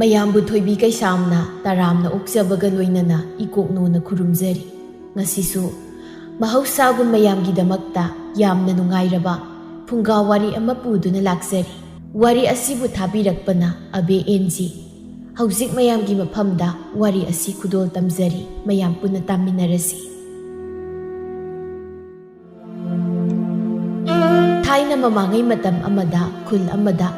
ꯃꯌꯥꯝꯕꯨ ꯊꯣꯏꯕꯤ ꯀꯩꯁꯥꯝꯅ ꯇꯔꯥꯝꯅ ꯑꯣꯛꯆꯕꯒ ꯂꯣꯏꯅꯅ ꯏꯀꯣꯛꯅꯣꯅ ꯈꯨꯔꯨꯝꯖꯔꯤ꯫ ꯉꯁꯤꯁꯨ ꯃꯍꯧꯁꯥꯒꯨꯝ ꯃꯌꯥꯝꯒꯤꯗꯃꯛꯇ ꯌꯥꯝꯅ ꯅꯨꯡꯉꯥꯏꯔꯕ ꯐꯨꯡꯒꯥ ꯋꯥꯔꯤ ꯑꯃ ꯄꯨꯗꯨꯅ ꯂꯥꯛꯆꯔꯤ꯫ ꯋꯥꯔꯤ ꯑꯁꯤꯕꯨ ꯊꯥꯕꯤꯔꯛꯄꯅ ꯑꯕꯦ ꯑꯦꯟꯖꯤ꯫ ꯍꯧꯖꯤꯛ ꯃꯌꯥꯝꯒꯤ ꯃꯐꯝꯗ ꯋꯥꯔꯤ ꯑꯁꯤ ꯈꯨꯗꯣꯜ ꯇꯝꯖꯔꯤ, ꯃꯌꯥꯝ ꯄꯨꯟꯅ ꯇꯥꯃꯤꯟꯅꯔꯁꯤ꯫ ꯊꯥꯏꯅ ꯃꯃꯥꯡꯉꯩ ꯃꯇꯝ ꯑꯃꯗ ꯈꯨꯜ ꯑꯃꯗ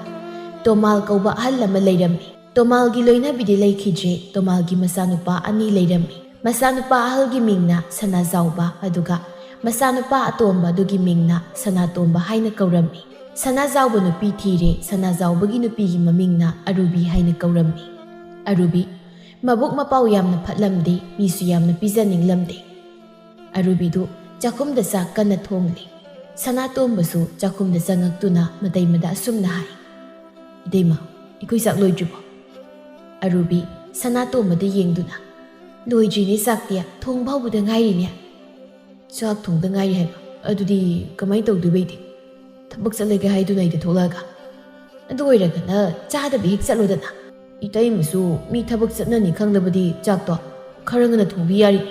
ꯇꯣꯃꯥꯜ ꯀꯧꯕ ꯑꯍꯜ ꯑꯃ ꯂꯩꯔꯝꯃꯤ꯫ ꯇꯣꯃꯥꯜꯒꯤ ꯂꯣꯏꯅꯕꯤꯗꯤ ꯂꯩꯈꯤꯗ꯭ꯔꯦ꯫ ꯇꯣꯃꯥꯜꯒꯤ ꯃꯆꯥꯅꯨꯄꯥ ꯑꯅꯤ ꯂꯩꯔꯝꯃꯤ꯫ ꯃꯆꯥꯅꯨꯄꯥ ꯑꯍꯜꯒꯤ ꯃꯤꯡꯅ ꯁꯅꯥꯖꯥꯎꯕ, ꯑꯗꯨꯒ ꯃꯆꯥꯅꯨꯄꯥ ꯑꯇꯣꯝꯕ ꯑꯗꯨꯒꯤ ꯃꯤꯡꯅ ꯁꯅꯥꯇꯣꯝꯕ ꯍꯥꯏꯅ ꯀꯧꯔꯝꯃꯤ꯫ ꯁꯅꯥꯖꯥꯎꯕ ꯅꯨꯄꯤ ꯊꯤꯔꯦ꯫ ꯁꯅꯥꯖꯥꯎꯕꯒꯤ ꯅꯨꯄꯤꯒꯤ ꯃꯃꯤꯡꯅ ꯑꯔꯨꯕꯤ ꯍꯥꯏꯅ ꯀꯧꯔꯝꯃꯤ꯫ ꯑꯔꯨꯕꯤ ꯃꯕꯨꯛ ꯃꯄꯥꯎ ꯌꯥꯝꯅ ꯐꯠꯂꯝꯗꯦ, ꯃꯤꯁꯨ ꯌꯥꯝꯅ ꯄꯤꯖꯅꯤꯡꯂꯝꯗꯦ꯫ ꯑꯔꯨꯕꯤꯗꯨ ꯆꯥꯛꯈꯨꯝꯗ ꯆꯥꯛ ꯀꯟꯅ ꯊꯣꯡꯂꯤ꯫ ꯁꯅꯥꯇꯣꯝꯕꯁꯨ ꯆꯥꯛꯈꯨꯝꯗ ꯆꯪꯉꯛꯇꯨꯅ ꯃꯇꯩꯃꯗ ꯑꯁꯨꯝꯅ ꯍꯥꯏ: "ꯏꯇꯩꯃ, ꯑꯩꯈꯣꯏ ꯆꯥꯛ ꯂꯣꯏꯗ꯭ꯔꯤꯕꯣ?" ꯑꯔꯨꯕꯤ ꯁꯅꯥꯇꯣꯝꯕꯗ ꯌꯦꯡꯗꯨꯅ: "ꯂꯣꯏꯗ꯭ꯔꯤꯅꯦ ꯆꯥꯛꯇꯤ, ꯊꯣꯡꯕ ꯍꯧꯕꯗ ꯉꯥꯏꯔꯤꯅꯦ." "ꯆꯥꯛ ꯊꯣꯡꯗ ꯉꯥꯏꯔꯤ ꯍꯥꯏꯕ? ꯑꯗꯨꯗꯤ ꯀꯃꯥꯏꯅ ꯇꯧꯗꯣꯏꯕ? ꯑꯩꯗꯤ ꯊꯕꯛ ꯆꯠꯂꯒꯦ ꯍꯥꯏꯗꯨꯅ ꯑꯩꯗ ꯊꯣꯛꯂꯛꯑꯒ? ꯑꯗꯨ ꯑꯣꯏꯔꯒꯅ ꯆꯥꯗꯕꯤ ꯍꯦꯛ ꯆꯠꯂꯣꯗꯅ꯫ ꯏꯇꯩꯃꯁꯨ ꯃꯤ ꯊꯕꯛ ꯆꯠꯅꯅꯤ ꯈꯪꯂꯕꯗꯤ ꯆꯥꯛꯇꯣ ꯈꯔ ꯉꯟꯅ ꯊꯣꯡꯕꯤ ꯌꯥꯔꯤ."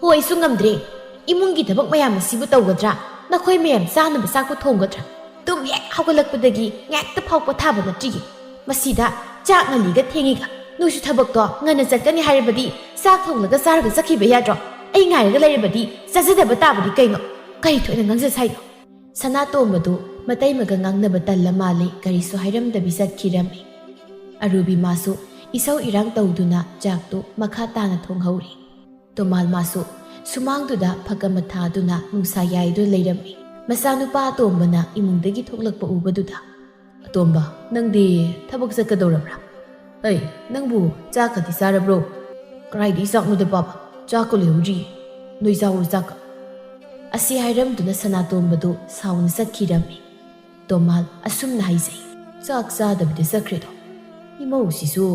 "ꯍꯣ, ꯑꯩꯁꯨ ꯉꯝꯗ꯭ꯔꯦ꯫ ꯏꯃꯨꯡꯒꯤ ꯊꯕꯛ ꯃꯌꯥꯝ ꯑꯁꯤꯕꯨ ꯇꯧꯒꯗ꯭ꯔꯥ? ꯅꯈꯣꯏ ꯃꯌꯥꯝ ꯆꯥꯅꯕ ꯆꯥꯛꯄꯨ ꯊꯣꯡꯒꯗ꯭ꯔꯥ? ꯇꯨꯝ ꯍꯦꯛ ꯍꯧꯒꯠꯂꯛꯄꯗꯒꯤ ꯉꯥꯛꯇ ꯐꯥꯎ ꯄꯣꯊꯥꯕ ꯅꯠꯇ꯭ꯔꯤꯌꯦ꯫ ꯃꯁꯤꯗ ꯆꯥꯛ ꯉꯜꯂꯤꯒ ꯊꯦꯡꯉꯤꯒ꯫ ꯅꯣꯏꯁꯨ ꯊꯕꯛꯇꯣ ꯉꯟꯅ ꯆꯠꯀꯅꯤ ꯍꯥꯏꯔꯕꯗꯤ ꯆꯥꯛ ꯊꯣꯡꯂꯒ ꯆꯥꯔꯒ ꯆꯠꯈꯤꯕ ꯌꯥꯗ꯭ꯔꯣ? ꯑꯩ ꯉꯥꯏꯔꯒ ꯂꯩꯔꯕꯗꯤ ꯆꯥꯖꯗꯕ ꯇꯥꯕꯗꯤ ꯀꯩꯅꯣ? ꯀꯔꯤ ꯊꯣꯏꯅ ꯉꯥꯡꯖ ꯁꯥꯏꯅꯣ?" ꯁꯅꯥꯇꯣꯝꯕꯗꯨ ꯃꯇꯩꯃꯒ ꯉꯥꯡꯅꯕ ꯇꯜꯂ ꯃꯥꯜꯂꯤ, ꯀꯔꯤꯁꯨ ꯍꯥꯏꯔꯝꯗꯕꯤ ꯆꯠꯈꯤꯔꯝꯃꯤ꯫ ꯑꯔꯨꯕꯤ ꯃꯥꯁꯨ ꯏꯁꯧ ꯏꯔꯥꯡ ꯇꯧꯗꯨꯅ ꯆꯥꯛꯇꯨ ꯃꯈꯥ ꯇꯥꯅ ꯊꯣꯡꯍꯧꯔꯤ꯫ ꯇꯣꯃꯥꯜ ꯃꯥꯁꯨ ꯁꯨꯃꯥꯡꯗꯨꯗ ꯐꯛ ꯑꯃ ꯊꯥꯗꯨꯅ ꯅꯨꯡꯁꯥ ꯌꯥꯏꯗꯨꯅ ꯂꯩꯔꯝꯃꯤ꯫ ꯃꯆꯥꯅꯨꯄꯥ ꯑꯇꯣꯝꯕꯅ ꯏꯃꯨꯡꯗꯒꯤ ꯊꯣꯛꯂꯛꯄ ꯎꯕꯗꯨꯗ: "ꯑꯇꯣꯝꯕ, ꯅꯪꯗꯤ ꯊꯕꯛ ꯆꯠꯀꯗꯧꯔꯕ꯭ꯔꯥ? ꯑꯩ, ꯅꯪꯕꯨ ꯆꯥꯛꯀꯗꯤ ꯆꯥꯔꯕ꯭ꯔꯣ?" "ꯀꯔꯥꯏꯗꯒꯤ ꯆꯥꯛꯅꯣꯗ ꯕꯥꯕꯥ, ꯆꯥꯛꯀ ꯂꯣꯏꯍꯧꯗ꯭ꯔꯤꯌꯦ, ꯅꯣꯏ ꯆꯥꯎꯔꯣ ꯆꯥꯛꯀ." ꯑꯁꯤ ꯍꯥꯏꯔꯝꯗꯨꯅ ꯁꯅꯥꯇꯣꯝꯕꯗꯨ ꯁꯥꯎꯅ ꯆꯠꯈꯤꯔꯝꯃꯤ꯫ ꯇꯣꯃꯥꯜ ꯑꯁꯨꯝꯅ ꯍꯥꯏꯖꯩ: "ꯆꯥꯛ ꯆꯥꯗꯕꯤꯗ ꯆꯠꯈ꯭ꯔꯦꯗꯣ꯫ ꯏꯃꯧꯁꯤꯁꯨ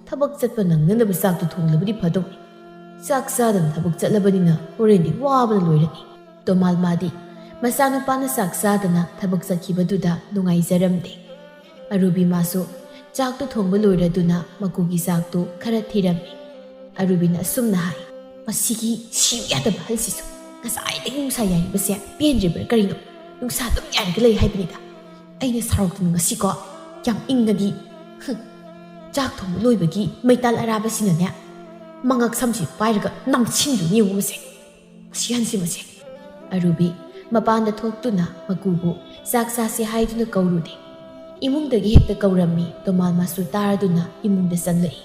ꯊꯕꯛ ꯆꯠꯄ ꯅꯪꯅꯅꯕ ꯆꯥꯛꯇꯨ ꯊꯣꯡꯂꯕꯗꯤ ꯐꯗꯧꯅꯤ꯫ ꯆꯥꯛ ꯆꯥꯗꯅ ꯊꯕꯛ ꯆꯠꯂꯕꯅꯤꯅ ꯍꯣꯔꯦꯟꯗꯤ ꯋꯥꯕꯅ ꯂꯣꯏꯔꯅꯤ." ꯇꯣꯃꯥꯜ ꯃꯥꯗꯤ ꯃꯆꯥꯅꯨꯄꯥꯅ ꯆꯥꯛ ꯆꯥꯗꯅ ꯊꯕꯛ ꯆꯠꯈꯤꯕꯗꯨꯗ ꯅꯨꯡꯉꯥꯏꯖꯔꯝꯗꯦ꯫ ꯑꯔꯨꯕꯤ ꯃꯥꯁꯨ ꯆꯥꯛꯇꯨ ꯊꯣꯡꯕ ꯂꯣꯏꯔꯗꯨꯅ ꯃꯀꯨꯒꯤ ꯆꯥꯛꯇꯨ ꯈꯔ ꯊꯤꯔꯝꯃꯤ꯫ ꯑꯔꯨꯕꯤꯅ ꯑꯁꯨꯝꯅ ꯍꯥꯏ: "ꯃꯁꯤꯒꯤ ꯁꯤꯌꯨ ꯌꯥꯗꯕ ꯑꯍꯜꯁꯤꯁꯨ ꯉꯁꯥꯏꯗꯒꯤ ꯅꯨꯡꯁꯥ ꯌꯥꯏꯔꯤꯕꯁꯦ ꯄꯦꯟꯗ꯭ꯔꯤꯕ꯭ꯔꯥ ꯀꯔꯤꯅꯣ? ꯅꯨꯡꯁꯥ ꯑꯗꯨꯝ ꯌꯥꯏꯔꯒ ꯂꯩ ꯍꯥꯏꯕꯅꯤꯗ꯫ ꯑꯩꯅ ꯁꯥꯎꯔꯛꯇꯅ ꯉꯁꯤꯀꯣ ꯌꯥꯝ ꯏꯪꯉꯗꯤ ꯆꯥꯛ ꯊꯣꯡꯕ ꯂꯣꯏꯕꯒꯤ ꯃꯩꯇꯥꯜ ꯑꯔꯥꯕꯁꯤꯅꯅꯦ ꯃꯉꯛ ꯁꯝꯁꯤ ꯄꯥꯏꯔꯒ ꯅꯝꯁꯤꯟꯗꯨꯅ ꯌꯦꯡꯉꯨ ꯃꯁꯦ, ꯃꯁꯤ ꯍꯟꯁꯤ ꯃꯁꯦ." ꯑꯔꯨꯕꯤ ꯃꯄꯥꯟꯗ ꯊꯣꯛꯇꯨꯅ ꯃꯀꯨꯕꯨ ꯆꯥꯛ ꯆꯥꯁꯤ ꯍꯥꯏꯗꯨꯅ ꯀꯧꯔꯨꯗꯦ꯫ ꯏꯃꯨꯡꯗꯒꯤ ꯍꯦꯛꯇ ꯀꯧꯔꯝꯃꯤ꯫ ꯇꯣꯃꯥꯜ ꯃꯥꯁꯨ ꯇꯥꯔꯗꯨꯅ ꯏꯃꯨꯡꯗ ꯆꯪꯂꯛꯏ꯫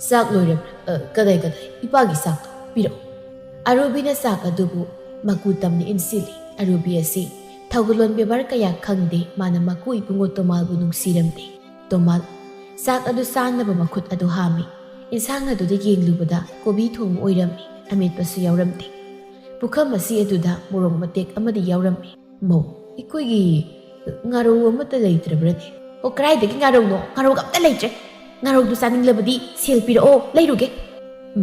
"ꯆꯥꯛ ꯂꯣꯏꯔꯕ꯭ꯔꯥ? ꯀꯗꯥꯏ ꯏꯄꯥꯒꯤ ꯆꯥꯛꯇꯣ ꯄꯤꯔꯛꯎ." ꯑꯔꯨꯕꯤꯅ ꯆꯥꯛ ꯑꯗꯨꯕు ꯃꯀꯨ ꯇꯝꯅ ꯏꯟꯁꯤꯜꯂꯤ꯫ ꯑꯔꯨꯕꯤ ꯑꯁꯤ ꯊꯧꯒꯜꯂꯣꯟ ꯕꯦꯕꯥꯔ ꯀꯌꯥ ꯈꯪꯗꯦ꯫ ꯃꯥꯅ ꯃꯀꯨ ꯏꯕꯨꯡꯉꯣ ꯇꯣꯃꯥꯜꯕꯨ ꯅꯨꯡꯁꯤꯔꯝꯗꯦ꯫ ꯇꯣꯃꯥꯜ ꯆꯥꯛ ꯑꯗꯨ ꯆꯥꯅꯕ ꯃꯈꯨꯠ ꯑꯗꯨ ꯍꯥꯝꯃꯤ꯫ ꯏꯟꯁꯥꯡ ꯑꯗꯨꯗ ꯌꯦꯡꯂꯨꯕꯗ ꯀꯣꯕꯤ ꯊꯣꯡꯕ ꯑꯣꯏꯔꯝꯃꯤ꯫ ꯑꯃꯦꯠꯄꯁꯨ ꯌꯥꯎꯔꯝꯗꯦ꯫ ꯄꯨꯈꯝ ꯑꯁꯤ ꯑꯗꯨꯗ ꯃꯣꯔꯣꯛ ꯃꯇꯦꯛ ꯑꯃꯗꯤ ꯌꯥꯎꯔꯝꯃꯤ꯫ "ꯃꯧ, ꯑꯩꯈꯣꯏꯒꯤ ꯉꯥꯔꯧ ꯑꯃꯠꯇ ꯂꯩꯇ꯭ꯔꯕ꯭ꯔꯅꯦ?" "ꯑꯣ, ꯀꯗꯥꯏꯗꯒꯤ ꯉꯥꯔꯧꯅꯣ? ꯉꯥꯔꯧ ꯑꯝꯇ ꯂꯩꯇ꯭ꯔꯦ꯫ ꯉꯥꯔꯧꯗꯨ ꯆꯥꯅꯤꯡꯂꯕꯗꯤ ꯁꯦꯜ ꯄꯤꯔꯛꯑꯣ, ꯂꯩꯔꯨꯒꯦ."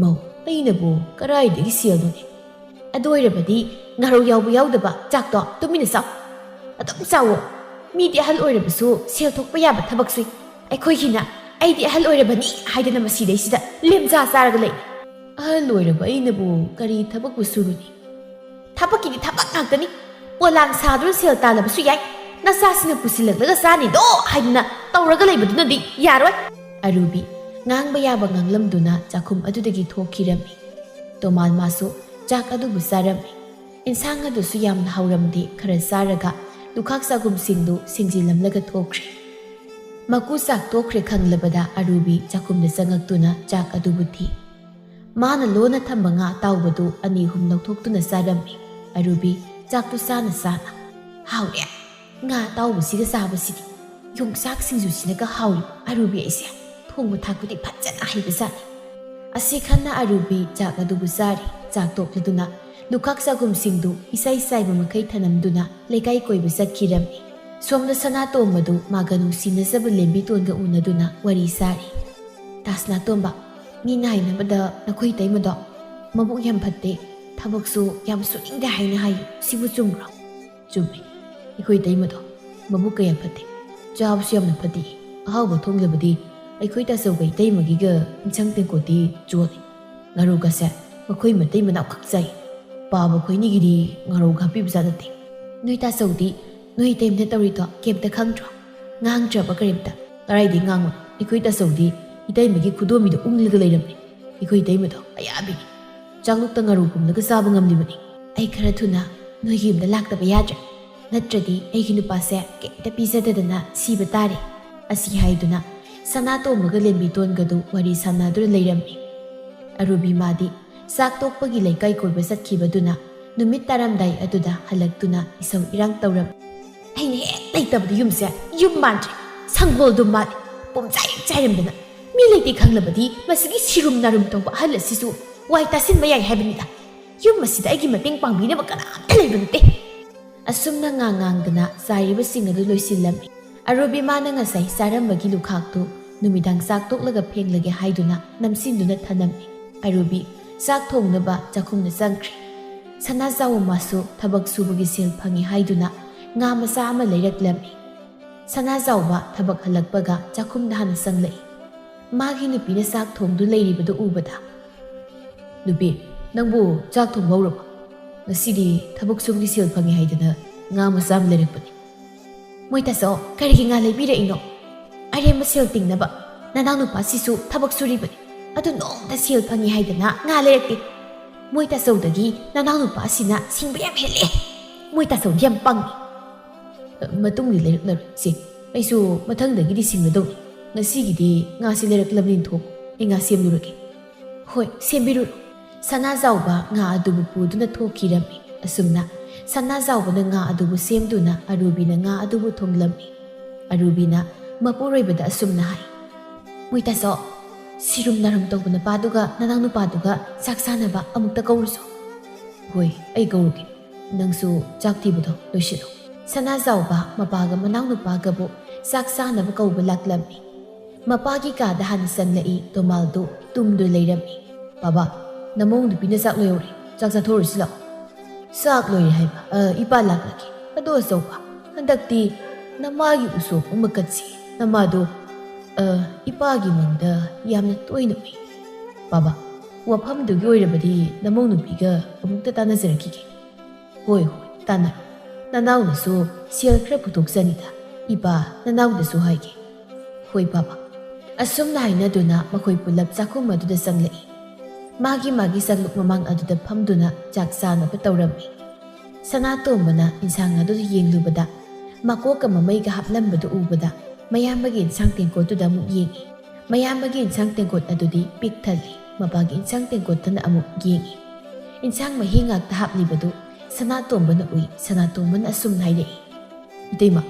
"ꯃꯧ, ꯑꯩꯅꯕꯨ ꯀꯗꯥꯏꯗꯒꯤ ꯁꯦꯜꯅꯣꯅꯦ? ꯑꯗꯨ ꯑꯣꯏꯔꯕꯗꯤ ꯉꯥꯔꯧ ꯌꯥꯎꯕ ꯌꯥꯎꯗꯕ ꯆꯥꯛꯇꯣ ꯇꯨꯃꯤꯟꯅ ꯆꯥꯎ, ꯑꯗꯨꯝ ꯆꯥꯎꯋꯣ꯫ ꯃꯤꯗꯤ ꯑꯍꯜ ꯑꯣꯏꯔꯕꯁꯨ ꯁꯦꯜ ꯊꯣꯛꯄ ꯌꯥꯕ ꯊꯕꯛ ꯁꯨꯏ꯫ ꯑꯩꯈꯣꯏꯒꯤꯅ ꯑꯩꯗꯤ ꯑꯍꯜ ꯑꯣꯏꯔꯕꯅꯤ ꯍꯥꯏꯗꯅ ꯃꯁꯤꯗꯩꯁꯤꯗ ꯂꯦꯝꯖꯥ ꯆꯥꯔꯒ ꯂꯩ." "ꯑꯍꯜ ꯑꯣꯏꯔꯕ ꯑꯩꯅꯕꯨ ꯀꯔꯤ ꯊꯕꯛꯄꯨ ꯁꯨꯔꯨꯅꯤ?" "ꯊꯕꯛꯀꯤꯗꯤ ꯊꯕꯛ ꯉꯥꯛꯇꯅꯤ꯫ ꯄꯣꯂꯥꯡ ꯁꯥꯗꯨꯅ ꯁꯦꯜ ꯇꯥꯜꯂꯕꯁꯨ ꯌꯥꯏ꯫ ꯅꯆꯥꯁꯤꯅ ꯄꯨꯁꯤꯜꯂꯛꯂꯒ ꯆꯥꯅꯤꯗꯣ ꯍꯥꯏꯗꯅ ꯇꯧꯔꯒ ꯂꯩꯕꯗꯨꯅꯗꯤ ꯌꯥꯔꯣꯏ." ꯑꯔꯨꯕꯤ ꯉꯥꯡꯕ ꯌꯥꯕ ꯉꯥꯡꯂꯝꯗꯨꯅ ꯆꯥꯛꯈꯨꯝ ꯑꯗꯨꯗꯒꯤ ꯊꯣꯛꯈꯤꯔꯝꯃꯤ꯫ ꯇꯣꯃꯥꯜ ꯃꯥꯁꯨ ꯆꯥꯛ ꯑꯗꯨꯕꯨ ꯆꯥꯔꯝꯃꯤ꯫ ꯏꯟꯁꯥꯡ ꯑꯗꯨꯁꯨ ꯌꯥꯝꯅ ꯍꯥꯎꯔꯝꯗꯦ꯫ ꯈꯔ ꯆꯥꯔꯒ ꯂꯨꯈꯥꯛ ꯆꯥꯒꯨꯝꯁꯤꯡꯗꯨ ꯁꯤꯡꯖꯤꯜꯂꯝꯂꯒ ꯊꯣꯛꯈ꯭ꯔꯦ꯫ ꯃꯀꯨ ꯆꯥꯛ ꯇꯣꯛꯈ꯭ꯔꯦ ꯈꯪꯂꯕꯗ ꯑꯔꯨꯕꯤ ꯆꯥꯛꯈꯨꯝꯗ ꯆꯪꯉꯛꯇꯨꯅ ꯆꯥꯛ ꯑꯗꯨꯕꯨ ꯊꯤ꯫ ꯃꯥꯅ ꯂꯣꯟꯅ ꯊꯝꯕ ꯉꯥ ꯑꯇꯥꯎꯕꯗꯨ ꯑꯅꯤ ꯑꯍꯨꯝ ꯂꯧꯊꯣꯛꯇꯨꯅ ꯆꯥꯔꯝꯃꯤ꯫ ꯑꯔꯨꯕꯤ ꯆꯥꯛꯇꯨ ꯆꯥꯅ ꯆꯥꯅ: "ꯍꯥꯎꯔꯦ, ꯉꯥ ꯑꯇꯥꯎꯕꯁꯤꯒ ꯆꯥꯕꯁꯤꯗꯤ ꯌꯣꯡꯆꯥꯛ ꯁꯤꯡꯖꯨꯁꯤꯅꯒ ꯍꯥꯎꯔꯤ꯫ ꯑꯔꯨꯕꯤ ꯑꯩꯁꯦ ꯊꯣꯡꯕ ꯊꯥꯛꯄꯗꯤ ꯐꯖꯅ ꯍꯩꯕꯖꯥꯠꯅꯤ." ꯑꯁꯤ ꯈꯟꯅ ꯑꯔꯨꯕꯤ ꯆꯥꯛ ꯑꯗꯨꯕꯨ ꯆꯥꯔꯤ꯫ ꯆꯥꯛ ꯇꯣꯛꯂꯗꯨꯅ ꯂꯨꯈꯥꯛ ꯆꯥꯒꯨꯝꯁꯤꯡꯗꯨ ꯏꯁꯩ ꯆꯥꯏꯕ ꯃꯈꯩ ꯊꯅꯝꯗꯨꯅ ꯂꯩꯀꯥꯏ ꯀꯣꯏꯕ ꯆꯠꯈꯤꯔꯝꯃꯤ꯫ ꯁꯣꯝꯗ ꯁꯅꯥꯇꯣꯝꯕꯗꯨ ꯃꯥꯒ ꯅꯨꯡꯁꯤꯅꯖꯕ ꯂꯦꯝꯕꯤꯇꯣꯟꯒ ꯎꯅꯗꯨꯅ ꯋꯥꯔꯤ ꯁꯥꯔꯤ꯫ "ꯇꯥ ꯁꯅꯥꯇꯣꯝꯕ, ꯃꯤꯅ ꯍꯥꯏꯅꯕꯗ ꯅꯈꯣꯏ ꯏꯇꯩꯃꯗꯣ ꯃꯕꯨꯛ ꯌꯥꯝ ꯐꯠꯇꯦ, ꯊꯕꯛꯁꯨ ꯌꯥꯝ ꯁꯨꯅꯤꯡꯗꯦ ꯍꯥꯏꯅ ꯍꯥꯏꯌꯨ, ꯁꯤꯕꯨ ꯆꯨꯝꯕ꯭ꯔꯣ?" "ꯆꯨꯝꯃꯤ꯫ ꯑꯩꯈꯣꯏ ꯏꯇꯩꯃꯗꯣ ꯃꯕꯨꯛ ꯀꯌꯥ ꯐꯠꯇꯦ, ꯆꯥꯕꯁꯨ ꯌꯥꯝꯅ ꯐꯠꯇꯦ꯫ ꯑꯍꯥꯎꯕ ꯊꯣꯡꯂꯕꯗꯤ ꯑꯩꯈꯣꯏ ꯇꯥꯆꯧꯒ ꯏꯇꯩꯃꯒꯤꯒ ꯏꯟꯁꯥꯡ ꯇꯦꯡꯀꯣꯠꯇꯤ ꯆꯣꯜꯂꯤ ꯉꯥꯔꯧꯒꯁꯦ ꯃꯈꯣꯏ ꯃꯇꯩ ꯃꯅꯥꯎ ꯈꯛ ꯆꯥꯏ ꯄꯥꯕ ꯈꯣꯏꯅꯤꯒꯤꯗꯤ ꯉꯥꯔꯧꯒ ꯍꯥꯞꯄꯤꯕꯖꯥꯠ ꯅꯠꯇꯦ ꯅꯣꯏ ꯇꯥꯆꯧꯗꯤ ꯅꯣꯏ ꯏꯇꯩꯃꯅ ꯇꯧꯔꯤꯗꯣ ꯀꯩꯝꯇ ꯈꯪꯗ꯭ꯔꯣ ꯉꯥꯡꯗ꯭ꯔꯕ ꯀꯔꯤꯝꯇ ꯀꯗꯥꯏꯗꯩ ꯉꯥꯡꯕꯅꯣ ꯑꯩꯈꯣꯏ ꯇꯥꯆꯧꯗꯤ ꯏꯇꯩꯃꯒꯤ ꯈꯨꯗꯣꯝꯕꯤꯗꯣ ꯎꯪꯂꯒ ꯂꯩꯔꯝꯃꯤ ꯑꯩꯈꯣꯏ ꯏꯇꯩꯃꯗꯣ ꯑꯌꯥꯕꯤꯅꯤ ꯆꯥꯛꯂꯨꯛꯇ ꯉꯥꯔꯧꯒꯨꯝꯂꯒ ꯆꯥꯕ ꯉꯝꯂꯤꯕꯅꯤ ꯑꯩ ꯈꯔ ꯊꯨꯅ ꯅꯣꯏꯒꯤ ꯌꯨꯝꯗ ꯂꯥꯛꯇꯕ ꯌꯥꯗ꯭ꯔꯦ ꯅꯠꯇ꯭ꯔꯗꯤ ꯑꯩꯒꯤ ꯅꯨꯄꯥꯁꯦ ꯀꯩꯝꯇ ꯄꯤꯖꯗꯗꯅ ꯁꯤꯕ ꯇꯥꯔꯦ ꯑꯁꯤ ꯍꯥꯏꯗꯨꯅ ꯁꯅꯥꯇꯣꯝꯕꯒ ꯂꯦꯝꯕꯤꯇꯣꯟꯒꯗꯨ ꯋꯥꯔꯤ ꯁꯥꯟꯅꯗꯨꯅ ꯂꯩꯔꯝꯃꯤ ꯑꯔꯨꯕꯤ ꯃꯥꯗꯤ ꯆꯥꯛ ꯇꯣꯛꯄꯒꯤ ꯂꯩꯀꯥꯏ ꯀꯣꯏꯕ ꯆꯠꯈꯤꯕꯗꯨꯅ ꯅꯨꯃꯤꯠ ꯇꯥꯔꯝꯗꯥꯏ ꯑꯗꯨꯗ ꯍꯜꯂꯛꯇꯨꯅ ꯏꯁꯧ ꯏꯔꯥꯡ ꯇꯧꯔꯝꯃꯤ ꯑꯩꯅ ꯍꯦꯛ ꯂꯩꯇꯕꯗ ꯌꯨꯝꯁꯦ ꯌꯨꯝ ꯃꯥꯟꯗ꯭ꯔꯦ ꯁꯪꯒꯣꯜꯗꯨ ꯃꯥꯜꯂꯤ ꯄꯨꯝꯆꯥꯏ ꯆꯥꯏꯔꯝꯗꯅ ꯃꯤ ꯂꯩꯇꯦ ꯈꯪꯂꯕꯗꯤ ꯃꯁꯤꯒꯤ ꯁꯤꯔꯨꯝ ꯅꯥꯔꯨꯝ ꯇꯧꯕ ꯑꯍꯜ ꯑꯁꯤꯁꯨ ꯋꯥꯏ ꯇꯥꯁꯤꯟꯕ ꯌꯥꯏ ꯍꯥꯏꯕꯅꯤꯗ ꯌꯨꯝ ꯑꯁꯤꯗ ꯑꯩꯒꯤ ꯃꯇꯦꯡ ꯄꯥꯡꯕꯤꯅꯕ ꯀꯅꯥꯝꯇ ꯂꯩꯕ ꯅꯠꯇꯦ ꯑꯁꯨꯝꯅ ꯉꯥꯡꯗꯅ ꯆꯥꯏꯔꯤꯕꯁꯤꯡ ꯑꯗꯨ ꯂꯣꯏꯁꯤꯜꯂꯝꯃꯤ ꯑꯔꯨꯕꯤ ꯃꯥꯅ ꯉꯁꯥꯏ ꯆꯥꯔꯝꯕꯒꯤ ꯂꯨꯈꯥꯛꯇꯨ ꯅꯨꯃꯤꯗꯥꯡ ꯆꯥꯛ ꯇꯣꯛꯂꯒ ꯐꯦꯡꯂꯒꯦ ꯍꯥꯏꯗꯨꯅ ꯅꯝꯁꯤꯟꯗꯨꯅ ꯊꯅꯝꯃꯤ ꯑꯔꯨꯕꯤ ꯆꯥꯛ ꯊꯣꯡꯅꯕ ꯆꯥꯛꯈꯨꯝꯗ ꯆꯪꯈ꯭ꯔꯦ ꯁꯅꯥꯖꯥꯎ ꯃꯥꯁꯨ ꯊꯕꯛ ꯁꯨꯕꯒꯤ ꯁꯦꯜ ꯐꯪꯏ ꯍꯥꯏꯗꯨꯅ ꯉꯥ ꯃꯆꯥ ꯑꯃ ꯂꯩꯔꯛꯂꯝꯃꯤ ꯁꯅꯥꯖꯥꯎꯕ ꯊꯕꯛ ꯍꯜꯂꯛꯄꯒ ꯆꯥꯛꯈꯨꯝꯗ ꯍꯥꯟꯅ ꯆꯪꯂꯛꯏ ꯃꯥꯒꯤ ꯅꯨꯄꯤꯅ ꯆꯥꯛ ꯊꯣꯡꯗꯨ ꯂꯩꯔꯤꯕꯗꯨ ꯎꯕꯗ ꯅꯨꯄꯤ ꯅꯪꯕꯨ ꯆꯥꯛ ꯊꯣꯡꯕ ꯍꯧꯔꯕꯣ ꯉꯁꯤꯗꯤ ꯊꯕꯛ ꯁꯨꯕꯒꯤ ꯁꯦꯜ ꯐꯪꯏ ꯍꯥꯏꯗꯅ ꯉꯥ ꯃꯆꯥ ꯑꯃ ꯂꯩꯔꯛꯄꯅꯤ ꯃꯣꯏ ꯇꯥꯆꯧ ꯀꯔꯤꯒꯤ ꯉꯥ ꯂꯩꯕꯤꯔꯛꯏꯅꯣ ꯑꯔꯦꯝꯕ ꯁꯦꯜ ꯇꯤꯡꯅꯕ ꯅꯅꯥꯎ ꯅꯨꯄꯥꯁꯤꯁꯨ ꯊꯕꯛ ꯁꯨꯔꯤꯕꯅꯤ ꯑꯗꯨ ꯅꯣꯡꯃꯇ ꯁꯦꯜ ꯐꯪꯏ ꯍꯥꯏꯗꯅ ꯉꯥ ꯂꯩꯔꯛꯇꯦ ꯃꯣꯏ ꯇꯥꯆꯧꯗꯒꯤ ꯅꯅꯥꯎ ꯅꯨꯄꯥꯁꯤꯅ ꯁꯤꯡꯕ ꯌꯥꯝ ꯍꯦꯜꯂꯦ ꯃꯣꯏ ꯇꯥꯆꯧꯗꯤ ꯌꯥꯝ ꯄꯪꯉꯤ ꯃꯇꯨꯡꯗꯤ ꯂꯩꯔꯛꯂꯔꯣꯏ ꯁꯤ ꯑꯩꯁꯨ ꯃꯊꯪꯗꯒꯤꯗꯤ ꯁꯤꯡꯒꯗꯧꯅꯤ ꯉꯁꯤꯒꯤꯗꯤ ꯉꯥꯁꯤ ꯂꯩꯔꯛꯂꯕꯅꯤꯅ ꯊꯣꯛ ꯑꯩ ꯉꯥ ꯁꯦꯝꯂꯨꯔꯒꯦ ꯍꯣꯏ ꯁꯦꯝꯕꯤꯔꯨꯔꯣ ꯁꯅꯥꯖꯥꯎꯕ ꯉꯥ ꯑꯗꯨꯕꯨ ꯄꯨꯗꯨꯅ ꯊꯣꯛꯈꯤꯔꯝꯃꯤ ꯑꯁꯨꯝꯅ ꯁꯅꯥꯖꯥꯎꯕꯅ ꯉꯥ ꯑꯗꯨꯕꯨ ꯁꯦꯝꯗꯨꯅ ꯑꯔꯨꯕꯤꯅ ꯉꯥ ꯑꯗꯨꯕꯨ ꯊꯣꯡꯂꯝꯃꯤ ꯑꯔꯨꯕꯤꯅ ꯃꯄꯨꯔꯣꯏꯕꯗ ꯑꯁꯨꯝꯅ ꯍꯥꯏ ꯃꯣꯏ ꯇꯥꯆꯧ ꯁꯤꯔꯨꯝ ꯅꯥꯔꯨꯝ ꯇꯧꯕ ꯅꯨꯄꯥꯗꯨꯒ ꯅꯅꯥꯎ ꯅꯨꯄꯥꯗꯨꯒ ꯆꯥꯛ ꯆꯥꯅꯕ ꯑꯃꯨꯛꯇ ꯀꯧꯔꯨꯁꯨ ꯍꯣꯏ ꯑꯩ ꯀꯧꯔꯨꯒꯦ ꯅꯪꯁꯨ ꯆꯥꯛ ꯊꯤꯕꯗꯣ ꯂꯣꯏꯁꯤꯜꯂꯨ ꯁꯅꯥꯖꯥꯎꯕ ꯃꯄꯥꯒ ꯃꯅꯥꯎ ꯅꯨꯄꯥꯒꯕꯨ ꯆꯥꯛ ꯆꯥꯅꯕ ꯀꯧꯕ ꯂꯥꯛꯂꯝꯃꯤ ꯃꯄꯥꯒꯤ ꯀꯥꯗ ꯍꯥꯟꯅ ꯆꯪꯂꯛꯏ ꯇꯣꯃꯥꯜꯗꯨ ꯇꯨꯝꯗꯨ ꯂꯩꯔꯝꯃꯤ ꯕꯥꯕꯥ ꯅꯃꯧ ꯅꯨꯄꯤꯅ ꯆꯥꯛ ꯂꯣꯏꯍꯧꯔꯦ ꯆꯥꯛ ꯆꯥꯊꯣꯛꯎꯔꯁꯤ ꯂꯥꯛꯑꯣ ꯆꯥꯛ ꯂꯣꯏꯔꯦ ꯍꯥꯏꯕ ꯏꯄꯥ ꯂꯥꯛꯂꯒꯦ ꯑꯗꯣ ꯑꯆꯧꯕ ꯍꯟꯗꯛꯇꯤ ꯅꯃꯥꯒꯤ ꯎꯁꯣꯞ ꯑꯃ ꯀꯠꯁꯤ ꯅꯃꯥꯗꯣ ꯏꯄꯥꯒꯤ ꯃꯪꯗ ꯌꯥꯝꯅ ꯇꯣꯏꯅ ꯎꯏ ꯕꯥꯕꯥ ꯋꯥꯐꯝꯗꯨꯒꯤ ꯑꯣꯏꯔꯕꯗꯤ ꯅꯃꯧ ꯅꯨꯄꯤꯒ ꯑꯃꯨꯛꯇ ꯇꯥꯟꯅꯖꯔꯛꯈꯤꯒꯦ ꯍꯣꯏ ꯇꯥꯟꯅꯔꯣ ꯅꯅꯥꯎꯅꯁꯨ ꯁꯦꯜ ꯈꯔ ꯄꯨꯊꯣꯛꯆꯅꯤꯗ ꯏꯄꯥ ꯅꯅꯥꯎꯗꯁꯨ ꯍꯥꯏꯒꯦ ꯍꯣꯏ ꯕꯥꯕꯥ ꯑꯁꯨꯝꯅ ꯍꯥꯏꯅꯗꯨꯅ ꯃꯈꯣꯏ ꯄꯨꯂꯞ ꯆꯥꯛꯈꯨꯝ ꯑꯗꯨꯗ ꯆꯪꯂꯛꯏ ꯃꯥꯒꯤ ꯆꯥꯛꯂꯨꯛ ꯃꯃꯥꯡ ꯑꯗꯨꯗ ꯐꯝꯗꯨꯅ ꯆꯥꯛ ꯆꯥꯅꯕ ꯇꯧꯔꯝꯃꯤ ꯁꯅꯥꯇꯣꯝꯕꯅ ꯏꯟꯁꯥꯡ ꯑꯗꯨꯗ ꯌꯦꯡꯂꯨꯕꯗ ꯃꯀꯣꯛꯀ ꯃꯃꯩꯒ ꯍꯥꯞꯂꯝꯕꯗꯨ ꯎꯕꯗ ꯃꯌꯥꯝꯕꯒꯤ ꯏꯟꯁꯥꯡ ꯇꯦꯡꯀꯣꯠꯇꯨꯗ ꯑꯃꯨꯛ ꯌꯦꯡꯉꯤ ꯃꯌꯥꯝꯕꯒꯤ ꯏꯟꯁꯥꯡ ꯇꯦꯡꯀꯣꯠ ꯑꯗꯨꯗꯤ ꯄꯤꯛ ꯊꯜꯂꯤ ꯃꯄꯥꯒꯤ ꯏꯟꯁꯥꯡ ꯇꯦꯡꯀꯣꯠꯇꯅ ꯑꯃꯨꯛ ꯌꯦꯡꯉꯤ ꯏꯟꯁꯥꯡ ꯃꯍꯤ ꯉꯥꯛꯇ ꯍꯥꯞꯂꯤꯕꯗꯨ ꯁꯅꯥꯇꯣꯝꯕꯅ ꯎꯏ ꯁꯅꯥꯇꯣꯝꯕꯅ ꯑꯁꯨꯝ ꯍꯥꯏꯔꯛꯏ ꯏꯇꯩꯃ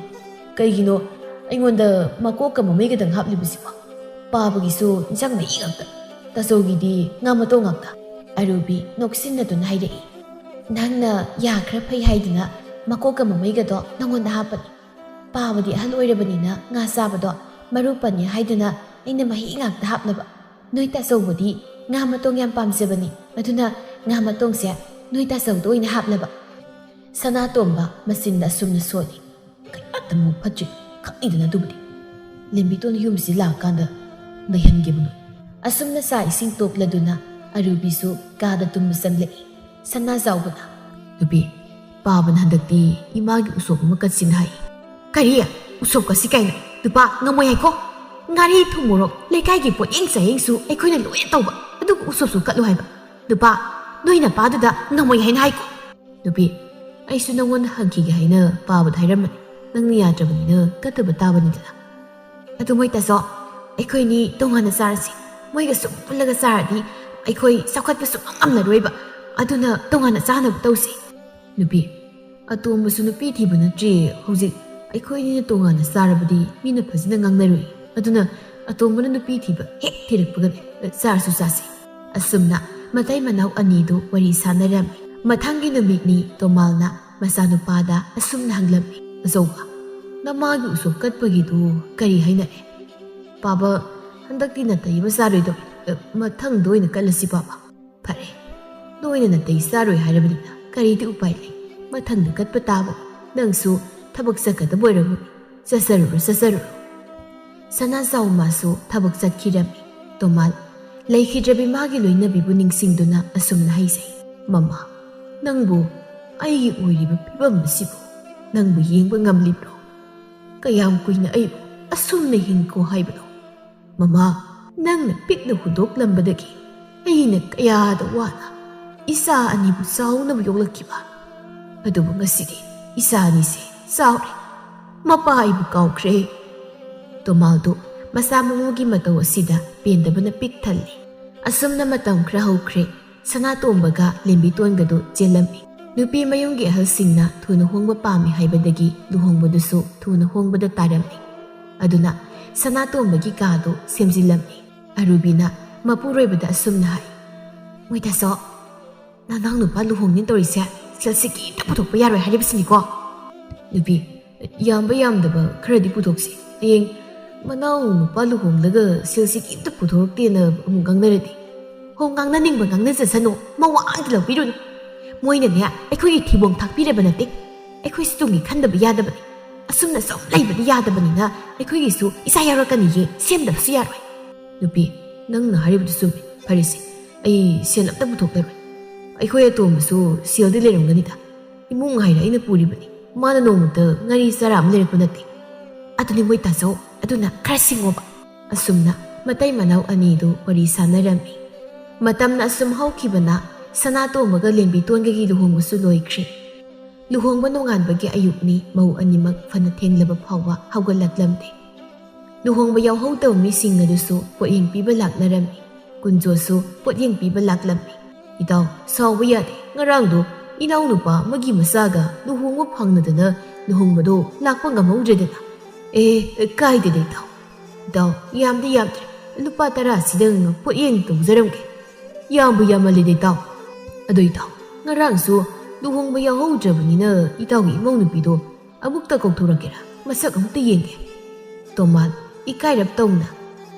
ꯀꯩꯒꯤꯅꯣ ꯑꯩꯉꯣꯟꯗ ꯃꯀꯣꯛꯀ ꯃꯃꯩꯒꯗꯪ ꯍꯥꯞꯂꯤꯕꯁꯤꯕꯣ ꯄꯥꯕꯒꯤꯁꯨ ꯏꯟꯁꯥꯡ ꯃꯍꯤ ꯉꯥꯛꯇ ꯇꯥꯆꯧꯒꯤꯗꯤ ꯉꯥ ꯃꯇꯣꯡ ꯉꯥꯛꯇ ꯑꯔꯨꯕꯤ ꯅꯣꯛꯁꯤꯟꯅꯗꯨꯅ ꯍꯥꯏꯔꯛꯏ ꯅꯪꯅ ꯌꯥ ꯈꯔ ꯐꯩ ꯍꯥꯏꯗꯨꯅ ꯃꯀꯣꯛꯀ ꯃꯃꯩꯒꯗꯣ ꯅꯪꯉꯣꯟꯗ ꯍꯥꯞꯄꯅꯤ ꯄꯥꯕꯗꯤ ꯑꯍꯜ ꯑꯣꯏꯔꯕꯅꯤꯅ ꯉꯥ ꯆꯥꯕꯗꯣ ꯃꯔꯨ ꯄꯟꯅꯤ ꯍꯥꯏꯗꯨꯅ ꯑꯩꯅ ꯃꯍꯤ ꯉꯥꯛꯇ ꯍꯥꯞꯅꯕ ꯅꯣꯏ ꯇꯥꯆꯧꯕꯗꯤ ꯉꯥ ꯃꯇꯣꯡ ꯌꯥꯝ ꯄꯥꯝꯖꯕꯅꯤ ꯑꯗꯨꯅ ꯉꯥ ꯃꯇꯣꯡꯁꯦ ꯅꯣꯏ ꯇꯥꯆꯧꯗ ꯑꯣꯏꯅ ꯍꯥꯞꯂꯕ ꯁꯅꯥꯇꯣꯝꯕ ꯃꯆꯤꯟꯗ ꯑꯁꯨꯝꯅ ꯁꯣꯜꯂꯤ ꯀꯌꯥꯇ ꯃꯨꯛ ꯐꯠꯇ꯭ꯔꯤ ꯈꯪꯏꯗꯅ ꯑꯗꯨꯕꯨꯗꯤ ꯂꯦꯝꯕꯤꯇꯣꯟ ꯌꯨꯝꯁꯤ ꯂꯥꯛꯀꯥꯟꯗ ꯂꯩꯍꯟꯒꯤꯕꯅꯣ ꯑꯁꯨꯝꯅ ꯆꯥꯛ ꯏꯁꯤꯡ ꯇꯣꯛꯂꯗꯨꯅ ꯑꯔꯨꯕꯤꯁꯨ ꯀꯥꯗ ꯇꯨꯝꯕ ꯆꯪꯂꯛꯏ ꯁꯅꯥꯖꯥꯎꯕꯅ ꯅꯨꯄꯤ ꯄꯥꯕꯅ ꯍꯟꯗꯛꯇꯤ ꯏꯃꯥꯒꯤ ꯎꯁꯣꯞ ꯑꯃ ꯀꯠꯁꯤꯅ ꯍꯥꯏ ꯀꯔꯤ ꯎꯁꯣꯞ ꯀꯠꯁꯤ ꯀꯥꯏꯅ ꯅꯨꯄꯥ ꯉꯝꯃꯣꯏ ꯍꯥꯏꯀꯣ ꯉꯥꯔꯤ ꯊꯨꯝ ꯃꯣꯔꯣꯛ ꯂꯩꯀꯥꯏꯒꯤ ꯄꯣꯠꯌꯦꯡ ꯆꯥꯌꯦꯡꯁꯨ ꯑꯩꯈꯣꯏꯅ ꯂꯣꯏꯅ ꯇꯧꯕ ꯑꯗꯨꯒ ꯎꯁꯣꯞꯁꯨ ꯀꯠꯂꯨ ꯍꯥꯏꯕ ꯅꯨꯄꯥ ꯅꯣꯏ ꯅꯄꯥꯗꯨꯗ ꯉꯝꯃꯣꯏ ꯍꯥꯏꯅ ꯍꯥꯏꯀꯣ ꯅꯨꯄꯤ ꯑꯩꯁꯨ ꯅꯪꯉꯣꯟꯗ ꯍꯪꯈꯤꯒꯦ ꯍꯥꯏꯅ ꯄꯥꯕꯗ ꯍꯥꯏꯔꯝꯕꯅꯤ ꯅꯪꯅ ꯌꯥꯗ꯭ꯔꯕꯅꯤꯅ ꯀꯠꯇꯕ ꯇꯥꯕꯅꯤꯗꯅ ꯑꯗꯨ ꯃꯣꯏ ꯇꯥꯆꯧ ꯑꯩꯈꯣꯏꯅꯤ ꯇꯣꯉꯥꯟꯅ ꯆꯥꯔꯁꯤ ꯃꯣꯏꯒ ꯁꯨꯝ ꯄꯨꯜꯂꯒ ꯆꯥꯔꯗꯤ ꯑꯩꯈꯣꯏ ꯆꯥꯎꯈꯠꯄ ꯁꯨꯡꯉꯝ ꯉꯝꯂꯔꯣꯏꯕ ꯑꯗꯨꯅ ꯇꯣꯉꯥꯟꯅ ꯆꯥꯅꯕ ꯇꯧꯁꯤ ꯅꯨꯄꯤ ꯑꯇꯣꯝꯕꯁꯨ ꯅꯨꯄꯤ ꯊꯤꯕ ꯅꯠꯇ꯭ꯔꯤ ꯍꯧꯖꯤꯛ ꯑꯩꯈꯣꯏꯅꯤꯅ ꯇꯣꯉꯥꯟꯅ ꯆꯥꯔꯕꯗꯤ ꯃꯤꯅ ꯐꯖꯅ ꯉꯥꯡꯅꯔꯣꯏ ꯑꯗꯨꯅ ꯑꯇꯣꯝꯕꯅ ꯅꯨꯄꯤ ꯊꯤꯕ ꯍꯦꯛ ꯊꯤꯔꯛꯄꯒꯅꯦ ꯆꯥꯔꯁꯨ ꯆꯥꯁꯤ ꯑꯁꯨꯝꯅ ꯃꯇꯩ ꯃꯅꯥꯎ ꯑꯅꯤꯗꯨ ꯋꯥꯔꯤ ꯁꯥꯟꯅꯔꯝꯃꯤ ꯃꯊꯪꯒꯤ ꯅꯨꯃꯤꯠꯅꯤ ꯇꯣꯃꯥꯜꯅ ꯃꯆꯥꯅꯨꯄꯥꯗ ꯑꯁꯨꯝꯅ ꯍꯪꯂꯝꯃꯤ ꯑꯆꯧꯕ ꯅꯃꯥꯒꯤ ꯎꯁꯣꯞ ꯀꯠꯄꯒꯤꯗꯨ ꯀꯔꯤ ꯍꯥꯏꯅꯔꯦ ꯄꯥꯕ ꯍꯟꯗꯛꯇꯤ ꯅꯥꯇꯩ ꯑꯃ ꯆꯥꯔꯣꯏꯗꯧ ꯃꯊꯪꯗ ꯑꯣꯏꯅ ꯀꯠꯂꯁꯤ ꯄꯥꯕ ꯐꯔꯦ ꯅꯣꯏꯅ ꯅꯥꯇꯩ ꯆꯥꯔꯣꯏ ꯍꯥꯏꯔꯕꯅꯤꯅ ꯀꯔꯤꯗꯤ ꯎꯄꯥꯏ ꯂꯩ ꯃꯊꯪꯗ ꯀꯠꯄ ꯇꯥꯕ ꯅꯪꯁꯨ ꯊꯕꯛ ꯆꯠꯀꯗꯕ ꯑꯣꯏꯔꯝꯒꯅꯤ ꯆꯠꯆꯔꯨꯔꯣ ꯁꯅꯥꯖꯥꯎ ꯃꯥꯁꯨ ꯊꯕꯛ ꯆꯠꯈꯤꯔꯝꯃꯤ꯫ ꯇꯣꯃꯥꯜ ꯂꯩꯈꯤꯗ꯭ꯔꯕꯤ ꯃꯥꯒꯤ ꯂꯣꯏꯅꯕꯤꯕꯨ ꯅꯤꯡꯁꯤꯡꯗꯨꯅ ꯑꯁꯨꯝꯅ ꯍꯥꯏꯖꯩ, ꯃꯃꯥ, ꯅꯪꯕꯨ ꯑꯩꯒꯤ ꯑꯣꯏꯔꯤꯕ ꯐꯤꯕꯝ ꯑꯁꯤꯕꯨ ꯅꯪꯕꯨ ꯌꯦꯡꯕ ꯉꯝꯂꯤꯕ꯭ꯔꯣ? ꯀꯌꯥꯝ ꯀꯨꯏꯅ ꯑꯩꯕꯨ ꯑꯁꯨꯝꯅ ꯍꯤꯡꯈꯣ ꯍꯥꯏꯕꯅꯣ? ꯃꯃꯥ, ꯅꯪꯅ ꯄꯤꯛꯅ ꯍꯨꯟꯗꯣꯛꯂꯝꯕꯗꯒꯤ ꯑꯩꯅ ꯀꯌꯥꯗ ꯋꯥꯅ ꯏꯆꯥ ꯑꯅꯤꯕꯨ ꯆꯥꯎꯅꯕ ꯌꯣꯛꯂꯛꯈꯤꯕ꯫ ꯑꯗꯨꯕꯨ ꯉꯁꯤꯗꯤ ꯏꯆꯥ ꯑꯅꯤꯁꯦ ꯆꯥꯎꯔꯦ, ꯃꯄꯥ ꯑꯩꯕꯨ ꯀꯥꯎꯈ꯭ꯔꯦ꯫ ꯇꯣꯃꯥꯜꯗꯨ ꯃꯆꯥ ꯃꯃꯧꯒꯤ ꯃꯇꯧ ꯑꯁꯤꯗ ꯄꯦꯟꯗꯕꯅ ꯄꯤꯛ ꯊꯜꯂꯤ꯫ ꯑꯁꯨꯝꯅ ꯃꯇꯝ ꯈꯔ ꯍꯧꯈ꯭ꯔꯦ꯫ ꯁꯅꯥꯇꯣꯝꯕꯒ ꯂꯦꯝꯕꯤꯇꯣꯟꯒꯗꯨ ꯆꯦꯜꯂꯝꯃꯤ꯫ ꯅꯨꯄꯤ ꯃꯌꯨꯝꯒꯤ ꯑꯍꯜꯁꯤꯡꯅ ꯊꯨꯅ ꯍꯣꯡꯕ ꯄꯥꯝꯃꯤ ꯍꯥꯏꯕꯗꯒꯤ ꯂꯨꯍꯣꯡꯕꯗꯨꯁꯨ ꯊꯨꯅ ꯍꯣꯡꯕꯗ ꯇꯥꯔꯝꯃꯤ꯫ ꯑꯗꯨꯅ ꯁꯅꯥꯇꯣꯝꯕꯒꯤ ꯀꯥꯗꯨ ꯁꯦꯝꯖꯤꯜꯂꯝꯃꯤ꯫ ꯑꯔꯨꯕꯤꯅ ꯃꯄꯨꯔꯣꯏꯕꯗ ꯑꯁꯨꯝꯅ ꯍꯥꯏ, ꯃꯣꯏꯇꯥꯆꯧ, ꯅꯅꯥꯎ ꯅꯨꯄꯥ ꯂꯨꯍꯣꯡꯅꯤ ꯇꯧꯔꯤꯁꯦ ꯁꯦꯜꯁꯤ ꯀꯤꯝꯇ ꯄꯨꯊꯣꯛꯄ ꯌꯥꯔꯣꯏ ꯍꯥꯏꯔꯤꯕꯁꯤꯅꯤꯀꯣ? ꯅꯨꯄꯤ, ꯌꯥꯝꯕ ꯌꯥꯝꯗꯕ ꯈꯔꯗꯤ ꯄꯨꯊꯣꯛꯁꯤ. ꯍꯌꯦꯡ ꯃꯅꯥꯎ ꯅꯨꯄꯥ ꯂꯨꯍꯣꯡꯂꯒ ꯁꯦꯜꯁꯤ ꯀꯤꯝꯇ ꯄꯨꯊꯣꯔꯛꯇꯦꯅ ꯑꯃꯨꯛ ꯉꯥꯡꯅꯔꯗꯤ? ꯍꯣ, ꯉꯥꯡꯅꯅꯤꯡꯕ ꯉꯥꯡꯅꯖꯁꯅꯨ, ꯃꯋꯥꯗꯤ ꯂꯧꯕꯤꯔꯨꯅꯨ. ꯃꯣꯏꯅꯅꯦ ꯑꯩꯈꯣꯏꯒꯤ ꯊꯤꯕꯣꯡ ꯊꯥꯛꯄꯤꯔꯕ ꯅꯠꯇꯦ. ꯑꯩꯈꯣꯏꯁꯨ ꯇꯨꯡꯒꯤ ꯈꯟꯗꯕ ꯌꯥꯗꯕꯅꯤ. ꯑꯁꯨꯝꯅ ꯁꯨꯝ ꯂꯩꯕꯗꯤ ꯌꯥꯗꯕꯅꯤꯅ ꯑꯩꯈꯣꯏꯒꯤꯁꯨ ꯏꯆꯥ ꯌꯥꯎꯔꯛꯀꯅꯤꯌꯦ, ꯁꯦꯝꯗꯕꯁꯨ ꯌꯥꯔꯣꯏ. ꯅꯨꯄꯤ, ꯅꯪꯅ ꯍꯥꯏꯔꯤꯕꯗꯨ ꯆꯨꯝꯃꯤ. ꯐꯔꯦꯁꯦ, ꯑꯩ ꯁꯦꯜ ꯑꯝꯇ ꯄꯨꯊꯣꯛꯂꯔꯣꯏ. ꯑꯩꯈꯣꯏ ꯑꯇꯣꯝꯕꯁꯨ ꯁꯦꯜꯗꯤ ꯂꯩꯔꯝꯒꯅꯤꯗ. ꯏꯃꯨꯡ ꯍꯥꯏꯅ ꯑꯩꯅ ꯄꯨꯔꯤꯕꯅꯤ. ꯃꯥꯅ ꯅꯣꯡꯃꯇ ꯉꯥꯔꯤ ꯆꯔꯥ ꯑꯃ ꯂꯩꯔꯛꯄ ꯅꯠꯇꯦ. ꯑꯗꯨꯅꯤ ꯃꯣꯏꯇꯥꯆꯧ, ꯑꯗꯨꯅ ꯈꯔ ꯁꯤꯡꯉꯣꯕ. ꯑꯁꯨꯝꯅ ꯃꯇꯩ ꯃꯅꯥꯎ ꯑꯅꯤꯗꯨ ꯋꯥꯔꯤ ꯁꯥꯟꯅꯔꯝꯃꯤ꯫ ꯃꯇꯝꯅ ꯑꯁꯨꯝ ꯍꯧꯈꯤꯕꯅ ꯁꯅꯥꯇꯣꯝꯕꯒ ꯂꯦꯝꯕꯤꯇꯣꯟꯒꯒꯤ ꯂꯨꯍꯣꯡꯕꯁꯨ ꯂꯣꯏꯈ꯭ꯔꯦ꯫ ꯂꯨꯍꯣꯡꯕ ꯅꯣꯡꯉꯥꯟꯕꯒꯤ ꯑꯌꯨꯛꯅꯤ ꯃꯧ ꯑꯅꯤꯃꯛ ꯐꯅ ꯊꯦꯡꯂꯕ ꯐꯥꯎꯕ ꯍꯧꯒꯠꯂꯛꯂꯝꯗꯦ꯫ ꯂꯨꯍꯣꯡꯕ ꯌꯥꯎꯍꯧꯗꯕ ꯃꯤꯁꯤꯡ ꯑꯗꯨꯁꯨ ꯄꯣꯠꯌꯦꯡ ꯄꯤꯕ ꯂꯥꯛꯅꯔꯝꯃꯤ꯫ ꯀꯨꯟꯖꯣꯁꯨ ꯄꯣꯠꯌꯦꯡ ꯄꯤꯕ ꯂꯥꯛꯂꯝꯃꯤ꯫ ꯏꯇꯥꯎ, ꯁꯥꯎꯕ ꯌꯥꯗꯦ. ꯉꯔꯥꯡꯗꯣ ꯏꯅꯥꯎꯅꯨꯄꯥ ꯑꯃꯒꯤ ꯃꯆꯥꯒ ꯂꯨꯍꯣꯡꯕ ꯐꯪꯅꯗꯅ ꯂꯨꯍꯣꯡꯕꯗꯣ ꯂꯥꯛꯄ ꯉꯝꯍꯧꯗ꯭ꯔꯦꯗꯅ. ꯀꯥꯏꯗꯦꯗ ꯏꯇꯥꯎ. ꯏꯇꯥꯎ, ꯌꯥꯝꯗꯤ ꯌꯥꯝꯗ꯭ꯔꯦ. ꯂꯨꯄꯥ 10 ꯄꯣꯠꯌꯦꯡ ꯇꯧꯖꯔꯝꯒꯦ. ꯌꯥꯝꯕꯨ ꯌꯥꯝꯃꯜꯂꯦꯗ ꯏꯇꯥꯎ. ꯑꯗꯣ ꯏꯇꯥꯎ, ꯉꯔꯥꯡꯁꯨ ꯂꯨꯍꯣꯡꯕ ꯌꯥꯎꯍꯧꯗ꯭ꯔꯕꯅꯤꯅ ꯏꯇꯥꯎꯒꯤ ꯏꯃꯧ ꯅꯨꯄꯤꯗꯣ ꯑꯃꯨꯛꯇ ꯀꯧꯊꯣꯔꯛꯀꯦꯔꯥ? ꯃꯁꯛ ꯑꯃꯨꯛꯇ ꯌꯦꯡꯒꯦ. ꯇꯣꯃꯥꯜ ꯏꯀꯥꯏꯔꯞ ꯇꯧꯅ,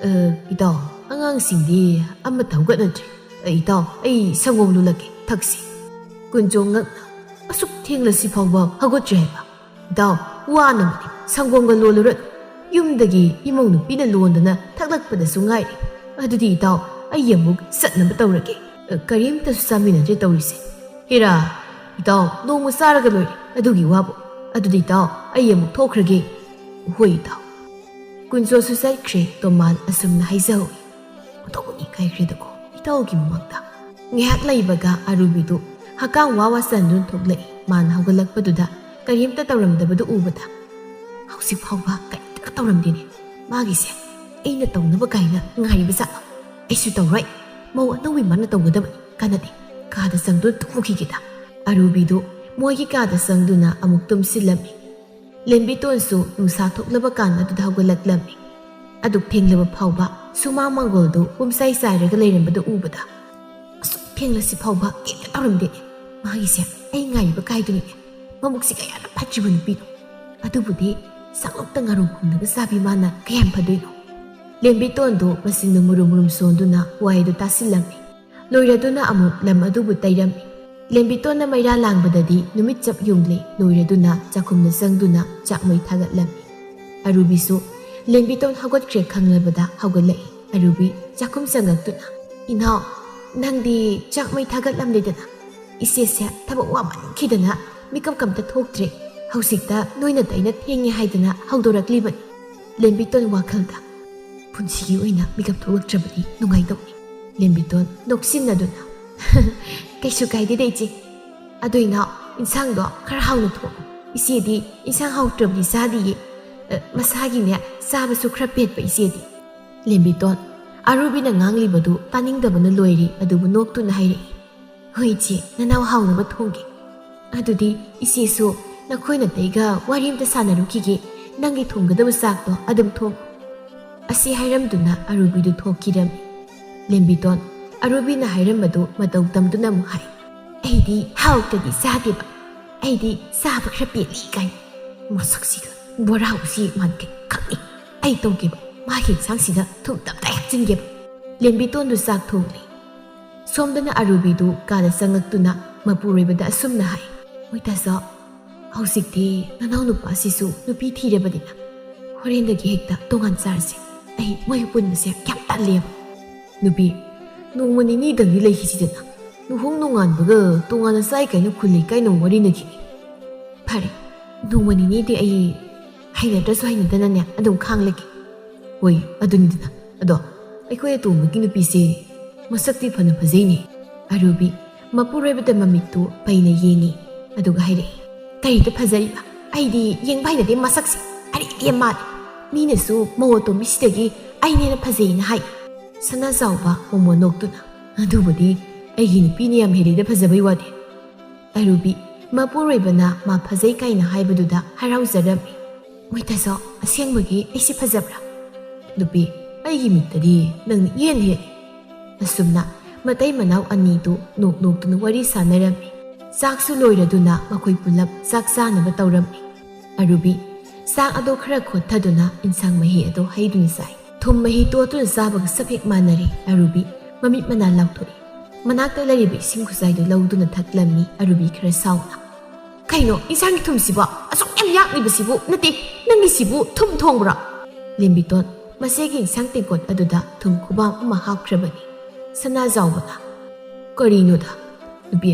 ꯏꯇꯥꯎ, ꯑꯉꯥꯡꯁꯤꯡꯗꯤ ꯑꯃꯠꯇ ꯍꯧꯒꯠꯅꯗ꯭ꯔꯤ. ꯏꯇꯥꯎ, ꯑꯩ ꯁꯪꯒꯣꯝ ꯂꯣꯜꯂꯛꯀꯦ, ꯊꯛꯁꯤ. ꯀꯨꯟꯖꯣ ꯉꯛꯅ, ꯑꯁꯨꯛ ꯊꯦꯡꯂꯁꯤ ꯐꯥꯎꯕ ꯍꯧꯒꯠꯇ꯭ꯔꯤ ꯍꯥꯏꯕ? ꯏꯇꯥꯎ, ꯋꯥꯅꯕꯅꯤ. ꯁꯪꯒꯣꯝꯒ ꯂꯣꯜꯂꯨꯔꯅꯨ. ꯌꯨꯝꯗꯒꯤ ꯏꯃꯧ ꯅꯨꯄꯤꯅ ꯂꯣꯟꯗꯅ ꯊꯛꯂꯛꯄꯗꯁꯨ ꯉꯥꯏꯔꯤ. ꯑꯗꯨꯗꯤ ꯏꯇꯥꯎ, ꯑꯩ ꯑꯃꯨꯛ ꯆꯠꯅꯕ ꯇꯧꯔꯒꯦ. ꯀꯔꯤꯝꯇꯁꯨ ꯆꯥꯃꯤꯟꯅꯗ꯭ꯔꯦ ꯇꯧꯔꯤꯁꯦ. ꯍꯦꯔꯥ, ꯏꯇꯥꯎ, ꯅꯣꯡꯃ ꯆꯥꯔꯒ ꯂꯣꯏꯔꯦ ꯑꯗꯨꯒꯤ ꯋꯥꯕꯨ. ꯑꯗꯨꯗꯤ ꯏꯇꯥꯎ, ꯑꯩ ꯑꯃꯨꯛ ꯊꯣꯛꯈ꯭ꯔꯒꯦ. ꯍꯣꯏ ꯏꯇꯥꯎ. ꯀꯨꯟꯖꯣꯁꯨ ꯆꯠꯈ꯭ꯔꯦ꯫ ꯇꯣꯃꯥꯜ ꯑꯁꯨꯝꯅ ꯍꯥꯏꯖꯍꯧꯏ, ꯑꯣꯟꯊꯣꯛꯅ ꯏꯀꯥꯏꯈ꯭ꯔꯦꯗꯀꯣ ꯏꯇꯥꯎꯒꯤ ꯃꯃꯥꯡꯗ. ꯉꯥꯏꯍꯥꯛ ꯂꯩꯕꯒ ꯑꯔꯨꯕꯤꯗꯨ ꯍꯀꯥꯝ ꯋꯥ ꯋꯥ ꯆꯟꯗꯨꯅ ꯊꯣꯛꯂꯛꯏ꯫ ꯃꯥꯅ ꯍꯧꯒꯠꯂꯛꯄꯗꯨꯗ ꯀꯔꯤꯝꯇ ꯇꯧꯔꯝꯗꯕꯗꯨ ꯎꯕꯗ, ꯍꯧꯖꯤꯛ ꯐꯥꯎꯕ ꯀꯔꯤꯝꯇ ꯇꯧꯔꯝꯗꯦꯅꯦ ꯃꯥꯒꯤꯁꯦ, ꯑꯩꯅ ꯇꯧꯅꯕ ꯀꯥꯏꯅ ꯉꯥꯏꯔꯤꯕ ꯖꯥꯠꯂꯣ? ꯑꯩꯁꯨ ꯇꯧꯔꯣꯏ. ꯃꯧ ꯑꯅꯧꯕꯤ ꯃꯥꯅ ꯇꯧꯒꯗꯕꯅꯤ. ꯀꯥꯟꯅꯗꯦ. ꯀꯥꯗ ꯆꯪꯗꯨꯅ ꯇꯨꯝꯃꯨꯈꯤꯒꯦꯗ. ꯑꯔꯨꯕꯤꯗꯨ ꯃꯣꯏꯒꯤ ꯀꯥꯗ ꯆꯪꯗꯨꯅ ꯑꯃꯨꯛ ꯇꯨꯝꯁꯤꯜꯂꯝꯃꯤ꯫ ꯂꯦꯝꯕꯤꯇꯣꯟꯁꯨ ꯅꯨꯡꯁꯥ ꯊꯣꯛꯂꯕ ꯀꯥꯟ ꯑꯗꯨꯗ ꯍꯧꯒꯠꯂꯛꯂꯝꯃꯤ꯫ ꯑꯗꯨꯛ ꯊꯦꯡꯂꯕ ꯐꯥꯎꯕ ꯁꯨꯃꯥꯡ ꯃꯥꯡꯒꯣꯜꯗꯨ ꯄꯨꯝꯆꯥꯏ ꯆꯥꯏꯔꯒ ꯂꯩꯔꯝꯕꯗꯨ ꯎꯕꯗ, ꯑꯁꯨꯛ ꯊꯦꯡꯂꯁꯤ ꯐꯥꯎꯕ ꯀꯩꯝꯇ ꯇꯧꯔꯝꯗꯦꯅꯦ ꯃꯥꯒꯤꯁꯦ, ꯑꯩ ꯉꯥꯏꯔꯤꯕ ꯀꯥꯏꯗꯨꯅꯤꯅꯦ. ꯃꯕꯨꯛꯁꯤ ꯀꯌꯥꯅ ꯐꯠꯇ꯭ꯔꯤꯕ ꯅꯨꯄꯤꯅꯣ. ꯑꯗꯨꯕꯨꯗꯤ ꯆꯥꯛꯂꯣꯛꯇ ꯉꯥꯔꯣꯡ ꯈꯨꯝꯂꯒ ꯆꯥꯕꯤ ꯃꯥꯅ ꯀꯌꯥꯝ ꯐꯗꯣꯏꯅꯣ? ꯂꯦꯝꯕꯤꯇꯣꯟꯗꯨ ꯃꯆꯤꯟꯗꯨ ꯃꯨꯔꯨꯝ ꯃꯨꯔꯨꯝ ꯁꯣꯟꯗꯨꯅ ꯋꯥꯍꯩꯗꯨ ꯇꯥꯁꯤꯜꯂꯝꯃꯤ꯫ ꯂꯣꯏꯔꯗꯨꯅ ꯑꯃꯨꯛ ꯂꯝ ꯑꯗꯨꯕꯨ ꯇꯩꯔꯝꯃꯤ꯫ ꯂꯦꯝꯕꯤꯇꯣꯟꯅ ꯃꯩꯔꯥ ꯂꯥꯡꯕꯗꯗꯤ ꯅꯨꯃꯤꯠ ꯆꯞ ꯌꯨꯡꯂꯦ꯫ ꯂꯣꯏꯔꯗꯨꯅ ꯆꯥꯛꯈꯨꯝꯗ ꯆꯪꯗꯨꯅ ꯆꯥꯛꯃꯩ ꯊꯥꯒꯠꯂꯝꯃꯤ꯫ ꯑꯔꯨꯕꯤꯁꯨ ꯂꯦꯝꯕꯤꯇꯣꯟ ꯍꯧꯒꯠꯈ꯭ꯔꯦ ꯈꯪꯂꯕꯗ ꯍꯧꯒꯠꯂꯛꯏ꯫ ꯑꯔꯨꯕꯤ ꯆꯥꯛꯈꯨꯝ ꯆꯪꯉꯛꯇꯨꯅ, ꯏꯅꯥꯎ, ꯅꯪꯗꯤ ꯆꯥꯛꯃꯩ ꯊꯥꯒꯠꯂꯝꯂꯦꯗꯅ. ꯏꯆꯦꯁꯦ ꯊꯕꯛ ꯋꯥꯃꯟꯈꯤꯗꯅ ꯃꯤꯀꯞ ꯀꯝꯇ ꯊꯣꯛꯇ꯭ꯔꯦ. ꯍꯧꯖꯤꯛꯇ ꯅꯣꯏꯅꯗ ꯑꯩꯅ ꯊꯦꯡꯉꯦ ꯍꯥꯏꯗꯅ ꯍꯧꯗꯣꯔꯛꯂꯤꯕꯅꯤ. ꯂꯦꯝꯕꯤꯇꯣꯟ ꯋꯥꯈꯜꯗ, ꯄꯨꯟꯁꯤꯒꯤ ꯑꯣꯏꯅ ꯃꯤꯀꯞ ꯊꯣꯛꯂꯛꯇ꯭ꯔꯕꯗꯤ ꯅꯨꯡꯉꯥꯏꯇꯧꯅꯤ. ꯂꯦꯝꯕꯤꯇꯣꯟ ꯅꯣꯛꯁꯤꯟꯅꯗꯨꯅ, ꯀꯩꯁꯨ ꯀꯥꯏꯗꯦꯗ ꯏꯆꯦ. ꯑꯗꯣ ꯏꯅꯥꯎ, ꯏꯟꯁꯥꯡꯗꯣ ꯈꯔ ꯍꯥꯎꯅ ꯊꯣꯡꯉꯨ. ꯏꯆꯦꯗꯤ ꯏꯟꯁꯥꯡ ꯍꯥꯎꯇ꯭ꯔꯕꯗꯤ ꯆꯥꯗꯤꯌꯦ. ꯃꯁꯥꯒꯤꯅꯦ ꯆꯥꯕꯁꯨ ꯈꯔ ꯄꯦꯠꯄ ꯏꯆꯦꯗꯤ. ꯂꯦꯝꯕꯤꯇꯣꯟ ꯑꯔꯨꯕꯤꯅ ꯉꯥꯡꯂꯤꯕꯗꯨ ꯇꯥꯅꯤꯡꯗꯕꯅ ꯂꯣꯏꯔꯤ꯫ ꯑꯗꯨꯕꯨ ꯅꯣꯛꯇꯨꯅ ꯍꯥꯏꯔꯛꯏ, ꯍꯣꯏ ꯏꯆꯦ, ꯅꯅꯥꯎ ꯍꯥꯎꯅꯕ ꯊꯣꯡꯒꯦ. ꯑꯗꯨꯗꯤ ꯏꯆꯦꯁꯨ ꯅꯈꯣꯏ ꯅꯇꯩꯒ ꯋꯥꯔꯤ ꯑꯃꯇ ꯁꯥꯟꯅꯔꯨꯈꯤꯒꯦ. ꯅꯪꯒꯤ ꯊꯣꯡꯒꯗꯕ ꯆꯥꯛꯇꯣ ꯑꯗꯨꯝ ꯊꯣꯡ. ꯑꯁꯤ ꯍꯥꯏꯔꯝꯗꯨꯅ ꯑꯔꯨꯕꯤꯗꯨ ꯊꯣꯛꯈꯤꯔꯝꯃꯤ꯫ ꯂꯦꯝꯕꯤꯇꯣꯟ ꯑꯔꯨꯕꯤꯅ ꯍꯥꯏꯔꯝꯕꯗꯨ ꯃꯇꯧ ꯇꯝꯗꯨꯅ ꯑꯃꯨꯛ ꯍꯥꯏ, ꯑꯩꯗꯤ ꯍꯥꯎꯇꯗꯤ ꯆꯥꯗꯦꯕ. ꯑꯩꯗꯤ ꯆꯥꯕ ꯈꯔ ꯄꯦꯠꯂꯤ ꯀꯥꯏꯅ. ꯃꯁꯛꯁꯤꯒ ꯕꯣꯔꯥ ꯎꯆꯤ ꯃꯥꯟꯈꯩ ꯈꯪꯏ. ꯑꯩ ꯇꯧꯒꯦꯕ, ꯃꯥꯒꯤ ꯏꯟꯁꯥꯡꯁꯤꯗ ꯊꯨꯝ ꯇꯞꯇꯥꯏ ꯍꯥꯞꯆꯤꯟꯒꯦꯕ. ꯂꯦꯝꯕꯤꯇꯣꯟꯗꯨ ꯆꯥꯛ ꯊꯣꯡꯂꯤ꯫ ꯁꯣꯝꯗꯅ ꯑꯔꯨꯕꯤꯗꯨ ꯀꯥꯗ ꯆꯪꯉꯛꯇꯨꯅ ꯃꯄꯨꯔꯣꯏꯕꯗ ꯑꯁꯨꯝꯅ ꯍꯥꯏ, ꯃꯣꯏꯇꯥꯆꯧ, ꯍꯧꯖꯤꯛꯇꯤ ꯅꯅꯥꯎ ꯅꯨꯄꯥꯁꯤꯁꯨ ꯅꯨꯄꯤ ꯊꯤꯔꯕꯅꯤꯅ ꯍꯣꯔꯦꯟꯗꯒꯤ ꯍꯦꯛꯇ ꯇꯣꯉꯥꯟ ꯆꯥꯔꯁꯦ ꯑꯩ ꯃꯣꯏ ꯄꯨꯟꯕꯁꯦ ꯌꯥꯝ ꯇꯜꯂꯦꯕ ꯅꯨꯄꯤ ꯅꯣꯡꯃ ꯅꯤꯅꯤꯗꯪꯗꯤ ꯂꯩꯈꯤꯁꯤꯗꯅ ꯂꯨꯍꯣꯡ ꯅꯣꯡꯉꯥꯟꯕꯒ ꯇꯣꯉꯥꯟꯅ ꯆꯥꯏ ꯀꯥꯏꯅ ꯈꯨꯜꯂꯤ ꯀꯥꯏꯅ ꯋꯥꯔꯤꯅꯈꯤꯅꯤ ꯐꯔꯦ ꯅꯣꯡꯃ ꯅꯤꯅꯤꯗꯤ ꯑꯩ ꯍꯩꯅꯗ꯭ꯔꯁꯨ ꯍꯩꯅꯗꯅꯅꯦ ꯑꯗꯨꯝ ꯈꯥꯡꯂꯒꯦ ꯍꯣꯏ ꯑꯗꯨꯅꯤꯗꯅ ꯑꯗꯣ ꯑꯩꯈꯣꯏ ꯑꯇꯣꯝꯕꯒꯤ ꯅꯨꯄꯤꯁꯦ ꯃꯁꯛꯇꯤ ꯐꯅ ꯐꯖꯩꯅꯦ ꯑꯔꯨꯕꯤ ꯃꯄꯨꯔꯣꯏꯕꯗ ꯃꯃꯤꯠꯇꯨ ꯐꯩꯅ ꯌꯦꯡꯉꯤ ꯑꯗꯨꯒ ꯍꯥꯏꯔꯛꯏ ꯀꯔꯤꯗ ꯐꯖꯔꯤꯕ ꯑꯩꯗꯤ ꯌꯦꯡꯕ ꯍꯩꯅꯗꯦ ꯃꯁꯛꯁꯦ ꯑꯔꯤꯕ ꯃꯥꯜꯂꯦ ꯃꯤꯅꯁꯨ ꯃꯧ ꯑꯇꯣꯝꯕꯤꯁꯤꯗꯒꯤ ꯑꯩꯅ ꯐꯖꯩꯅ ꯍꯥꯏ ꯁꯅꯥꯖꯥꯎꯕ ꯃꯣꯃꯣ ꯅꯣꯛꯇꯨꯅ ꯑꯗꯨꯕꯨꯗꯤ ꯑꯩꯒꯤ ꯅꯨꯄꯤꯅ ꯌꯥꯝ ꯍꯦꯜꯂꯤꯗ ꯐꯖꯕꯩ ꯋꯥꯗꯤ ꯑꯔꯨꯕꯤ ꯃꯄꯨꯔꯣꯏꯕꯅ ꯃꯥ ꯐꯖꯩ ꯀꯥꯏꯅ ꯍꯥꯏꯕꯗꯨꯗ ꯍꯔꯥꯎꯖꯔꯝꯃꯤ ꯃꯣꯏꯇꯁꯨ ꯑꯁꯦꯡꯕꯒꯤ ꯑꯩꯁꯤ ꯐꯖꯕ꯭ꯔꯥ ꯅꯨꯄꯤ ꯑꯩꯒꯤ ꯃꯤꯠꯇꯗꯤ ꯅꯪꯅ ꯏꯍꯦꯟ ꯍꯦꯜꯂꯤ ꯑꯁꯨꯝꯅ ꯃꯇꯩ ꯃꯅꯥꯎ ꯑꯅꯤꯗꯨ ꯅꯣꯛ ꯅꯣꯛꯇꯨꯅ ꯋꯥꯔꯤ ꯁꯥꯟꯅꯔꯝꯃꯤ ꯆꯥꯛꯁꯨ ꯂꯣꯏꯔꯗꯨꯅ ꯃꯈꯣꯏ ꯄꯨꯂꯞ ꯆꯥꯛ ꯆꯥꯅꯕ ꯇꯧꯔꯝꯃꯤ ꯑꯔꯨꯕꯤ ꯆꯥꯛ ꯑꯗꯣ ꯈꯔ ꯈꯣꯠꯊꯗꯨꯅ ꯏꯟꯁꯥꯡ ꯃꯍꯤ ꯑꯗꯣ ꯍꯩꯗꯨꯅ ꯆꯥꯏ ꯊꯨꯝ ꯃꯍꯤ ꯇꯣꯠꯇꯨꯅ ꯆꯥꯕꯒ ꯁꯞ ꯍꯦꯛ ꯃꯥꯟꯅꯔꯦ ꯑꯔꯨꯕꯤ ꯃꯃꯤꯠ ꯃꯅꯥ ꯂꯥꯎꯊꯣꯛꯏ ꯃꯅꯥꯛꯇ ꯂꯩꯔꯤꯕ ꯏꯁꯤꯡ ꯈꯨꯖꯥꯏꯗꯨ ꯂꯧꯗꯨꯅ ꯊꯛꯂꯝꯃꯤ ꯑꯔꯨꯕꯤ ꯈꯔ ꯁꯥꯎꯅ ꯀꯩꯅꯣ ꯏꯟꯁꯥꯡꯒꯤ ꯊꯨꯝꯁꯤꯕꯣ ꯑꯁꯨꯛ ꯌꯥꯝ ꯌꯥꯛꯂꯤꯕꯁꯤꯕꯨ ꯅꯠꯇꯦ ꯅꯪꯒꯤꯁꯤꯕꯨ ꯊꯨꯝ ꯊꯣꯡꯕ꯭ꯔꯥ ꯂꯦꯝꯕꯤꯇꯣꯟ ꯃꯆꯦꯒꯤ ꯏꯟꯁꯥꯡ ꯇꯦꯡꯀꯣꯠ ꯑꯗꯨꯗ ꯊꯨꯝ ꯈꯨꯕꯥꯝ ꯑꯃ ꯍꯥꯞꯈ꯭ꯔꯕꯅꯤ ꯁꯅꯥꯖꯥꯎꯕꯅ ꯀꯔꯤꯅꯣꯗ ꯅꯨꯄꯤ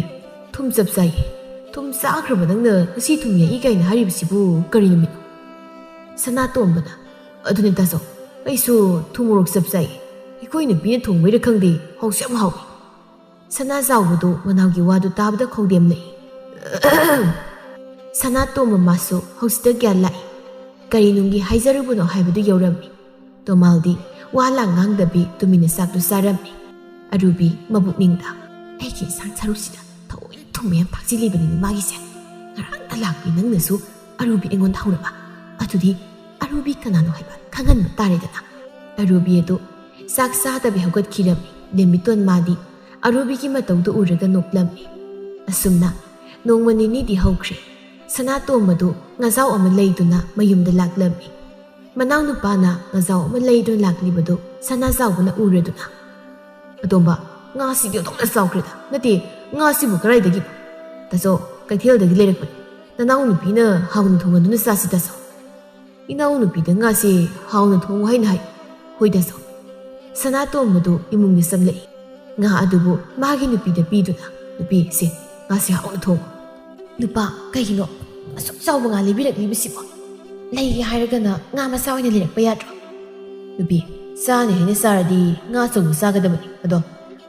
ꯊꯨꯝ ꯆꯞ ꯆꯥꯏꯌꯦ ꯊꯨꯝ ꯆꯥꯈ꯭ꯔꯕ ꯅꯪꯅ ꯉꯁꯤ ꯊꯨꯝ ꯌꯥꯛꯏ ꯀꯥꯏꯅ ꯍꯥꯏꯔꯤꯕꯁꯤꯕꯨ ꯀꯔꯤ ꯅꯨꯃꯤꯠꯅꯣ ꯁꯅꯥꯇꯣꯝꯕꯅ ꯑꯗꯨꯅꯤ ꯇꯥꯆꯧ ꯑꯩꯁꯨ ꯊꯨꯝ ꯃꯣꯔꯣꯛ ꯆꯞ ꯆꯥꯏꯌꯦ ꯑꯩꯈꯣꯏ ꯅꯨꯄꯤꯅ ꯊꯣꯡꯕꯩꯔ ꯈꯪꯗꯦ ꯍꯥꯎꯁꯨ ꯌꯥꯝ ꯍꯥꯎꯏ ꯁꯅꯥꯖꯥꯎꯕꯗꯨ ꯃꯅꯥꯎꯒꯤ ꯋꯥꯗꯨ ꯇꯥꯕꯗ ꯈꯧꯗꯦꯝ ꯂꯩ ꯁꯅꯥꯇꯣꯝꯕ ꯃꯥꯁꯨ ꯍꯧꯖꯤꯛꯇ ꯒ꯭ꯌꯥꯟ ꯂꯥꯛꯏ ꯀꯔꯤꯅꯨꯡꯒꯤ ꯍꯥꯏꯖꯔꯨꯕꯅꯣ ꯍꯥꯏꯕꯗꯨ ꯌꯧꯔꯝꯃꯤ ꯇꯣꯃꯥꯜꯗꯤ ꯋꯥ ꯂꯥꯡ ꯉꯥꯡꯗꯕꯤ ꯇꯨꯃꯤꯟꯅ ꯆꯥꯛꯇꯨ ꯆꯥꯔꯝꯃꯤ ꯑꯔꯨꯕꯤ ꯃꯕꯨꯛꯅꯤꯡꯗ ꯑꯩꯒꯤ ꯏꯟꯁꯥꯡ ꯁꯔꯨꯛꯁꯤꯗ ꯊꯑꯣꯏꯅ ꯊꯨꯝ ꯃꯌꯥꯝ ꯊꯥꯛꯆꯤꯜꯂꯤꯕꯅꯤꯅꯦ ꯃꯥꯒꯤꯁꯦ ꯉꯔꯥꯡꯇ ꯂꯥꯛꯄꯤ ꯅꯪꯅꯁꯨ ꯑꯔꯨꯕꯤ ꯑꯩꯉꯣꯟꯗ ꯍꯧꯔꯕ ꯑꯗꯨꯗꯤ ꯑꯔꯨꯕꯤ ꯀꯅꯥꯅꯣ ꯍꯥꯏꯕ ꯈꯪꯍꯟꯕ ꯇꯥꯔꯦꯗꯅ ꯑꯔꯨꯕꯤ ꯑꯗꯨ ꯆꯥꯛ ꯆꯥꯗꯕꯤ ꯍꯧꯒꯠꯈꯤꯔꯝꯃꯤ ꯂꯦꯝꯕꯤꯇꯣꯟ ꯃꯥꯗꯤ ꯑꯔꯨꯕꯤꯒꯤ ꯃꯇꯧꯗꯨ ꯎꯔꯒ ꯅꯣꯛꯂꯝꯃꯤ ꯑꯁꯨꯝꯅ ꯅꯣꯡꯃ ꯅꯤꯅꯤꯗꯤ ꯍꯧꯈ꯭ꯔꯦ ꯁꯅꯥꯇꯣꯝꯕꯗꯨ ꯉꯖꯥꯎ ꯑꯃ ꯂꯩꯗꯨꯅ ꯃꯌꯨꯝꯗ ꯂꯥꯛꯂꯝꯃꯤ ꯃꯅꯥꯎꯅꯨꯄꯥꯅ ꯉꯖꯥꯎ ꯑꯃ ꯂꯩꯗꯨꯅ ꯂꯥꯛꯂꯤꯕꯗꯨ ꯁꯅꯥꯖꯥꯎꯕꯅ ꯎꯔꯗꯨꯅ ꯑꯇꯣꯝꯕ ꯉꯥꯁꯤꯗꯤ ꯑꯗꯨꯝꯅ ꯆꯥꯎꯈ꯭ꯔꯦꯗ ꯅꯠꯇꯦ ꯉꯥꯁꯤꯕꯨ ꯀꯗꯥꯏꯗꯒꯤꯅꯣ ꯇꯥꯆꯧ ꯀꯩꯊꯦꯜꯗꯒꯤ ꯂꯩꯔꯛꯄꯅꯤ ꯅꯅꯥꯎ ꯅꯨꯄꯤꯅ ꯍꯥꯎꯅ ꯊꯣꯡꯍꯟꯗꯨꯅ ꯆꯥꯁꯤ ꯇꯥꯆꯧ ꯏꯅꯥꯎ ꯅꯨꯄꯤꯗ ꯉꯥꯁꯤ ꯍꯥꯎꯅ ꯊꯣꯡꯉꯨ ꯍꯥꯏꯅ ꯍꯥꯏ ꯍꯣꯏ ꯇꯥꯆꯧ ꯁꯅꯥꯇꯣꯝꯕꯗꯨ ꯏꯃꯨꯡꯗ ꯆꯪꯂꯛꯏ ꯉꯥ ꯑꯗꯨꯕꯨ ꯃꯥꯒꯤ ꯅꯨꯄꯤꯗ ꯄꯤꯗꯨꯅ ꯅꯨꯄꯤ ꯁꯦ ꯉꯥꯁꯤ ꯍꯥꯎꯅ ꯊꯣꯡꯉꯨ ꯅꯨꯄꯥ ꯀꯩꯒꯤꯅꯣ ꯑꯁꯨꯛ ꯆꯥꯎꯕ ꯉꯥ ꯂꯩꯕꯤꯔꯛꯂꯤꯕꯁꯤꯕꯣ ꯂꯩꯒꯦ ꯍꯥꯏꯔꯒꯅ ꯉꯥ ꯃꯆꯥ ꯑꯣꯏꯅ ꯂꯩꯔꯛꯄ ꯌꯥꯗ꯭ꯔꯣ ꯅꯨꯄꯤ ꯆꯥꯅꯤ ꯍꯥꯏꯅ ꯆꯥꯔꯗꯤ ꯉꯥ ꯑꯆꯧꯕ ꯆꯥꯒꯗꯕꯅꯤ ꯑꯗꯣ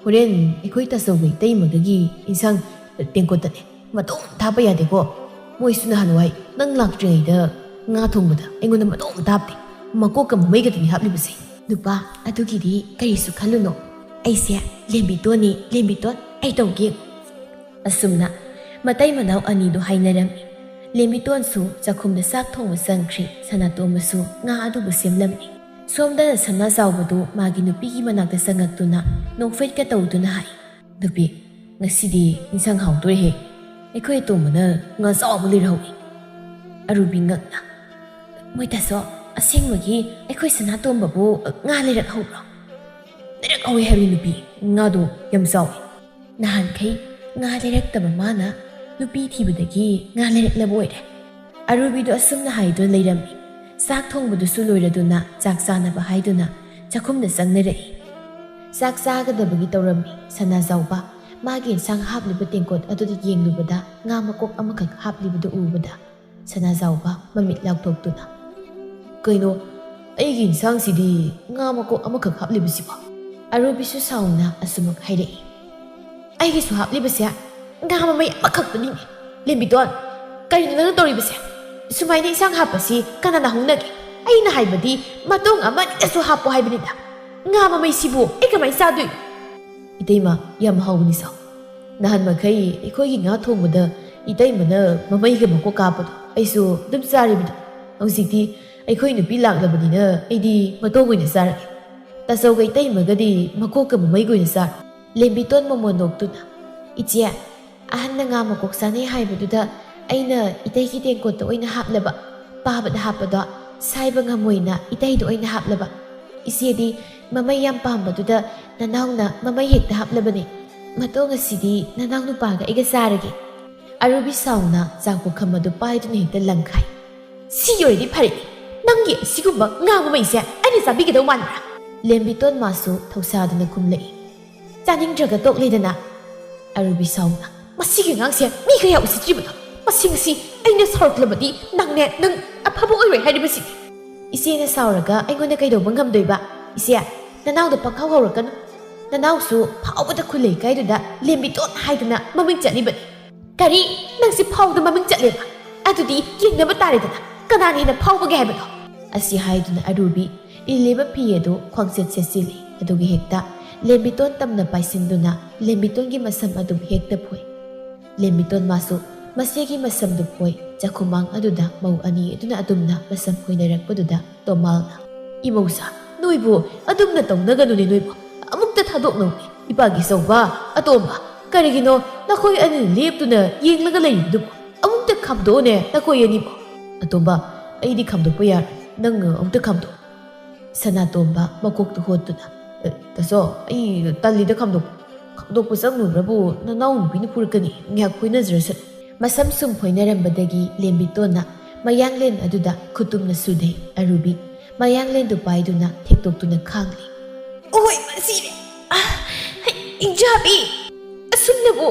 ꯍꯣꯔꯦꯟ ꯑꯩꯈꯣꯏ ꯇꯥꯆꯧꯒ ꯏꯇꯩꯃꯒꯒꯤ ꯏꯟꯁꯥꯡ ꯇꯦꯡꯀꯣꯠꯇꯅꯦ ꯃꯇꯣꯡ ꯊꯥꯞꯄ ꯌꯥꯗꯦꯀꯣ ꯃꯣꯏꯁꯨ ꯅꯍꯥꯟꯋꯥꯏ ꯅꯪ ꯂꯥꯛꯇ꯭ꯔꯤꯉꯩꯗ ꯉꯥ ꯊꯣꯡꯕꯗ ꯑꯩꯉꯣꯟꯗ ꯃꯇꯣꯡ ꯊꯥꯞꯇꯦ ꯃꯀꯣꯛꯀ ꯃꯃꯩꯒꯗꯅꯤ ꯍꯥꯞꯂꯤꯕꯁꯦ ꯅꯨꯄꯥ ꯑꯗꯨꯒꯤꯗꯤ ꯀꯔꯤꯁꯨ ꯈꯜꯂꯨꯅꯣ ꯑꯩꯁꯦ ꯂꯦꯝꯕꯤꯇꯣꯟꯅꯤ ꯂꯦꯝꯕꯤꯇꯣꯟ ꯑꯩ ꯇꯧꯒꯦ ꯑꯁꯨꯝꯅ ꯃꯇꯩ ꯃꯅꯥꯎ ꯑꯅꯤꯗꯨ ꯍꯥꯏꯅꯔꯝꯃꯤ ꯂꯦꯝꯕꯤꯇꯣꯟꯁꯨ ꯆꯥꯛꯈꯨꯝꯗ ꯆꯥꯛ ꯊꯣꯡꯕ ꯆꯪꯈ꯭ꯔꯤ ꯁꯅꯥꯇꯣꯝꯕꯁꯨ ꯉꯥ ꯑꯗꯨꯕꯨ ꯁꯦꯝꯂꯝꯃꯤ ꯁꯣꯝꯗꯅ ꯁꯅꯥꯖꯥꯎꯕꯗꯨ ꯃꯥꯒꯤ ꯅꯨꯄꯤꯒꯤ ꯃꯅꯥꯛꯇ ꯆꯪꯉꯛꯇꯨꯅ ꯅꯣꯛꯐꯦꯠꯀ ꯇꯧꯗꯨꯅ ꯍꯥꯏ ꯅꯨꯄꯤ ꯉꯁꯤꯗꯤ ꯏꯟꯁꯥꯡ ꯍꯥꯎꯗꯣꯔꯦꯍꯦ ꯑꯩꯈꯣꯏ ꯑꯇꯣꯝꯕꯅ ꯉꯥ ꯆꯥꯎꯕ ꯂꯩꯔꯍꯧꯏ ꯑꯔꯨꯕꯤ ꯉꯛꯅ ꯃꯣꯏꯇꯁꯨ ꯑꯁꯦꯡꯕꯒꯤ ꯑꯩꯈꯣꯏ ꯁꯅꯥꯇꯣꯝꯕꯕꯨ ꯉꯥ ꯂꯩꯔꯛꯍꯧꯕ꯭ꯔꯣ ꯂꯩꯔꯛꯍꯧꯏ ꯍꯥꯏꯕꯅꯤ ꯅꯨꯄꯤ ꯉꯥꯗꯣ ꯌꯥꯝ ꯆꯥꯎꯏ ꯅꯍꯥꯟꯈꯩ ꯉꯥ ꯂꯩꯔꯛꯇꯕ ꯃꯥꯅ ꯅꯨꯄꯤ ꯊꯤꯕꯗꯒꯤ ꯉꯥ ꯂꯩꯔꯛꯂꯕ ꯑꯣꯏꯔꯦ ꯑꯔꯨꯕꯤꯗꯣ ꯑꯁꯨꯝꯅ ꯍꯥꯏꯗꯨꯅ ꯂꯩꯔꯝꯃꯤ ꯆꯥꯛ ꯊꯣꯡꯕꯗꯨꯁꯨ ꯂꯣꯏꯔꯗꯨꯅ ꯆꯥꯛ ꯆꯥꯅꯕ ꯍꯥꯏꯗꯨꯅ ꯆꯥꯛꯈꯨꯝꯗ ꯆꯪꯅꯔꯛꯏ ꯆꯥꯛ ꯆꯥꯒꯗꯕꯒꯤ ꯇꯧꯔꯝꯃꯤ ꯁꯅꯥꯖꯥꯎꯕ ꯃꯥꯒꯤ ꯏꯟꯁꯥꯡ ꯍꯥꯞꯂꯤꯕ ꯇꯦꯡꯀꯣꯠ ꯑꯗꯨꯗ ꯌꯦꯡꯂꯨꯕꯗ ꯉꯥ ꯃꯀꯣꯛ ꯑꯃꯈꯛ ꯍꯥꯞꯂꯤꯕꯗꯨ ꯎꯕꯗ ꯁꯅꯥꯖꯥꯎꯕ ꯃꯃꯤꯠ ꯂꯥꯎꯊꯣꯛꯇꯨꯅ ꯀꯩꯅꯣ ꯑꯩꯒꯤ ꯏꯟꯁꯥꯡꯁꯤꯗꯤ ꯉꯥ ꯃꯀꯣꯛ ꯑꯃꯈꯛ ꯍꯥꯞꯂꯤꯕꯁꯤꯕꯣ ꯑꯔꯨꯕꯤꯁꯨ ꯁꯥꯎꯅ ꯑꯁꯨꯃꯛ ꯍꯥꯏꯔꯛꯏ ꯑꯩꯒꯤꯁꯨ ꯍꯥꯞꯂꯤꯕꯁꯦ ꯉꯥ ꯃꯃꯩ ꯑꯃꯈꯛꯇꯅꯤꯅꯦ ꯂꯦꯝꯕꯤꯇꯣꯟ ꯀꯔꯤꯅꯣ ꯅꯪꯅ ꯇꯧꯔꯤꯕꯁꯦ ꯁꯨꯃꯥꯏꯅ ꯏꯟꯁꯥꯡ ꯍꯥꯞꯄꯁꯤ ꯀꯅꯥꯅ ꯍꯧꯅꯒꯦ ꯑꯩꯅ ꯍꯥꯏꯕꯗꯤ ꯃꯇꯣꯡ ꯑꯃꯅꯤꯗꯁꯨ ꯍꯥꯞꯄꯣ ꯍꯥꯏꯕꯅꯤꯗ ꯉꯥ ꯃꯃꯩꯁꯤꯕꯨ ꯑꯩ ꯀꯃꯥꯏꯅ ꯆꯥꯗꯣꯏꯅꯣ ꯏꯇꯩꯃ ꯌꯥꯝ ꯍꯥꯎꯕꯅꯤ ꯁꯥꯎ ꯅꯍꯥꯟ ꯃꯈꯩ ꯑꯩꯈꯣꯏꯒꯤ ꯉꯥ ꯊꯣꯡꯕꯗ ꯏꯇꯩꯃꯅ ꯃꯃꯩꯒ ꯃꯀꯣꯛ ꯀꯥꯞꯄꯗꯣ ꯑꯩꯁꯨ ꯑꯗꯨꯝ ꯆꯥꯔꯤꯕꯗꯣ ꯍꯧꯖꯤꯛꯇꯤ ꯑꯩꯈꯣꯏ ꯅꯨꯄꯤ ꯂꯥꯛꯂꯕꯅꯤꯅ ꯑꯩꯗꯤ ꯃꯇꯣꯡ ꯑꯣꯏꯅ ꯆꯥꯔꯒꯦ ꯇꯥꯆꯧꯒ ꯏꯇꯩꯃꯒꯗꯤ ꯃꯀꯣꯛꯀ ꯃꯃꯩꯒ ꯑꯣꯏꯅ ꯆꯥꯔꯣ ꯂꯦꯝꯕꯤꯇꯣꯟ ꯃꯣꯃꯣ ꯅꯣꯛꯇꯨꯅ ꯏꯆꯦ ꯑꯍꯟꯅ ꯉꯥ ꯃꯀꯣꯛ ꯆꯥꯅꯩ ꯍꯥꯏꯕꯗꯨꯗ ꯑꯩꯅ ꯏꯇꯩꯒꯤ ꯇꯦꯡꯀꯣꯠꯇ ꯑꯣꯏꯅ ꯍꯥꯞꯂꯕ ꯄꯥꯕꯗ ꯍꯥꯞꯄꯗꯣ ꯁꯥꯏꯕ ꯉꯝꯃꯣꯏꯅ ꯏꯇꯩꯗ ꯑꯣꯏꯅ ꯍꯥꯞꯂꯕ ꯏꯆꯦꯗꯤ ꯃꯃꯩ ꯌꯥꯝ ꯄꯥꯝꯕꯗꯨꯗ ꯅꯅꯥꯎꯅ ꯃꯃꯩ ꯍꯦꯛꯇ ꯍꯥꯞꯂꯕꯅꯦ ꯃꯇꯣꯡ ꯑꯁꯤꯗꯤ ꯅꯅꯥꯎ ꯅꯨꯄꯥꯒ ꯑꯩꯒ ꯆꯥꯔꯒꯦ ꯑꯔꯨꯕꯤ ꯁꯥꯎꯅ ꯆꯥꯛ ꯄꯨꯈꯝ ꯑꯗꯨ ꯄꯥꯏꯗꯨꯅ ꯍꯦꯛꯇ ꯂꯪꯈꯥꯏ ꯁꯤ ꯑꯣꯏꯔꯗꯤ ꯐꯔꯦ ꯅꯪ ꯅꯪꯒꯤ ꯑꯁꯤꯒꯨꯝꯕ ꯉꯥꯡꯕ ꯃꯩꯁꯦ ꯑꯩꯅ ꯆꯥꯕꯤꯒꯗꯧ ꯃꯥꯟꯕ꯭ꯔꯥ ꯂꯦꯝꯕꯤꯇꯣꯟ ꯃꯥꯁꯨ ꯊꯧꯁꯥꯗꯨꯅ ꯈꯨꯝꯂꯛꯏ ꯆꯥꯅꯤꯡꯗ꯭ꯔꯒ ꯇꯣꯛꯂꯦꯗꯅ ꯑꯔꯨꯕꯤ ꯁꯥꯎꯅ ꯃꯁꯤꯒꯤ ꯑꯉꯥꯡꯁꯦ ꯃꯤ ꯀꯌꯥ ꯎꯁꯤꯠꯇ꯭ꯔꯤꯕꯅꯣ ꯉꯁꯤ ꯑꯩꯅ ꯁꯥꯎꯔꯛꯂꯕꯗꯤ ꯅꯪ ꯑꯐꯕ ꯑꯣꯏꯔꯣꯏ ꯍꯥꯏꯔꯤꯕꯁꯤꯅꯤ ꯏꯆꯦꯅ ꯁꯥꯎꯔꯒ ꯑꯩꯉꯣꯟꯗ ꯀꯩꯗꯧꯕ ꯉꯝꯗꯣꯏꯕ ꯏꯆꯦ ꯅꯅꯥꯎꯗ ꯄꯪꯍꯧ ꯍꯧꯔꯛꯀꯅꯨ ꯅꯅꯥꯎꯁꯨ ꯐꯥꯎꯕꯗ ꯈꯨꯜ ꯂꯩꯀꯥꯏꯗꯨꯗ ꯂꯦꯝꯕꯤꯇꯣꯟ ꯍꯥꯏꯗꯅ ꯃꯃꯤꯡ ꯆꯠꯂꯤꯕꯅꯤ ꯀꯔꯤ ꯅꯪꯁꯤ ꯐꯥꯎꯗ ꯃꯃꯤꯡ ꯆꯠꯂꯦꯕ ꯑꯗꯨꯗꯤ ꯌꯦꯡꯅꯕ ꯇꯥꯔꯦꯗꯅ ꯀꯅꯥꯅ ꯍꯦꯟꯅ ꯐꯥꯎꯕꯒꯦ ꯍꯥꯏꯕꯗꯣ ꯑꯁꯤ ꯍꯥꯏꯗꯨꯅ ꯑꯔꯨꯕꯤ ꯏꯜꯂꯤꯕ ꯐꯤ ꯑꯗꯨ ꯈ꯭ꯋꯥꯡꯆꯦꯠ ꯁꯦꯠꯆꯤꯜꯂꯤ ꯑꯗꯨꯒꯤ ꯍꯦꯛꯇ ꯂꯦꯝꯕꯤꯇꯣꯟ ꯇꯝꯅ ꯄꯥꯏꯁꯤꯟꯗꯨꯅ ꯂꯦꯝꯕꯤꯇꯣꯟꯒꯤ ꯃꯁꯝ ꯑꯗꯨꯝ ꯍꯦꯛꯇ ꯐꯣꯏ ꯂꯦꯝꯕꯤꯇꯣꯟ ꯃꯥꯁꯨ ꯃꯁꯤꯒꯤ ꯃꯁꯝꯗꯨ ꯐꯣꯏ ꯆꯥꯛꯈꯨꯃꯥꯡ ꯑꯗꯨꯗ ꯃꯧ ꯑꯅꯤ ꯑꯗꯨꯅ ꯑꯗꯨꯝꯅ ꯃꯁꯝ ꯐꯣꯏꯅꯔꯛꯄꯗꯨꯗ ꯇꯣꯃꯥꯜꯅ ꯏꯃꯧꯁꯥ ꯅꯣꯏꯕꯨ ꯑꯗꯨꯝꯅ ꯇꯧꯅꯒꯅꯨꯅꯦ ꯅꯣꯏꯕꯨ ꯑꯃꯨꯛꯇ ꯊꯥꯗꯣꯛꯅꯧꯅꯦ ꯏꯄꯥꯒꯤ ꯆꯧꯕ ꯑꯇꯣꯝꯕ ꯀꯔꯤꯒꯤꯅꯣ ꯅꯈꯣꯏ ꯑꯅꯤ ꯂꯦꯞꯇꯨꯅ ꯌꯦꯡꯂꯒ ꯂꯩꯔꯤꯕꯗꯨꯕꯨ ꯑꯃꯨꯛꯇ ꯈꯥꯝꯗꯣꯛꯑꯣꯅꯦ ꯅꯈꯣꯏ ꯑꯅꯤꯕꯨ ꯑꯇꯣꯝꯕ ꯑꯩꯗꯤ ꯈꯥꯝꯗꯣꯛꯄ ꯌꯥꯔꯣꯏ ꯅꯪ ꯑꯃꯨꯛꯇ ꯈꯥꯝꯗꯣꯛ ꯁꯅꯥꯇꯣꯝꯕ ꯃꯀꯣꯛꯇꯨ ꯍꯣꯠꯇꯨꯅ ꯇꯥꯆꯧ ꯑꯩ ꯇꯜꯂꯤꯗ ꯈꯥꯝꯗꯣꯛꯄ ꯆꯪꯉꯨꯕ꯭ꯔꯕꯨ ꯅꯅꯥꯎ ꯅꯨꯄꯤꯅ ꯐꯨꯔꯛꯀꯅꯤ ꯉꯥꯏꯍꯥꯛ ꯐꯣꯏꯅꯖꯔꯁꯅꯨ ꯃꯁꯝ ꯁꯨꯝ ꯐꯣꯏꯅꯔꯝꯕꯗꯒꯤ ꯂꯦꯝꯕꯤꯇꯣꯟꯅ ꯃꯌꯥꯡꯂꯦꯟ ꯑꯗꯨꯗ ꯈꯨꯇꯨꯝꯅ ꯁꯨꯗꯩ ꯑꯔꯨꯕꯤ ꯃꯌꯥꯡꯂꯦꯟꯗꯨ ꯄꯥꯏꯗꯨꯅ ꯊꯦꯛꯇꯣꯛꯇꯨꯅ ꯈꯥꯡꯂꯤ ꯑꯣꯏ ꯃꯁꯤꯔꯦ ꯏꯪꯖꯥꯕꯤ ꯑꯁꯨꯝꯅꯕꯨ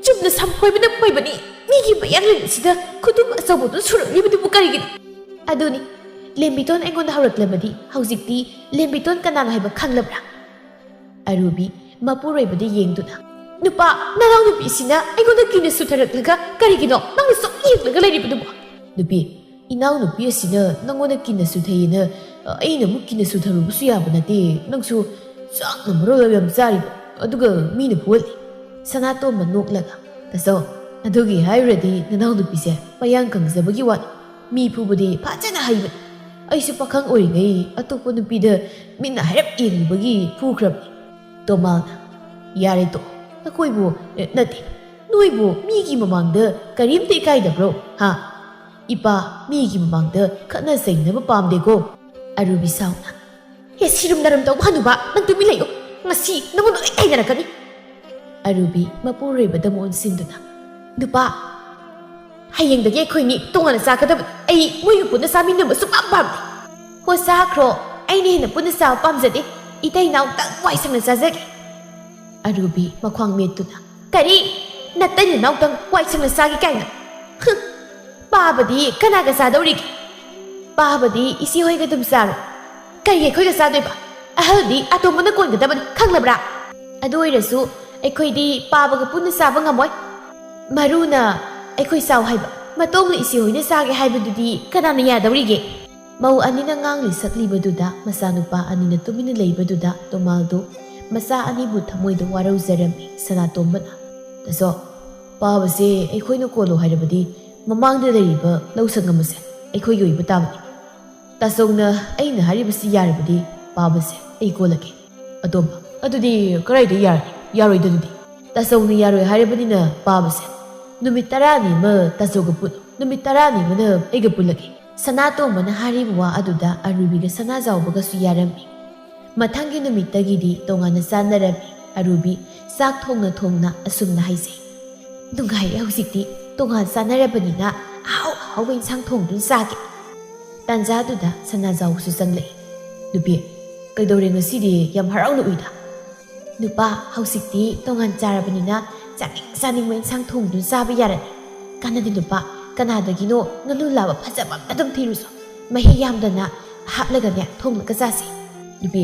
ꯆꯨꯝꯅ ꯁꯝꯐꯣꯏꯕꯅ ꯐꯣꯏꯕꯅꯤ ꯃꯤꯒꯤ ꯃꯌꯥꯡꯂꯦꯟ ꯑꯁꯤꯗ ꯈꯨꯇꯨꯝ ꯑꯆꯧꯕꯗꯨ ꯁꯨꯔꯛꯂꯤꯕꯗꯨꯕꯨ ꯀꯔꯤꯒꯤꯅꯣ ꯑꯗꯨꯅꯤ ꯂꯦꯝꯕꯤꯇꯣꯟ ꯑꯩꯉꯣꯟꯗ ꯍꯧꯔꯛꯂꯕꯗꯤ ꯍꯧꯖꯤꯛꯇꯤ ꯂꯦꯝꯕꯤꯇꯣꯟ ꯀꯅꯥꯅꯣ ꯍꯥꯏꯕ ꯈꯪꯂꯕ꯭ꯔꯥ ꯑꯔꯨꯕꯤ ꯃꯄꯨꯔꯣꯏꯕꯗ ꯌꯦꯡꯗꯨꯅ ꯅꯨꯄꯥ ꯅꯅꯥꯎ ꯅꯨꯄꯤꯁꯤꯅ ꯑꯩꯉꯣꯟꯗ ꯀꯤꯅ ꯁꯨꯊꯔꯛꯂꯒ ꯀꯔꯤꯒꯤꯅꯣ ꯅꯪꯅ ꯁꯨꯝ ꯌꯦꯡꯂꯒ ꯂꯩꯔꯤꯕꯗꯨꯕꯨ ꯅꯨꯄꯤ ꯏꯅꯥꯎ ꯅꯨꯄꯤ ꯑꯁꯤꯅ ꯅꯪꯉꯣꯟꯗ ꯀꯤꯅ ꯁꯨꯊꯩꯌꯦꯅ ꯑꯩꯅ ꯑꯃꯨꯛ ꯀꯤꯅ ꯁꯨꯊꯔꯨꯕꯁꯨ ꯌꯥꯕ ꯅꯠꯇꯦ ꯅꯪꯁꯨ ꯆꯥꯛꯅ ꯃꯔꯣꯜ ꯌꯥꯝ ꯆꯥꯔꯤꯕ ꯑꯗꯨꯒ ꯃꯤꯅ ꯐꯨꯍꯜꯂꯤ ꯁꯅꯥꯇꯣꯝꯕ ꯅꯣꯛꯂꯒ ꯇꯥꯆꯧ ꯑꯗꯨꯒꯤ ꯍꯥꯏꯔꯨꯔꯗꯤ ꯅꯅꯥꯎ ꯅꯨꯄꯤꯁꯦ ꯃꯌꯥꯡ ꯀꯪꯖꯕꯒꯤ ꯋꯥꯅꯤ ꯃꯤ ꯐꯨꯕꯗꯤ ꯐꯖꯅ ꯍꯩꯕꯅꯤ ꯑꯩꯁꯨ ꯄꯥꯈꯪ ꯑꯣꯏꯔꯤꯉꯩ ꯑꯇꯣꯞꯄ ꯅꯨꯄꯤꯗ ꯃꯤꯠꯅ ꯍꯥꯏꯔꯞ ꯌꯦꯡꯂꯨꯕꯒꯤ ꯐꯨꯈ꯭ꯔꯕꯅꯤ ꯇꯣꯃꯥꯜꯅ ꯌꯥꯔꯦ ꯇꯣ ꯅꯈꯣꯏꯕꯨ ꯅꯠꯇꯦ ꯅꯣꯏꯕꯨ ꯃꯤꯒꯤ ꯃꯃꯥꯡꯗ ꯀꯔꯤꯝꯇ ꯏꯀꯥꯏꯗꯕ꯭ꯔꯣ ꯍꯥ ꯏꯄꯥ ꯃꯤꯒꯤ ꯃꯃꯥꯡꯗ ꯈꯠꯅ ꯆꯩꯅꯕ ꯄꯥꯝꯗꯦꯀꯣ ꯑꯔꯨꯕꯤ ꯁꯥꯎꯅ ꯍꯦ ꯁꯤꯔꯨꯝ ꯅꯔꯨꯝ ꯇꯧꯕ ꯍꯅꯨꯕ ꯅꯪ ꯇꯨꯃꯤꯟ ꯂꯩꯌꯨ ꯉꯁꯤ ꯅꯪꯉꯣꯟꯗ ꯂꯣꯏ ꯀꯥꯏꯅꯔꯛꯀꯅꯤ ꯑꯔꯨꯕꯤ ꯃꯄꯨꯔꯣꯏꯕꯗ ꯑꯣꯟꯁꯤꯟꯗꯨꯅ ꯅꯨꯄꯥ ꯍꯌꯦꯡꯗꯒꯤ ꯑꯩꯈꯣꯏꯅꯤ ꯇꯣꯉꯥꯟꯅ ꯆꯥꯒꯗꯕꯅꯤ ꯑꯩ ꯃꯣꯏꯒ ꯄꯨꯟꯅ ꯆꯥꯃꯤꯟꯅꯕ ꯁꯨꯡꯄꯥꯝ ꯄꯥꯝꯗꯦ ꯍꯣ ꯆꯥꯈ꯭ꯔꯣ ꯑꯩꯅ ꯍꯦꯟꯅ ꯄꯨꯟꯅ ꯆꯥꯕ ꯄꯥꯝꯖꯗꯦ ꯏꯇꯩ ꯏꯅꯥꯎꯇꯪ ꯋꯥꯏ ꯁꯪꯅ ꯆꯥꯖꯒꯦ ꯑꯔꯨꯕꯤ ꯃꯈ꯭ꯋꯥꯡ ꯃꯦꯠꯇꯨꯅ ꯀꯔꯤ ꯅꯇꯩ ꯅꯅꯥꯎꯇꯪ ꯋꯥꯏ ꯁꯪꯅ ꯆꯥꯒꯦ ꯀꯥꯏꯅ ꯄꯥꯕꯗꯤ ꯀꯅꯥꯒ ꯆꯥꯗꯧꯔꯤꯒꯦ ꯄꯥꯕꯗꯤ ꯏꯆꯦ ꯍꯣꯏꯒ ꯑꯗꯨꯝ ꯆꯥꯔꯣ ꯀꯩꯒꯤ ꯑꯩꯈꯣꯏꯒ ꯆꯥꯗꯣꯏꯕ ꯑꯍꯜꯗꯤ ꯑꯇꯣꯝꯕꯅ ꯀꯣꯟꯒꯗꯕꯅꯤ ꯈꯪꯂꯕ꯭ꯔꯥ ꯑꯗꯨ ꯑꯣꯏꯔꯁꯨ ꯑꯩꯈꯣꯏꯗꯤ ꯄꯥꯕꯒ ꯄꯨꯟꯅ ꯆꯥꯕ ꯉꯝꯃꯣꯏ ꯃꯔꯨꯅ ꯑꯩꯈꯣꯏ ꯆꯥꯎ ꯍꯥꯏꯕ ꯃꯇꯣꯡꯅ ꯏꯆꯦ ꯍꯣꯏꯅ ꯆꯥꯒꯦ ꯍꯥꯏꯕꯗꯨꯗꯤ ꯀꯅꯥꯅ ꯌꯥꯗꯧꯔꯤꯒꯦ ꯃꯧ ꯑꯅꯤꯅ ꯉꯥꯡꯂꯤ ꯁꯛꯂꯤꯕꯗꯨꯗ ꯃꯆꯥꯅꯨꯄꯥ ꯑꯅꯤꯅ ꯇꯨꯃꯤꯟꯅ ꯂꯩꯕꯗꯨꯗ ꯇꯣꯃꯥꯜꯗꯨ ꯃꯆꯥ ꯑꯅꯤꯕꯨ ꯊꯃꯣꯏꯗ ꯋꯥꯔꯧꯖꯔꯝꯃꯤ ꯁꯅꯥꯇꯣꯝꯕꯅ ꯇꯥꯆꯧ ꯄꯥꯕꯁꯦ ꯑꯩꯈꯣꯏꯅ ꯀꯣꯜꯂꯣ ꯍꯥꯏꯔꯕꯗꯤ ꯃꯃꯥꯡꯗ ꯂꯩꯔꯤꯕ ꯂꯧꯁꯪ ꯑꯃꯁꯦ ꯑꯩꯈꯣꯏꯒꯤ ꯑꯣꯏꯕ ꯇꯥꯕꯅꯤ ꯇꯥꯆꯧꯅ ꯑꯩꯅ ꯍꯥꯏꯔꯤꯕꯁꯤ ꯌꯥꯔꯕꯗꯤ ꯄꯥꯕꯁꯦ ꯑꯩ ꯀꯣꯜꯂꯒꯦ ꯑꯇꯣꯝꯕ ꯑꯗꯨꯗꯤ ꯀꯗꯥꯏꯗ ꯌꯥꯔꯣꯏꯗꯗꯨꯗꯤ ꯇꯥꯆꯧꯅ ꯌꯥꯔꯣꯏ ꯍꯥꯏꯔꯕꯅꯤꯅ ꯄꯥꯕꯁꯦ ꯅꯨꯃꯤꯠ 10ꯅꯤ ꯑꯃ ꯇꯥꯆꯧꯒ ꯄꯨꯜꯂꯨ ꯅꯨꯃꯤꯠ 10ꯅꯤ ꯑꯃꯅ ꯑꯩꯒ ꯄꯨꯜꯂꯒꯦ ꯁꯅꯥꯇꯣꯝꯕꯅ ꯍꯥꯏꯔꯤꯕ ꯋꯥ ꯑꯗꯨꯗ ꯑꯔꯨꯕꯤꯒ ꯁꯅꯥꯖꯥꯎꯕꯒꯁꯨ ꯌꯥꯔꯝꯃꯤ ꯃꯊꯪꯒꯤ ꯅꯨꯃꯤꯠꯇꯒꯤꯗꯤ ꯇꯣꯉꯥꯟꯅ ꯆꯥꯟꯅꯔꯝꯃꯤ ꯑꯔꯨꯕꯤ ꯆꯥꯛ ꯊꯣꯡꯅ ꯑꯁꯨꯝꯅ ꯍꯥꯏꯖꯩ ꯅꯨꯡꯉꯥꯏꯔꯦ ꯍꯧꯖꯤꯛꯇꯤ ꯇꯣꯉꯥꯟ ꯆꯥꯟꯅꯔꯕꯅꯤꯅ ꯑꯍꯥꯎꯕ ꯏꯟꯁꯥꯡ ꯊꯣꯡꯗꯨꯅ ꯆꯥꯒꯦ ꯇꯥꯟꯖꯥꯗꯨꯗ ꯁꯅꯥꯖꯥꯎꯕꯁꯨ ꯆꯪꯂꯛꯏ ꯅꯨꯄꯤ ꯀꯩꯗꯧꯔꯦ ꯉꯁꯤꯗꯤ ꯌꯥꯝ ꯍꯔꯥꯎꯅ ꯎꯏꯗ ꯅꯨꯄꯥ ꯍꯧꯖꯤꯛꯇꯤ ꯇꯣꯉꯥꯟ ꯆꯥꯔꯕꯅꯤꯅ ꯆꯥꯅꯤꯡꯕ ꯏꯟꯁꯥꯡ ꯊꯣꯡꯗꯨꯅ ꯆꯥꯕ ꯌꯥꯔꯅꯤ ꯀꯥꯟꯅꯗꯦ ꯅꯨꯄꯥ ꯀꯅꯥꯗꯒꯤꯅꯣ ꯉꯥꯅꯨ ꯂꯥꯕ ꯐꯖꯕ ꯑꯗꯨꯝ ꯊꯤꯔꯨꯁꯨ ꯃꯍꯤ ꯌꯥꯝꯗꯅ ꯍꯥꯞꯂꯒꯅꯦ ꯊꯣꯡꯂꯒ ꯆꯥꯁꯤ ꯅꯨꯄꯤ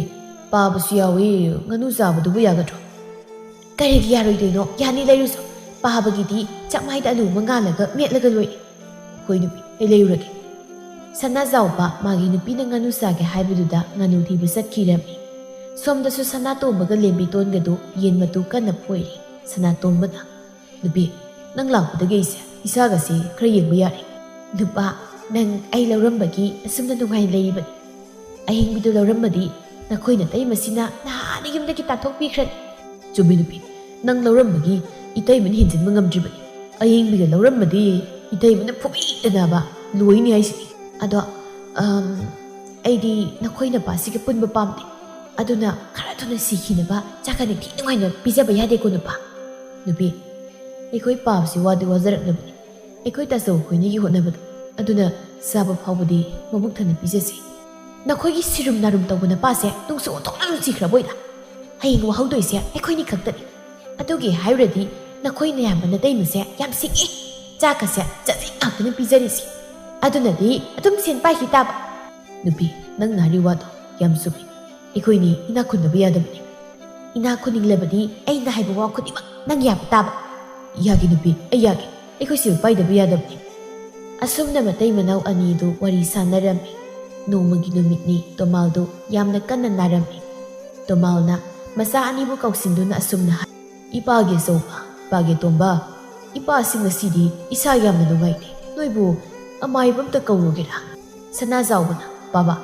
ꯄꯥꯕꯁꯨ ꯌꯥꯎꯏ ꯉꯥꯅꯨ ꯆꯥꯕꯗꯨꯕꯨ ꯌꯥꯒꯗ꯭ꯔꯣ ꯀꯔꯤꯒꯤ ꯌꯥꯔꯣꯏꯗꯣꯏꯅꯣ ꯌꯥꯅꯤ ꯂꯩꯔꯨꯁꯨ ꯄꯥꯕꯒꯤꯗꯤ ꯆꯥꯛꯃꯥꯏꯗ ꯑꯂꯨ ꯑꯃ ꯉꯥꯜꯂꯒ ꯃꯦꯠꯂꯒ ꯂꯣꯏꯔꯦ ꯍꯣꯏ ꯅꯨꯄꯤ ꯑꯩ ꯂꯩꯔꯨꯔꯒꯦ ꯁꯅꯥꯖꯥꯎꯕ ꯃꯥꯒꯤ ꯅꯨꯄꯤꯅ ꯉꯥꯅꯨ ꯆꯥꯒꯦ ꯍꯥꯏꯕꯗꯨꯗ ꯉꯥꯅꯨ ꯊꯤꯕ ꯆꯠꯈꯤꯔꯝꯃꯤ ꯁꯣꯝꯗꯁꯨ ꯁꯅꯥꯇꯣꯝꯕꯒ ꯂꯦꯝꯕꯤꯇꯣꯟꯒꯗꯨ ꯌꯦꯟ ꯃꯇꯨ ꯀꯟꯅ ꯐꯣꯏꯔꯤ ꯁꯅꯥꯇꯣꯝꯕꯅ ꯅꯨꯄꯤ ꯅꯪ ꯂꯥꯛꯄꯗꯒꯤ ꯑꯩꯁꯦ ꯏꯁꯥꯒꯁꯤ ꯈꯔ ꯌꯦꯡꯕ ꯌꯥꯔꯦ ꯅꯨꯄꯥ ꯅꯪ ꯑꯩ ꯂꯧꯔꯝꯕꯒꯤ ꯑꯁꯨꯝꯅ ꯅꯨꯡꯉꯥꯏꯅ ꯂꯩꯔꯤꯕꯅꯤ ꯑꯍꯤꯡꯕꯤꯗꯨ ꯂꯧꯔꯝꯕꯗꯤ ꯅꯈꯣꯏꯅ ꯇꯩꯃꯁꯤꯅ ꯅꯍꯥꯟꯅ ꯌꯨꯝꯗꯒꯤ ꯇꯥꯟꯊꯣꯛꯄꯤꯈ꯭ꯔꯅꯤ ꯆꯨꯝꯃꯤ ꯅꯨꯄꯤ ꯅꯪ ꯂꯧꯔꯝꯕꯒꯤ ꯏꯇꯩꯃꯅ ꯍꯦꯟꯖꯤꯟꯕ ꯉꯝꯗ꯭ꯔꯤꯕꯅꯤ ꯑꯍꯤꯡꯕꯤꯒ ꯂꯧꯔꯝꯕꯗꯤ ꯏꯇꯩꯃꯅ ꯐꯨꯕꯤꯗꯅꯕ ꯂꯣꯏꯅꯤ ꯍꯥꯏꯁꯤꯅꯤ ꯑꯗꯣ ꯑꯩꯗꯤ ꯅꯈꯣꯏ ꯅꯨꯄꯥꯁꯤꯒ ꯄꯨꯟꯕ ꯄꯥꯝꯗꯦ ꯑꯗꯨꯅ ꯈꯔ ꯊꯨꯅ ꯁꯤꯈꯤꯅꯕ ꯆꯥꯛꯀ ꯅꯤꯡꯊꯤ ꯅꯨꯡꯉꯥꯏꯅ ꯄꯤꯖꯕ ꯌꯥꯗꯦꯀꯣ ꯅꯨꯄꯥ ꯅꯨꯄꯤ ꯑꯩꯈꯣꯏ ꯄꯥꯕꯁꯤ ꯋꯥꯗꯤ ꯋꯥꯖꯔꯛꯂꯕꯅꯤ ꯑꯩꯈꯣꯏ ꯇꯥꯆꯧ ꯑꯩꯈꯣꯏꯅꯤꯒꯤ ꯍꯣꯠꯅꯕꯗꯣ ꯑꯗꯨꯅ ꯆꯥꯕ ꯐꯥꯎꯕꯗꯤ ꯃꯕꯨꯛ ꯊꯟꯅ ꯄꯤꯖꯁꯤ. ꯅꯈꯣꯏꯒꯤ ꯁꯤꯔꯨꯝ ꯅꯥꯔꯨꯝ ꯇꯧꯕ ꯅꯄꯥꯁꯦ ꯅꯨꯡꯁꯨ ꯑꯣꯟꯊꯣꯛꯅ ꯅꯨꯡꯁꯤꯈ꯭ꯔꯕꯣꯏꯗ. ꯍꯌꯦꯡ ꯋꯥꯍꯧꯗꯣꯏꯁꯦ ꯑꯩꯈꯣꯏꯅꯤ ꯈꯛꯇꯅꯤ. ꯑꯗꯨꯒꯤ ꯍꯥꯏꯔꯨꯔꯗꯤ ꯅꯈꯣꯏ ꯅꯌꯥꯝꯕ ꯅꯇꯩꯃꯁꯦ ꯌꯥꯝ ꯁꯤꯡꯉꯤ. ꯆꯥꯛꯀꯁꯦ ꯆꯖꯤꯛ ꯉꯥꯛꯇꯅ ꯄꯤꯖꯔꯤꯁꯤ. ꯑꯗꯨꯅꯗꯤ ꯑꯗꯨꯝ ꯁꯦꯟ ꯄꯥꯏꯈꯤ ꯇꯥꯕ. ꯅꯨꯄꯤ, ꯅꯪꯅ ꯍꯥꯏꯔꯤ ꯋꯥꯗꯣ ꯌꯥꯝ ꯆꯨꯝꯃꯤ. ꯑꯩꯈꯣꯏꯅꯤ ꯏꯅꯥꯛ ꯈꯨꯟꯗꯕ ꯌꯥꯗꯕꯅꯤ. ꯏꯅꯥꯛ ꯈꯨꯟꯅꯤꯡꯂꯕꯗꯤ ꯑꯩꯅ ꯍꯥꯏꯕ ꯋꯥ ꯈꯨꯗꯤꯡꯃꯛ ꯅꯪ ꯌꯥꯕ ꯇꯥꯕ. ꯌꯥꯒꯦ ꯅꯨꯄꯤ, ꯑꯩ ꯌꯥꯒꯦ. ꯑꯩꯈꯣꯏ ꯁꯦꯜ ꯄꯥꯏꯗꯕ ꯌꯥꯗꯕꯅꯤ. ꯑꯁꯨꯝꯅ ꯃꯇꯩ ꯃꯅꯥꯎ ꯑꯅꯤꯗꯨ ꯋꯥꯔꯤ ꯁꯥꯟꯅꯔꯝꯃꯤ. ꯅꯣꯡꯃꯒꯤ ꯅꯨꯃꯤꯠꯅꯤ ꯇꯣꯃꯥꯜꯗꯨ ꯌꯥꯝꯅ ꯀꯟꯅ ꯅꯥꯔꯝꯃꯤ. ꯇꯣꯃꯥꯜꯅ ꯃꯆꯥ ꯑꯅꯤꯕꯨ ꯀꯧꯁꯤꯟꯗꯨꯅ ꯑꯁꯨꯝꯅ ꯍꯥꯏ. ꯏꯄꯥꯒꯤ ꯑꯆꯧꯕ, ꯏꯄꯥꯒꯤ ꯑꯇꯣꯝꯕ, ꯏꯄꯥꯁꯤ ꯉꯁꯤꯗꯤ ꯏꯁꯥ ꯌꯥꯝꯅ ꯅꯨꯡꯉꯥꯏꯇꯦ. ꯅꯣꯏꯕꯨ ꯑꯃꯥꯏꯕ ꯑꯝꯇ ꯀꯧꯔꯨꯒꯦꯔꯥ? ꯁꯅꯥꯖꯥꯎꯕꯅ, ꯕꯥꯕꯥ,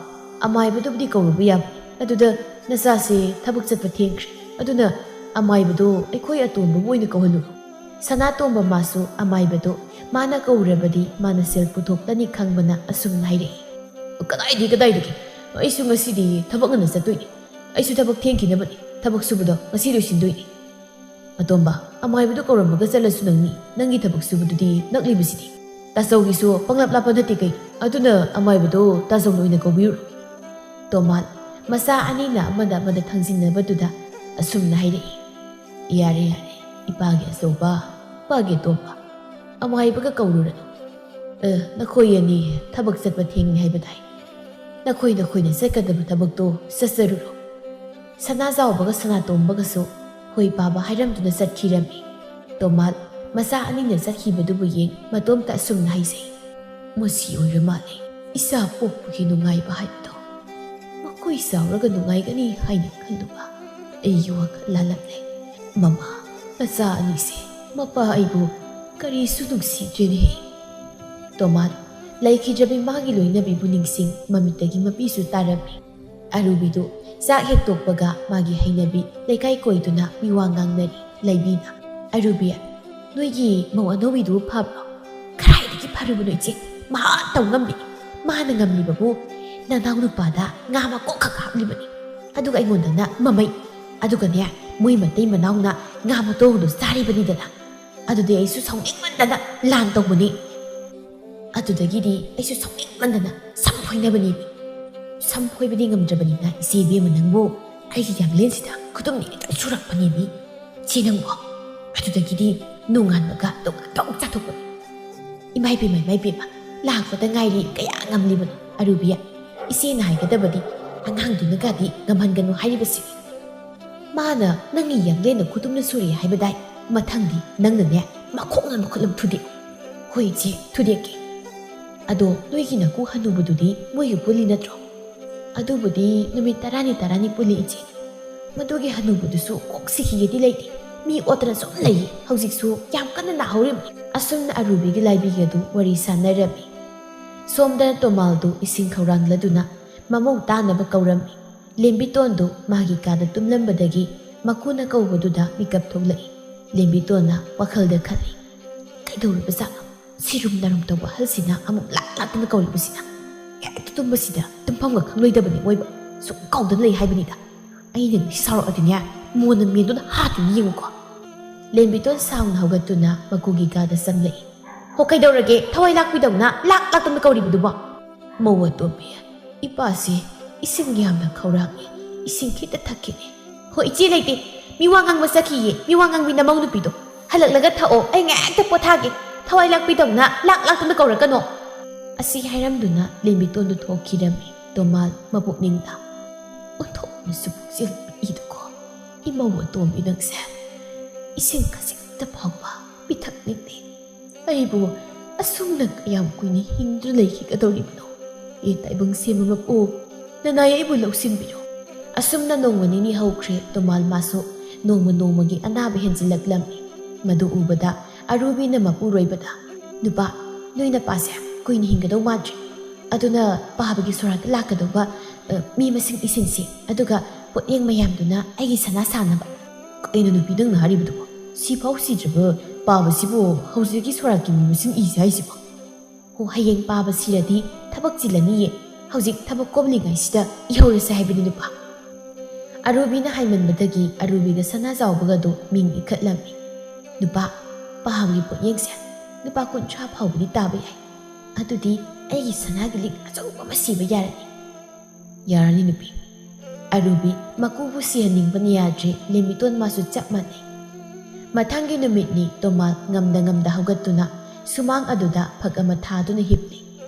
ꯑꯃꯥꯏꯕꯗꯨꯕꯨꯗꯤ ꯀꯧꯔꯨꯕ ꯌꯥꯕꯅꯤ. ꯑꯗꯨꯗ ꯅꯆꯥꯁꯦ ꯊꯕꯛ ꯆꯠꯄ ꯊꯦꯡꯈ꯭ꯔꯦ. ꯑꯗꯨꯅ ꯑꯃꯥꯏꯕꯗꯣ ꯑꯩꯈꯣꯏ ꯑꯇꯣꯟꯕꯕꯨ ꯑꯣꯏꯅ ꯀꯧꯍꯜꯂꯨ. ꯁꯅꯥꯇꯣꯝꯕ ꯃꯥꯁꯨ ꯑꯃꯥꯏꯕꯗꯣ ꯃꯥꯅ ꯀꯧꯔꯕꯗꯤ ꯃꯥꯅ ꯁꯦꯜ ꯄꯨꯊꯣꯛꯂꯅꯤ ꯈꯪꯕꯅ ꯑꯁꯨꯝꯅ ꯍꯥꯏꯔꯛꯏ. ꯀꯗꯥꯏꯗꯒꯤ ꯑꯩꯁꯨ ꯉꯁꯤꯗꯤ ꯊꯕꯛ ꯉꯟꯅ ꯆꯠꯇꯣꯏꯅꯤ. ꯑꯩꯁꯨ ꯊꯕꯛ ꯊꯦꯡꯈꯤꯅꯕꯅꯤ. ꯊꯕꯛ ꯁꯨꯕꯗꯣ ꯉꯁꯤ ꯂꯣꯏꯁꯤꯟꯗꯣꯏꯅꯤ. ꯑꯇꯣꯝꯕ, ꯑꯃꯥꯏꯕꯗꯣ ꯀꯧꯔꯝꯃꯒ ꯆꯠꯂꯁꯨ ꯅꯪꯅꯤ. ꯅꯪꯒꯤ ꯊꯕꯛ ꯁꯨꯕꯗꯨꯗꯤ ꯅꯛꯂꯤꯕꯁꯤꯗꯤ. ꯇꯥꯆꯧꯒꯤꯁꯨ ꯄꯪꯂꯥꯞ ꯂꯥꯞꯄ ꯅꯠꯇꯦ ꯀꯩ. ꯑꯗꯨꯅ ꯑꯃꯥꯏꯕꯗꯣ ꯇꯥꯆꯧꯅ ꯑꯣꯏꯅ ꯀꯧꯕꯤꯔꯨ. ꯇꯣꯃꯥꯜ ꯃꯆꯥ ꯑꯅꯤꯅ ꯑꯃꯗ ꯊꯪꯖꯤꯟꯅꯕꯗꯨꯗ ꯑꯁꯨꯝꯅ ꯍꯥꯏꯔꯛꯏ. ꯌꯥꯔꯦ, ꯏꯄꯥꯒꯤ ꯑꯆꯧꯕ, ꯏꯄꯥꯒꯤ ꯑꯇꯣꯝꯕ, ꯑꯃꯥꯏꯕꯒ ꯀꯧꯔꯨꯔꯅꯨ. ꯅꯈꯣꯏ ꯑꯅꯤ ꯊꯕꯛ ꯆꯠꯄ ꯊꯦꯡꯅꯤ ꯍꯥꯏꯕ ꯇꯥꯏ. ꯅꯈꯣꯏꯅ ꯆꯠꯀꯗꯕ ꯊꯕꯛꯇꯣ ꯆꯠꯆꯔꯨꯔꯣ. ꯁꯅꯥꯖꯥꯎꯕꯒ ꯁꯅꯥꯇꯣꯝꯕꯒꯁꯨ ꯍꯣꯏ ꯄꯥꯕ ꯍꯥꯏꯔꯝꯗꯨꯅ ꯆꯠꯈꯤꯔꯝꯃꯤ. ꯇꯣꯃꯥꯜ ꯃꯆꯥ ꯑꯅꯤꯅ ꯆꯠꯈꯤꯕꯗꯨꯕꯨ ꯌꯦꯡ ꯃꯇꯣꯝꯇ ꯑꯁꯨꯝꯅ ꯍꯥꯏꯖꯩ. ꯃꯁꯤ ꯑꯣꯏꯔ ꯃꯥꯜꯂꯦ ꯏꯆꯥ ꯄꯣꯛꯄꯒꯤ ꯅꯨꯡꯉꯥꯏꯕ ꯍꯥꯏꯕꯗꯣ. ꯃꯈꯣꯏ ꯆꯥꯎꯔꯒ ꯅꯨꯡꯉꯥꯏꯒꯅꯤ ꯍꯥꯏꯅ ꯈꯜꯂꯨꯕ ꯑꯩꯒꯤ ꯋꯥꯈꯜ ꯂꯥꯜꯂꯝꯂꯦ. ꯃꯃꯥ, ꯅꯆꯥ ꯑꯅꯤꯁꯦ ꯃꯄꯥ ꯑꯩꯕꯨ ꯀꯔꯤꯁꯨ ꯅꯨꯡꯁꯤꯗ꯭ꯔꯦꯅꯦ. ꯇꯣꯃꯥꯜ ꯂꯩꯈꯤꯗ꯭ꯔꯕꯤ ꯃꯥꯒꯤ ꯂꯣꯏꯅꯕꯤꯕꯨ ꯅꯤꯡꯁꯤꯡ ꯃꯃꯤꯠꯇꯒꯤ ꯃꯄꯤꯁꯨ ꯇꯥꯔꯝꯃꯤ. ꯑꯔꯨꯕꯤꯗꯨ ꯆꯥꯛ ꯍꯦꯛ ꯇꯣꯛꯄꯒ ꯃꯥꯒꯤ ꯍꯩꯅꯕꯤ ꯂꯩꯀꯥꯏ ꯀꯣꯏꯗꯨꯅ ꯃꯤꯋꯥ ꯉꯥꯡꯅꯔꯤ. ꯂꯩꯕꯤꯅ, ꯑꯔꯨꯕꯤ, ꯅꯣꯏꯒꯤ ꯃꯧ ꯑꯅꯧꯕꯤꯗꯨꯕꯨ ꯐꯕ꯭ꯔꯣ? ꯀꯗꯥꯏꯗꯒꯤ ꯐꯔꯨꯕꯅꯣ ꯏꯆꯦ, ꯃꯍꯥ ꯇꯧ ꯉꯝꯕꯤ. ꯃꯥꯅ ꯉꯝꯂꯤꯕꯕꯨ ꯅꯅꯥꯎ ꯅꯨꯄꯥꯗ ꯉꯥ ꯃꯀꯣꯛꯈꯛ ꯍꯥꯞꯂꯤꯕꯅꯤ. ꯑꯗꯨꯒ ꯑꯩꯉꯣꯟꯗꯅ ꯃꯃꯩ. ꯑꯗꯨꯒꯅꯦ ꯃꯣꯏ ꯃꯇꯩ ꯃꯅꯥꯎꯅ ꯉꯥ ꯃꯇꯣꯡꯗꯨ ꯆꯥꯔꯤꯕꯅꯤꯗꯅ. ꯑꯗꯨꯗꯤ ꯑꯩꯁꯨ ꯁꯥꯎꯅꯤꯡꯃꯟꯗꯅ ꯂꯥꯟ ꯇꯧꯕꯅꯤ. ꯑꯗꯨꯗꯒꯤꯗꯤ ꯑꯩꯁꯨ ꯁꯥꯎꯅꯤꯡꯃꯟꯗꯅ ꯁꯝ ꯐꯣꯏꯅꯕꯅꯤ. ꯁꯝ ꯐꯣꯏꯕꯗꯤ ꯉꯝꯗ꯭ꯔꯕꯅꯤꯅ ꯏꯆꯦ ꯏꯕꯦꯝꯃ ꯅꯪꯕꯨ ꯑꯩꯒꯤ ꯌꯥꯡꯂꯦꯟꯁꯤꯗ ꯈꯨꯗꯨꯝꯅꯤ ꯈꯤꯇꯪ ꯁꯨꯔꯛꯄꯅꯦꯃꯤ. ꯏꯆꯦ ꯅꯪꯕꯣ. ꯑꯗꯨꯗꯒꯤꯗꯤ ꯅꯣꯡꯉꯥꯟꯕꯒ ꯇꯧ ꯆꯥꯊꯣꯛꯄꯅꯤ. ꯏꯃꯥꯏꯕꯦꯝꯃ, ꯂꯥꯛꯄꯗ ꯉꯥꯏꯔꯤ ꯀꯌꯥ ꯉꯝꯂꯤꯕꯅꯣ. ꯑꯔꯨꯕꯤ, ꯏꯆꯦꯅ ꯍꯥꯏꯒꯗꯕꯗꯤ ꯑꯉꯥꯡꯗꯨꯅꯒꯗꯤ ꯉꯝꯍꯟꯒꯅꯨ ꯍꯥꯏꯔꯤꯕꯁꯤꯅꯤ. ꯃꯥꯅ ꯅꯪꯒꯤ ꯌꯥꯡꯂꯦꯟꯅ ꯈꯨꯗꯨꯝꯅ ꯁꯨꯔꯦ ꯍꯥꯏꯕꯗꯥꯏ. ꯃꯊꯪꯗꯤ ꯅꯪꯅꯅꯦ ꯃꯈꯣꯡꯅ ꯃꯈꯨꯠꯂꯝ ꯊꯨꯗꯦꯛꯎ. ꯍꯣꯏ ꯏꯆꯦ, ꯊꯨꯗꯦꯛꯀꯦ. ꯑꯗꯣ ꯅꯣꯏꯒꯤ ꯅꯀꯨ ꯍꯟꯅꯨꯕꯗꯨꯗꯤ ꯃꯣꯏꯒ ꯄꯨꯜꯂꯤ ꯅꯠꯇ꯭ꯔꯣ? ꯑꯗꯨꯕꯨꯗꯤ ꯅꯨꯃꯤꯠ 10ꯅꯤ ꯄꯨꯜꯂꯤ ꯏꯆꯦ. ꯃꯗꯨꯒꯤ ꯍꯟꯅꯨꯕꯗꯨꯁꯨ ꯀꯣꯛ ꯁꯤꯈꯤꯒꯦꯗꯤ ꯂꯩꯇꯦ. ꯃꯤ ꯑꯣꯠꯇꯅ ꯁꯨꯝ ꯂꯩꯌꯦ. ꯍꯧꯖꯤꯛꯁꯨ ꯌꯥꯝ ꯀꯟꯅ ꯅꯥꯍꯧꯔꯤꯕꯅꯤ. ꯑꯁꯨꯝꯅ ꯑꯔꯨꯕꯤꯒꯤ ꯂꯥꯏꯕꯤꯒꯗꯨ ꯋꯥꯔꯤ ꯁꯥꯟꯅꯔꯝꯃꯤ. ꯁꯣꯝꯗ ꯇꯣꯃꯥꯜꯗꯨ ꯏꯁꯤꯡ ꯈꯧꯔꯥꯡꯂꯗꯨꯅ ꯃꯃꯧ ꯇꯥꯅꯕ ꯀꯧꯔꯝꯃꯤ. ꯂꯦꯝꯕꯤꯇꯣꯟꯗꯨ ꯃꯥꯒꯤ ꯀꯥꯗ ꯇꯨꯝꯂꯝꯕꯗꯒꯤ ꯃꯀꯨꯅ ꯀꯧꯕꯗꯨꯗ ꯃꯤꯀꯞ ꯊꯣꯛꯂꯛꯏ. ꯂꯦꯝꯕꯤꯇꯣꯟꯅ ꯋꯥꯈꯜꯗ ꯈꯜꯂꯤ. ꯀꯩꯗꯧꯔꯤꯕꯖꯥꯠꯅꯣ? ꯁꯤꯔꯨꯝ ꯅꯥꯔꯨꯝ ꯇꯧꯕ ꯑꯍꯜꯁꯤꯅ ꯑꯃꯨꯛ ꯂꯥꯛꯇꯨꯅ ꯀꯧꯔꯤꯕꯁꯤꯅ. ꯍꯦꯛꯇ ꯇꯨꯝꯕꯁꯤꯗ ꯇꯨꯝꯐꯝꯒ ꯈꯪꯂꯣꯏꯗꯕꯅꯤ ꯑꯣꯏꯕ. ꯁꯨꯝ ꯀꯧꯗꯅ ꯂꯩ ꯍꯥꯏꯕꯅꯤꯗ. ꯑꯩꯅ ꯁꯥꯎꯔꯛꯑꯗꯤꯅꯦ ꯃꯣꯟꯅ ꯃꯦꯟꯗꯨꯅ ꯍꯥꯠꯇꯨꯅ ꯌꯦꯡꯉꯨꯀꯣ. ꯂꯦꯝꯕꯤꯇꯣꯟ ꯁꯥꯎꯅ ꯍꯧꯒꯠꯇꯨꯅ ꯃꯀꯨꯒꯤ ꯀꯥꯗ ꯆꯪꯂꯛꯏ. ꯍꯣ, ꯀꯩꯗꯧꯔꯒꯦ ꯊꯋꯥꯏ ꯂꯥꯛꯄꯤꯗꯧꯅ ꯂꯥꯛꯇꯨꯅ ꯀꯧꯔꯤꯕꯗꯨꯕꯣ? ꯃꯧ ꯑꯇꯣꯝꯕꯤ, ꯏꯄꯥꯁꯤ ꯏꯁꯤꯡ ꯌꯥꯝꯅ ꯈꯧꯔꯥꯡꯉꯤ. ꯏꯁꯤꯡ ꯈꯤꯇ ꯊꯛꯀꯦꯅꯦ. ꯍꯣ, ꯏꯆꯦ ꯂꯩꯇꯦ. ꯃꯤꯋꯥ ꯉꯥꯡꯕ ꯆꯠꯈꯤꯌꯦ. ꯃꯤꯋꯥ ꯉꯥꯡꯕꯤ ꯅꯃꯧ ꯅꯨꯄꯤꯗꯣ. ꯍꯜꯂꯛꯂꯒ ꯊꯛꯑꯣ. ꯑꯩ ꯉꯥꯏꯍꯥꯛꯇ ꯄꯣꯊꯥꯒꯦ. ꯊꯋꯥꯏ ꯂꯥꯛꯄꯤꯗꯧꯅ ꯂꯥꯛꯇꯨꯅ ꯀꯧꯔꯛꯀꯅꯣ. ꯑꯁꯤ ꯍꯥꯏꯔꯝꯗꯨꯅ ꯂꯦꯝꯕꯤꯇꯣꯟꯗꯨ ꯊꯣꯛꯈꯤꯔꯝꯃꯤ. ꯇꯣꯃꯥꯜ ꯃꯄꯨꯛꯅꯤꯡꯗ ꯑꯣꯟꯊꯣꯛꯅꯁꯨ ꯄꯨꯛꯆꯦꯜ ꯄꯤꯛꯏꯗꯀꯣ. ꯏꯃꯧ ꯑꯇꯣꯝꯕꯤ ꯅꯪꯁꯦ. ꯏꯁꯤꯡ ꯈꯖꯤꯛꯇ ꯐꯥꯎꯕ ꯄꯤꯊꯛꯅꯤꯡꯗꯦ. ꯑꯩꯕꯨ ꯑꯁꯨꯝꯅ ꯀꯌꯥꯝ ꯀꯨꯏꯅ ꯍꯤꯡꯗꯨꯅ ꯂꯩꯈꯤꯒꯗꯧꯔꯤꯕꯅꯣ? ꯇꯥꯏꯕꯪ ꯁꯦꯝꯕ ꯃꯄꯨ, ꯅꯅꯥꯏ ꯑꯩꯕꯨ ꯂꯧꯁꯤꯟꯕꯤꯔꯣ. ꯑꯁꯨꯝꯅ ꯅꯣꯡꯃ ꯅꯤꯅꯤ ꯍꯧꯈ꯭ꯔꯦ. ꯇꯣꯃꯥꯜ ꯃꯥꯁꯨ ꯅꯣꯡꯃꯒꯤ ꯑꯅꯥꯕ ꯍꯦꯟꯖꯤꯜꯂꯛꯂꯝꯃꯤ. ꯃꯗꯨ ꯎꯕꯗ ꯑꯔꯨꯕꯤꯅ ꯃꯄꯨꯔꯣꯏꯕꯗ, ꯅꯨꯄꯥ, ꯅꯣꯏ ꯅꯄꯥꯁꯦ ꯀꯨꯏꯅ ꯍꯤꯡꯒꯗꯧ ꯃꯥꯟꯗ꯭ꯔꯦ. ꯑꯗꯨꯅ ꯄꯥꯕꯒꯤ ꯁꯣꯔꯥꯠꯇ ꯂꯥꯛꯀꯗꯧꯕ ꯃꯤ ꯃꯁꯤꯡ ꯏꯁꯤꯟꯁꯤ. ꯑꯗꯨꯒ ꯄꯣꯠꯌꯦꯡ ꯃꯌꯥꯝꯗꯨꯅ ꯑꯩꯒꯤ ꯁꯅꯥ ꯁꯥꯅꯕ. ꯀꯩꯅꯣ ꯅꯨꯄꯤ ꯅꯪꯅ ꯍꯥꯏꯔꯤꯕꯗꯨꯕꯣ? ꯁꯤꯐꯥꯎ ꯁꯤꯗ꯭ꯔꯕ ꯄꯥꯕꯁꯤꯕꯨ ꯍꯧꯖꯤꯛꯀꯤ ꯁꯣꯔꯥꯠꯀꯤ ꯃꯤ ꯃꯁꯤꯡ ꯏꯁꯤ ꯍꯥꯏꯁꯤꯕꯣ? ꯍꯣ, ꯍꯌꯦꯡ ꯄꯥꯕ ꯁꯤꯔꯗꯤ ꯊꯕꯛ ꯆꯤꯜꯂꯅꯤꯌꯦ. ꯍꯧꯖꯤꯛ ꯊꯕꯛ ꯀꯣꯝꯂꯤꯉꯩꯁꯤꯗ ꯏꯍꯧꯔꯁꯦ ꯍꯥꯏꯕꯅꯤ ꯅꯨꯄꯥ. ꯑꯔꯨꯕꯤꯅ ꯍꯥꯏꯃꯟꯕꯗꯒꯤ ꯑꯔꯨꯕꯤꯒ ꯁꯅꯥꯖꯥꯎꯕꯒꯗꯨ ꯃꯤꯡ ꯏꯈꯠꯂꯝꯃꯤ. ꯅꯨꯄꯥ, ꯄꯥꯕꯒꯤ ꯄꯣꯠꯌꯦꯡꯁꯦ ꯂꯨꯄꯥ 30 ꯐꯥꯎꯕꯗꯤ ꯇꯥꯕ ꯌꯥꯏ. ꯑꯗꯨꯗꯤ ꯑꯩꯒꯤ ꯁꯅꯥꯒꯤ ꯂꯤꯛ ꯑꯆꯧꯕ ꯑꯃ ꯁꯤꯕ ꯌꯥꯔꯅꯤ. ꯌꯥꯔꯅꯤ ꯅꯨꯄꯤ. ꯑꯔꯨꯕꯤ ꯃꯀꯨꯕꯨ ꯁꯤꯍꯟꯅꯤꯡꯕꯅ ꯌꯥꯗ꯭ꯔꯦ. ꯂꯦꯝꯕꯤꯇꯣꯟ ꯃꯥꯁꯨ ꯆꯞ ꯃꯥꯟꯅꯩ. ꯃꯊꯪꯒꯤ ꯅꯨꯃꯤꯠꯅꯤ. ꯇꯣꯃꯥꯜ ꯉꯝꯗ ꯍꯧꯒꯠꯇꯨꯅ ꯁꯨꯃꯥꯡ ꯑꯗꯨꯗ ꯐꯛ ꯑꯃ ꯊꯥꯗꯨꯅ ꯍꯤꯞꯂꯤ.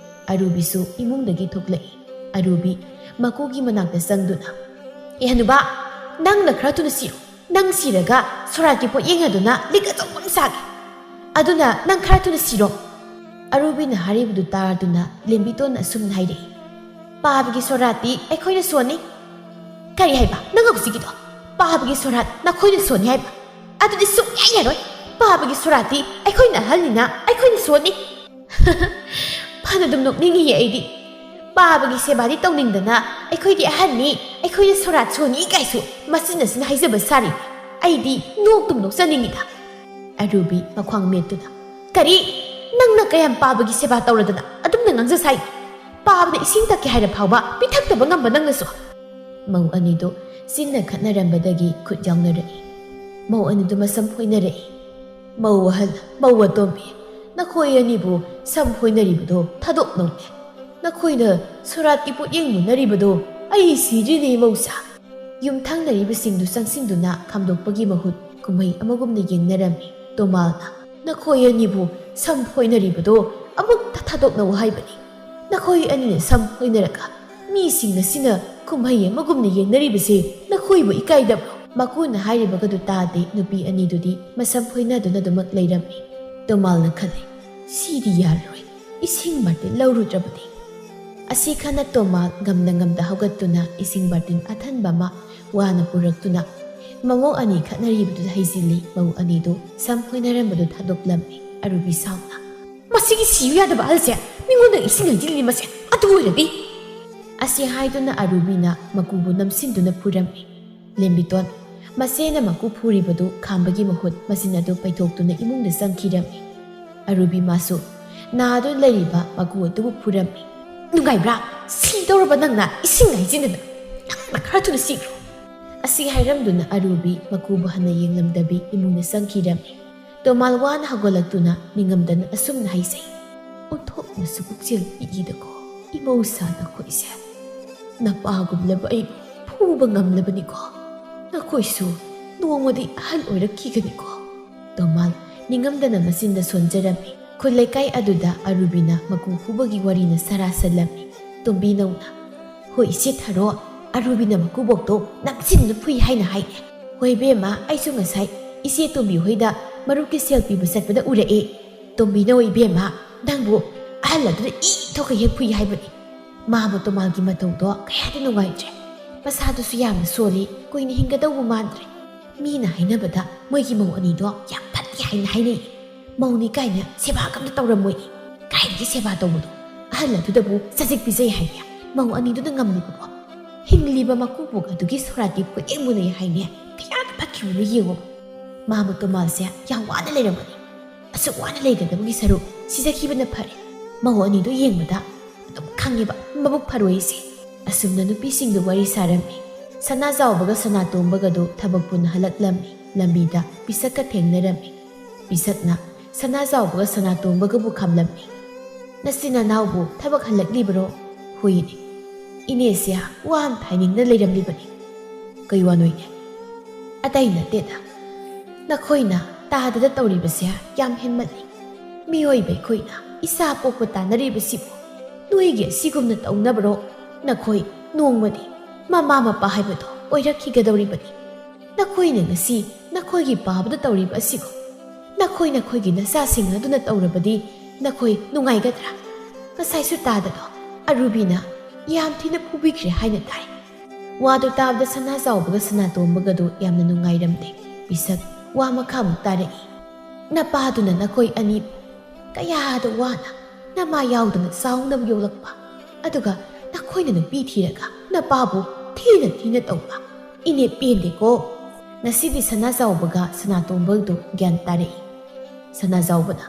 ꯑꯔꯨꯕꯤꯁꯨ ꯏꯃꯨꯡꯗꯒꯤ ꯊꯣꯛꯂꯛꯏ. ꯑꯔꯨꯕꯤ ꯃꯀꯨꯒꯤ ꯃꯅꯥꯛꯇ ꯆꯪꯗꯨꯅ, "ꯍꯅꯨꯕ, ꯅꯪꯅ ꯈꯔ ꯊꯨꯅ ꯁꯤꯔꯣ. ꯅꯪ ꯁꯤꯔꯒ ꯁꯣꯔꯥꯠꯀꯤ ꯄꯣꯠꯌꯦꯡ ꯑꯗꯨꯅ ꯂꯤꯛ ꯑꯆꯧꯕ ꯑꯃ ꯁꯥꯒꯦ. ꯑꯗꯨꯅ ꯅꯪ ꯈꯔ ꯊꯨꯅ ꯁꯤꯔꯣ." ꯑꯔꯨꯕꯤꯅ ꯍꯥꯏꯔꯤꯕꯗꯨ ꯇꯥꯔꯗꯨꯅ ꯂꯦꯝꯕꯤꯇꯣꯟꯅ ꯑꯁꯨꯝꯅ ꯍꯥꯏꯔꯛꯏ, "ꯄꯥꯕꯒꯤ ꯁꯣꯔꯥꯠꯇꯤ ꯑꯩꯈꯣꯏꯅ ꯁꯣꯟꯅꯤ." "ꯀꯔꯤ ꯍꯥꯏꯕ ꯅꯪ ꯍꯧꯖꯤꯛꯀꯤꯗꯣ? ꯄꯥꯕꯒꯤ ꯁꯣꯔꯥꯠ ꯅꯈꯣꯏꯅ ꯁꯣꯟꯅꯤ ꯍꯥꯏꯕ? ꯑꯗꯨꯗꯤ ꯁꯨꯡꯌꯥ ꯌꯥꯔꯣꯏ. ꯄꯥꯕꯒꯤ ꯁꯣꯔꯥꯠꯇꯤ ꯑꯩꯈꯣꯏꯅ ꯑꯍꯜꯅꯤꯅ ꯑꯩꯈꯣꯏꯅ ꯁꯣꯟꯅꯤ." ꯐꯅ ꯑꯗꯨꯝ ꯅꯣꯛꯅꯤꯡꯉꯤꯌꯦ ꯑꯩꯗꯤ. ꯄꯥꯕꯒꯤ ꯁꯦꯕꯥꯗꯤ ꯇꯧꯅꯤꯡꯗꯅ ꯑꯩꯈꯣꯏꯗꯤ ꯑꯍꯟꯅꯤ, ꯑꯩꯈꯣꯏꯅ ꯁꯣꯔꯥꯠ ꯁꯣꯟꯅꯤ ꯀꯥꯏꯁꯨ ꯃꯆꯤꯟꯅꯁꯤꯅ ꯍꯥꯏꯖꯕ ꯁꯥꯔꯤ. ꯑꯩꯗꯤ ꯅꯣꯛꯇꯨꯝ ꯅꯣꯛꯆꯅꯤꯡꯉꯤꯗ. ꯑꯔꯨꯕꯤ ꯃꯈ꯭ꯋꯥꯡ ꯃꯦꯠꯇꯨꯅ, "ꯀꯔꯤ? ꯅꯪꯅ ꯀꯌꯥꯝ ꯄꯥꯕꯒꯤ ꯁꯦꯕꯥ ꯇꯧꯔꯗꯅ ꯑꯗꯨꯝꯅ ꯉꯥꯡꯖ ꯁꯥꯏ? ꯄꯥꯕꯅ ꯏꯁꯤꯡ ꯊꯛꯀꯦ ꯍꯥꯏꯔ ꯐꯥꯎꯕ ꯄꯤꯊꯛꯇꯕ ꯉꯝꯕ ꯅꯪꯅꯁꯨ." ꯃꯧ ꯑꯅꯤꯗꯨ ꯆꯤꯟꯅ ꯈꯠꯅꯔꯝꯕꯗꯒꯤ ꯈꯨꯠ ꯌꯥꯎꯅꯔꯛꯏ. ꯃꯧ ꯑꯅꯤꯗꯨ ꯃꯁꯝ ꯐꯣꯏꯅꯔꯛꯏ. "ꯃꯧ ꯑꯍꯜ, ꯃꯧ ꯑꯇꯣꯝꯕꯤ, ꯅꯈꯣꯏ ꯑꯅꯤꯕꯨ ꯁꯝ ꯐꯣꯏꯅꯔꯤꯕꯗꯣ ꯊꯥꯗꯣꯛꯅꯧꯅꯦ. ꯅꯈꯣꯏꯅ ꯁꯣꯔꯥꯠꯀꯤ ꯄꯣꯠꯌꯦꯡ ꯃꯨꯟꯅꯔꯤꯕꯗꯣ ꯑꯩ ꯁꯤꯗ꯭ꯔꯤꯅꯦ ꯃꯧꯁꯥ." ꯌꯨꯝꯊꯪꯅꯔꯤꯕꯁꯤꯡꯗꯨ ꯆꯪꯁꯤꯟꯗꯨꯅ ꯈꯥꯝꯗꯣꯛꯄꯒꯤ ꯃꯍꯨꯠ ꯀꯨꯝꯍꯩ ꯑꯃꯒꯨꯝꯅ ꯌꯦꯡꯅꯔꯝꯃꯤ. ꯇꯣꯃꯥꯜꯅ, "ꯅꯈꯣꯏ ꯑꯅꯤꯕꯨ ꯁꯝ ꯐꯣꯏꯅꯔꯤꯕꯗꯣ ꯑꯃꯨꯛꯇ ꯊꯥꯗꯣꯛꯅꯧ ꯍꯥꯏꯕꯅꯤ. ꯅꯈꯣꯏ ꯑꯅꯤꯅ ꯁꯝ ꯐꯣꯏꯅꯔꯒ ꯃꯤꯁꯤꯡꯅ ꯁꯤꯅ ꯀꯨꯝꯍꯩ ꯑꯃꯒꯨꯝꯅ ꯌꯦꯡꯅꯔꯤꯕꯁꯦ ꯅꯈꯣꯏꯕꯨ ꯏꯀꯥꯏꯗꯕ꯭ꯔꯣ?" ꯃꯀꯨꯅ ꯍꯥꯏꯔꯤꯕꯒꯗꯨ ꯇꯥꯗꯦ. ꯅꯨꯄꯤ ꯑꯅꯤꯗꯨꯗꯤ ꯃꯁꯝ ꯐꯣꯏꯅꯗꯨꯅ ꯑꯗꯨꯃꯛ ꯂꯩꯔꯝꯃꯤ. ꯇꯣꯃꯥꯜꯅ ꯈꯜꯂꯤ, "ꯁꯤꯗꯤ ꯌꯥꯔꯔꯣꯏ. ꯏꯁꯤꯡ ꯕꯥꯔꯇꯤꯟ ꯂꯧꯔꯨꯗ꯭ꯔꯕꯗꯤ." ꯑꯁꯤ ꯈꯟꯅ ꯇꯣꯃꯥꯜ ꯉꯝꯗ ꯍꯧꯒꯠꯇꯨꯅ ꯏꯁꯤꯡ ꯕꯥꯔꯇꯤꯟ ꯑꯊꯟꯕ ꯑꯃ ꯋꯥꯅ ꯄꯨꯔꯛꯇꯨꯅ ꯃꯃꯧ ꯑꯅꯤ ꯈꯠꯅꯔꯤꯕꯗꯨꯗ ꯍꯩꯖꯤꯜꯂꯤ. ꯃꯧ ꯑꯅꯤꯗꯨ ꯁꯝ ꯐꯣꯏꯅꯔꯝꯕꯗꯨ ꯊꯥꯗꯣꯛꯂꯝꯃꯤ. ꯑꯔꯨꯕꯤ ꯁꯥꯎꯅ, "ꯃꯁꯤꯒꯤ ꯁꯤꯌꯨ ꯌꯥꯗꯕ ꯑꯍꯜꯁꯦ ꯃꯤꯉꯣꯟꯗ ꯏꯁꯤꯡ ꯍꯩꯖꯤꯜꯂꯤ ꯃꯁꯦ. ꯑꯗꯨ ꯑꯣꯏꯔꯗꯤ..." ꯑꯁꯤ ꯍꯥꯏꯗꯨꯅ ꯑꯔꯨꯕꯤꯅ ꯃꯀꯨꯕꯨ ꯅꯝꯁꯤꯟꯗꯨꯅ ꯐꯨꯔꯝꯃꯤ. ꯂꯦꯝꯕꯤꯇꯣꯟ ꯃꯆꯦꯅ ꯃꯀꯨ ꯐꯨꯔꯤꯕꯗꯨ ꯈꯥꯝꯕꯒꯤ ꯃꯍꯨꯠ ꯃꯆꯤꯟ ꯑꯗꯨ ꯄꯩꯊꯣꯛꯇꯨꯅ ꯏꯃꯨꯡꯗ ꯆꯪꯈꯤꯔꯝꯃꯤ. ꯑꯔꯨꯕꯤ ꯃꯥꯁꯨ ꯅꯥꯗꯨꯅ ꯂꯩꯔꯤꯕ ꯃꯀꯨ ꯑꯗꯨꯕꯨ ꯐꯨꯔꯝꯃꯤ. "ꯅꯨꯡꯉꯥꯏꯕ꯭ꯔꯥ? ꯁꯤꯗꯧꯔꯕ ꯅꯪꯅ ꯏꯁꯤꯡ ꯍꯩꯖꯤꯟꯗꯅ. ꯅꯪꯅ ꯈꯔ ꯊꯨꯅ ꯁꯤꯈ꯭ꯔꯣ." ꯑꯁꯤ ꯍꯥꯏꯔꯝꯗꯨꯅ ꯑꯔꯨꯕꯤ ꯃꯀꯨꯕꯨ ꯍꯟꯅ ꯌꯦꯡꯂꯝꯗꯕꯤ ꯏꯃꯨꯡꯗ ꯆꯪꯈꯤꯔꯝꯃꯤ. ꯇꯣꯃꯥꯜ ꯋꯥꯅ ꯍꯧꯒꯠꯂꯛꯇꯨꯅ ꯅꯤꯡꯉꯝꯗꯅ ꯑꯁꯨꯝꯅ ꯍꯥꯏꯖꯩ, "ꯑꯣꯟꯊꯣꯛꯅꯁꯨ ꯄꯨꯛꯆꯦꯜ ꯄꯤꯛꯏꯗꯀꯣ ꯏꯃꯧꯁꯥ ꯅꯈꯣꯏꯁꯦ. ꯅꯄꯥꯒꯨꯝꯂꯕ ꯑꯩꯕꯨ ꯐꯨꯕ ꯉꯝꯂꯕꯅꯤꯀꯣ. ꯅꯈꯣꯏꯁꯨ ꯅꯣꯡꯃꯗꯤ ꯑꯍꯜ ꯑꯣꯏꯔꯛꯈꯤꯒꯅꯤꯀꯣ." ꯇꯣꯃꯥꯜ ꯅꯤꯡꯉꯝꯗꯅ ꯃꯆꯤꯟꯗ ꯁꯣꯟꯖꯔꯝꯃꯤ. ꯈꯨꯜ ꯂꯩꯀꯥꯏ ꯑꯗꯨꯗ ꯑꯔꯨꯕꯤꯅ ꯃꯀꯨ ꯐꯨꯕꯒꯤ ꯋꯥꯔꯤꯅ ꯁꯔꯥꯁꯜꯂꯝꯃꯤ. ꯇꯣꯝꯕꯤꯅꯧꯅ, "ꯍꯣꯏ ꯏꯆꯦ ꯊꯥꯔꯣ, ꯑꯔꯨꯕꯤꯅ ꯃꯀꯨꯕꯣꯛꯇꯣ ꯅꯝꯁꯤꯟꯗꯨꯅ ꯐꯨꯏ ꯍꯥꯏꯅ ꯍꯥꯏꯅꯦ." "ꯍꯣꯏ ꯕꯦꯝꯃ, ꯑꯩꯁꯨ ꯉꯁꯥꯏ ꯏꯆꯦ ꯇꯣꯝꯕꯤ ꯍꯣꯏꯗ ꯃꯔꯨꯞꯀꯤ ꯁꯦꯜ ꯄꯤꯕ ꯆꯠꯄꯗ ꯎꯔꯛꯑꯦ." "ꯇꯣꯝꯕꯤꯅꯧ ꯏꯕꯦꯝꯃ, ꯅꯪꯕꯨ ꯑꯍꯜ ꯑꯗꯨꯅ ꯏ ꯊꯣꯛꯈꯩ ꯍꯦꯛ ꯐꯨꯏ ꯍꯥꯏꯕꯅꯤ." "ꯃꯥꯕꯨ ꯇꯣꯃꯥꯜꯒꯤ ꯃꯇꯧꯗꯣ ꯀꯌꯥꯗꯤ ꯅꯨꯡꯉꯥꯏꯇ꯭ꯔꯦ. ꯃꯁꯥꯗꯨꯁꯨ ꯌꯥꯝꯅ ꯁꯣꯜꯂꯤ, ꯀꯨꯏꯅ ꯍꯤꯡꯒꯗꯧꯕ ꯃꯥꯟꯗ꯭ꯔꯦ. ꯃꯤꯅ ꯍꯥꯏꯅꯕꯗ ꯃꯣꯏꯒꯤ ꯃꯧ ꯑꯅꯤꯗꯣ ꯌꯥꯝ ꯐꯠꯇꯦ ꯍꯥꯏꯅ ꯍꯥꯏꯅꯩ. ꯃꯧꯅꯤ ꯀꯥꯏꯅ ꯁꯦꯕꯥ ꯀꯝꯇ ꯇꯧꯔꯝꯃꯣꯏ. ꯀꯥꯏꯗꯒꯤ ꯁꯦꯕꯥ ꯇꯧꯕꯗꯣ? ꯑꯍꯜ ꯑꯗꯨꯗꯕꯨ ꯆꯖꯤꯛ ꯄꯤꯖꯩ ꯍꯥꯏꯅꯦ. ꯃꯧ ꯑꯅꯤꯗꯨꯅ ꯉꯝꯂꯤꯕꯀꯣ. ꯍꯤꯡꯂꯤꯕ ꯃꯀꯨꯕꯣꯛ ꯑꯗꯨꯒꯤ ꯁꯣꯔꯥꯠꯀꯤ ꯄꯣꯠꯌꯦꯡ ꯃꯨꯟꯅꯩ ꯍꯥꯏꯅꯦ. ꯀꯌꯥꯗ ꯐꯠꯈꯤꯕꯅꯣ ꯌꯦꯡꯉꯣ. ꯃꯥꯕꯨ ꯇꯣꯃꯥꯜꯁꯦ ꯌꯥꯝ ꯋꯥꯅ ꯂꯩꯔꯝꯒꯅꯤ. ꯑꯁꯨꯛ ꯋꯥꯅ ꯂꯩꯒꯗꯕꯒꯤ ꯁꯔꯨꯛ ꯁꯤꯖꯈꯤꯕꯅ ꯐꯔꯦ. ꯃꯧ ꯑꯅꯤꯗꯨ ꯌꯦꯡꯕꯗ ꯑꯗꯨꯝ ꯈꯪꯉꯦꯕ ꯃꯕꯨꯛ ꯐꯔꯣꯏꯁꯦ." ꯑꯁꯨꯝꯅ ꯅꯨꯄꯤꯁꯤꯡꯗꯨ ꯋꯥꯔꯤ ꯁꯥꯔꯝꯃꯤ. ꯁꯅꯥꯖꯥꯎꯕꯒ ꯁꯅꯥꯇꯣꯝꯕꯒꯗꯨ ꯊꯕꯛ ꯄꯨꯟꯅ ꯍꯜꯂꯛꯂꯝꯃꯤ. ꯂꯝꯕꯤꯗ ꯄꯤꯁꯛꯀ ꯊꯦꯡꯅꯔꯝꯃꯤ. ꯄꯤꯁꯛꯅ ꯁꯅꯥꯖꯥꯎꯕꯒ ꯁꯅꯥꯇꯣꯝꯕꯒꯕꯨ ꯈꯥꯝꯂꯝꯃꯤ. "ꯅꯆꯤꯟ ꯅꯅꯥꯎꯕꯨ ꯊꯕꯛ ꯍꯜꯂꯛꯂꯤꯕꯔꯣ?" "ꯍꯣꯏꯅꯦ. ꯏꯅꯦꯁꯦ ꯋꯥ ꯑꯃ ꯍꯥꯏꯅꯤꯡꯅ ꯂꯩꯔꯝꯂꯤꯕꯅꯤ." "ꯀꯩ ꯋꯥꯅꯣꯏꯅꯦ?" "ꯑꯇꯩ ꯅꯠꯇꯦꯗ. ꯅꯈꯣꯏꯅ ꯇꯥꯗꯗ ꯇꯧꯔꯤꯕꯁꯦ ꯌꯥꯝ ꯍꯦꯟꯃꯜꯂꯤ. ꯃꯤꯑꯣꯏꯕ ꯑꯩꯈꯣꯏꯅ ꯏꯆꯥ ꯄꯣꯛꯄ ꯇꯥꯟꯅꯔꯤꯕꯁꯤꯕꯨ ꯅꯣꯏꯒꯤ ꯑꯁꯤꯒꯨꯝꯅ ꯇꯧꯅꯕꯔꯣ? ꯅꯈꯣꯏ ꯅꯣꯡꯃꯗꯤ ꯃꯃꯥ ꯃꯄꯥ ꯍꯥꯏꯕꯗꯣ ꯑꯣꯏꯔꯛꯈꯤꯒꯗꯧꯔꯤꯕꯅꯤ. ꯅꯈꯣꯏꯅ ꯉꯁꯤ ꯅꯈꯣꯏꯒꯤ ꯄꯥꯕꯗ ꯇꯧꯔꯤꯕ ꯑꯁꯤꯕꯨ ꯅꯈꯣꯏꯒꯤ ꯅꯆꯥꯁꯤꯡ ꯑꯗꯨꯅ ꯇꯧꯔꯕꯗꯤ ꯅꯈꯣꯏ ꯅꯨꯡꯉꯥꯏꯒꯗ꯭ꯔꯥ? ꯉꯁꯥꯏꯁꯨ ꯇꯥꯗꯗꯣ ꯑꯔꯨꯕꯤꯅ ꯌꯥꯝ ꯊꯤꯅ ꯐꯨꯕꯤꯈ꯭ꯔꯦ ꯍꯥꯏꯅ ꯇꯥꯏ." ꯋꯥꯗꯨ ꯇꯥꯕꯗ ꯁꯅꯥꯖꯥꯎꯕꯒ ꯁꯅꯥꯇꯣꯝꯕꯒꯗꯨ ꯌꯥꯝꯅ ꯅꯨꯡꯉꯥꯏꯔꯝꯗꯦ. ꯄꯤꯁꯛ ꯋꯥ ꯃꯈꯥꯃꯨꯛ ꯇꯥꯔꯛꯏ. "ꯅꯄꯥꯗꯨꯅ ꯅꯈꯣꯏ ꯑꯅꯤꯕꯨ ꯀꯌꯥꯗ ꯋꯥꯅ ꯅꯃꯥ ꯌꯥꯎꯗꯅ ꯆꯥꯎꯅꯕ ꯌꯣꯛꯂꯛꯄ, ꯑꯗꯨꯒ ꯅꯈꯣꯏꯅ ꯅꯨꯄꯤ ꯊꯤꯔꯒ ꯅꯄꯥꯕꯨ ꯊꯤꯅ ꯇꯧꯕ. ꯏꯅꯦ ꯄꯦꯟꯗꯦꯀꯣ." ꯉꯁꯤꯗꯤ ꯁꯅꯥꯖꯥꯎꯕꯒ ꯁꯅꯥꯇꯣꯝꯕꯒꯗꯨ ꯒ꯭ꯌꯥꯟ ꯇꯥꯔꯛꯏ. ꯁꯅꯥꯖꯥꯎꯕꯅ,